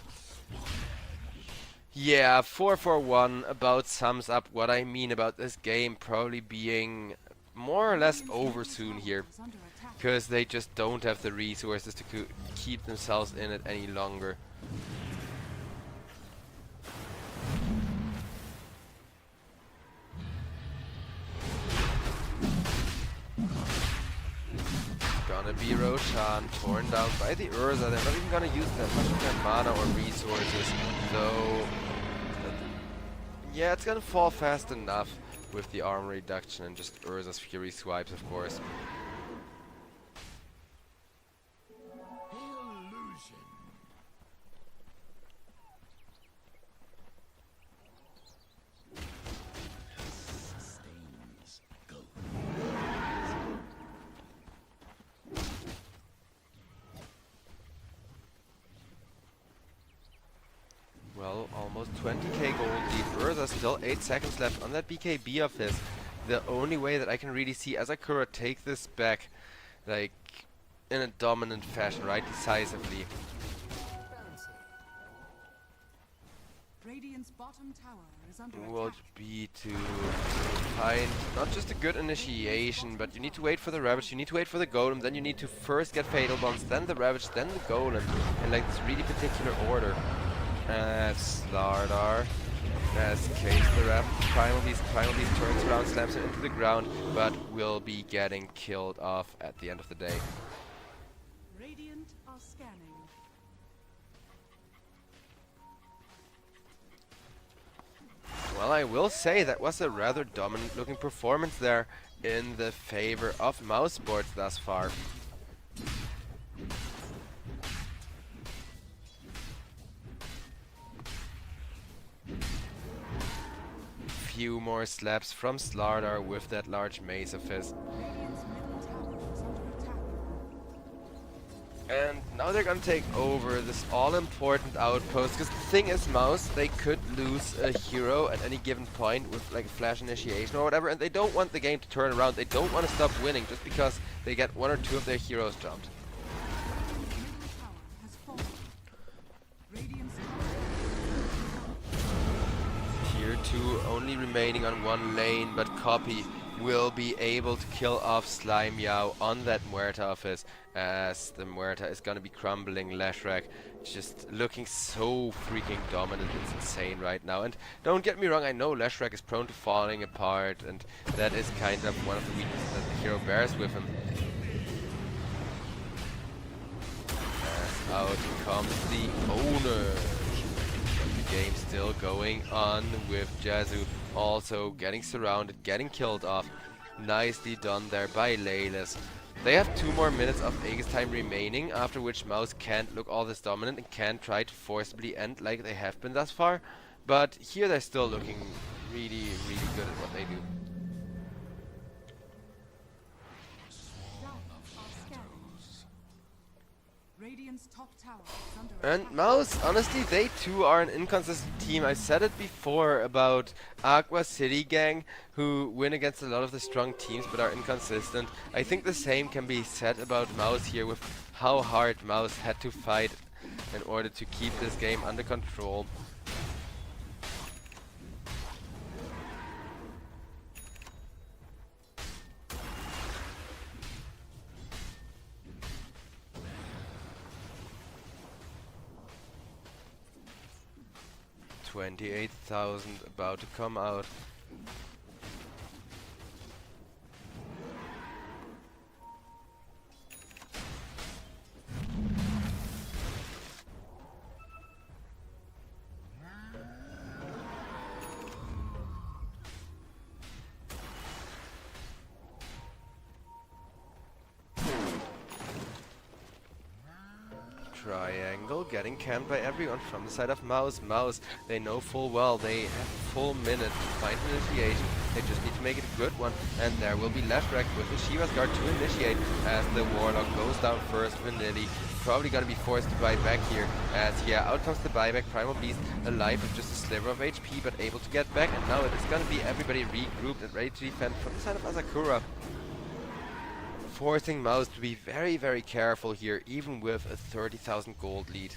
Yeah, 4-4-1 about sums up what I mean about this game probably being more or less over soon here. Is under attack. Because they just don't have the resources to keep themselves in it any longer. Gonna be Roshan, torn down by the Urza. They're not even gonna use that much of their mana or resources, so yeah, it's gonna fall fast enough with the armor reduction and just Urza's Fury swipes, of course. Illusion. Sustains gold. Well, almost 20k gold lead. Urza still 8 seconds left on that BKB of his. The only way that I can really see Asakura take this back, like, in a dominant fashion, right? Decisively. Radiant's bottom tower is under Would attack. be to find not just a good initiation, but you need to wait for the Ravage, you need to wait for the Golem, then you need to first get Fatal Bonds, then the Ravage, then the Golem, in like this really particular order. Slardar has cased the Ram. Primal Beast turns around, slams it into the ground, but will be getting killed off at the end of the day. Radiant are scanning. Well, I will say that was a rather dominant looking performance there in the favor of mouse sports thus far. Few more slaps from Slardar with that large mace of his. Radiant's middle tower is under attack. And now they're gonna take over this all-important outpost, because the thing is, Mouse, they could lose a hero at any given point with like a flash initiation or whatever, and they don't want the game to turn around. They don't want to stop winning just because they get one or two of their heroes jumped. Middle tower has fallen. Radiant's Tier 2 only remaining on one lane, but Copy will be able to kill off Slimeow on that Muerta of his, as the Muerta is gonna be crumbling Leshrac, just looking so freaking dominant. It's insane right now. And don't get me wrong, I know Leshrac is prone to falling apart, and that is kind of one of the weaknesses that the hero bears with him. As out comes the owner. The game still going on with Jazu also getting surrounded, getting killed off. Nicely done there by Laylas. They have 2 more minutes of Aegis time remaining, after which Mouse can't look all this dominant and can't try to forcibly end like they have been thus far. But here they're still looking really, really good at what they do. Radiant's top tower is under And attack. Mouse, honestly, they too are an inconsistent team. I said it before about Aqua City Gang, who win against a lot of the strong teams but are inconsistent. I think the same can be said about Mouse here, with how hard Mouse had to fight in order to keep this game under control. $28,000 about to come out. triangle, getting camped by everyone from the side of Mouse. Mouse, they know full well they have a full minute to find an initiation. They just need to make it a good one. And there will be Leshrac with the Shiva's Guard to initiate as the Warlock goes down first. Vanilli probably gonna be forced to buy back here, as yeah, out comes the buyback. Primal Beast alive with just a sliver of HP, but able to get back, and now it is gonna be everybody regrouped and ready to defend from the side of Asakura. Forcing Mouse to be very, very careful here, even with a 30,000 gold lead.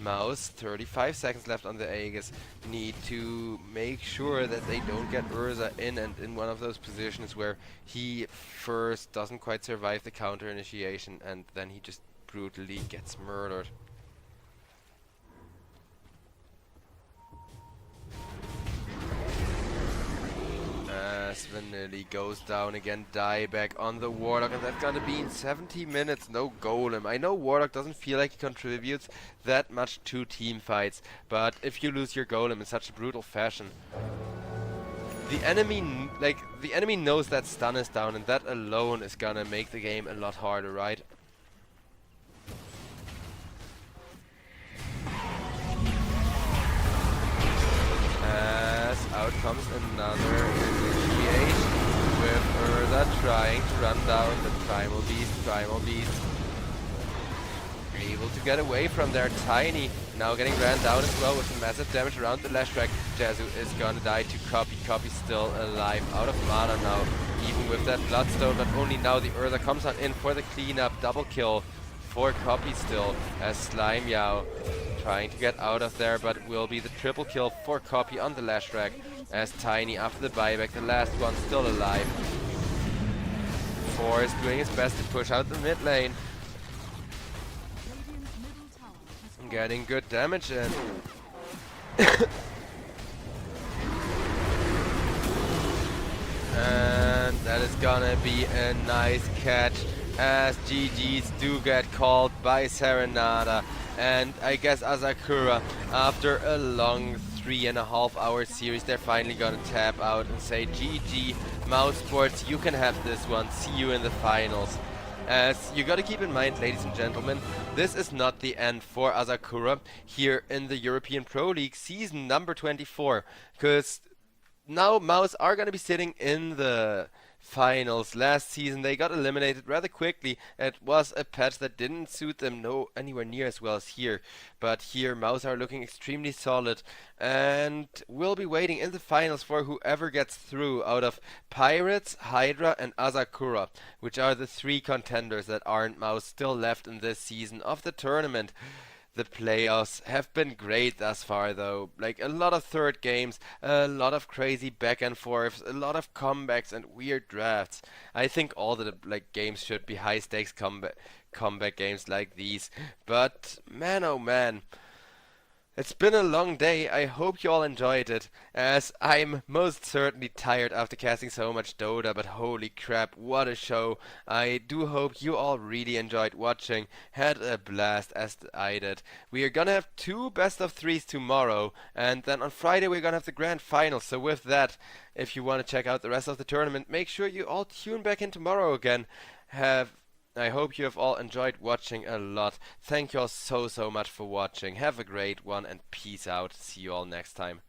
Mouse, 35 seconds left on the Aegis, need to make sure that they don't get Urza in and in one of those positions where he first doesn't quite survive the counter initiation and then he just brutally gets murdered. As Vanilli goes down again, dieback on the Warlock, and that's gonna be in 70 minutes, no Golem. I know Warlock doesn't feel like he contributes that much to team fights, but if you lose your Golem in such a brutal fashion, the enemy knows that stun is down, and that alone is gonna make the game a lot harder, right? As out comes another initiation with Urza trying to run down the Primal Beast. Primal Beast able to get away from there. Tiny now getting ran down as well with massive damage around the Leshrac. Jezu is gonna die to Copy. Copy still alive, out of mana now, even with that Bloodstone, but only now the Urza comes on in for the cleanup. Double kill for Copy still, as Slime Yao trying to get out of there, but will be the triple kill for Copy on the Leshrac, as Tiny after the buyback, the last one still alive. Force doing his best to push out the mid lane. Getting good damage in. And that is gonna be a nice catch, as GG's do get called by Serenada. And I guess Asakura, after a long 3.5 hour series, they're finally gonna tap out and say GG, Mouse Sports, you can have this one, see you in the finals. As you gotta keep in mind, ladies and gentlemen, this is not the end for Asakura here in the European Pro League season number 24, because now Mouse are gonna be sitting in the finals. Last season they got eliminated rather quickly. It was a patch that didn't suit them anywhere near as well as here, but here Mouse are looking extremely solid and will be waiting in the finals for whoever gets through out of Pirates, Hydra and Asakura, which are the three contenders that aren't Mouse still left in this season of the tournament. The playoffs have been great thus far though, like a lot of third games, a lot of crazy back and forths, a lot of comebacks and weird drafts. I think all the games should be high stakes comeback games like these, but man oh man. It's been a long day. I hope you all enjoyed it, as I'm most certainly tired after casting so much Dota, but holy crap, what a show. I do hope you all really enjoyed watching, had a blast as I did. We are gonna have 2 best of 3s tomorrow, and then on Friday we're gonna have the grand final. So with that, if you want to check out the rest of the tournament, make sure you all tune back in tomorrow again. I hope you have all enjoyed watching a lot. Thank you all so much for watching. Have a great one and peace out. See you all next time.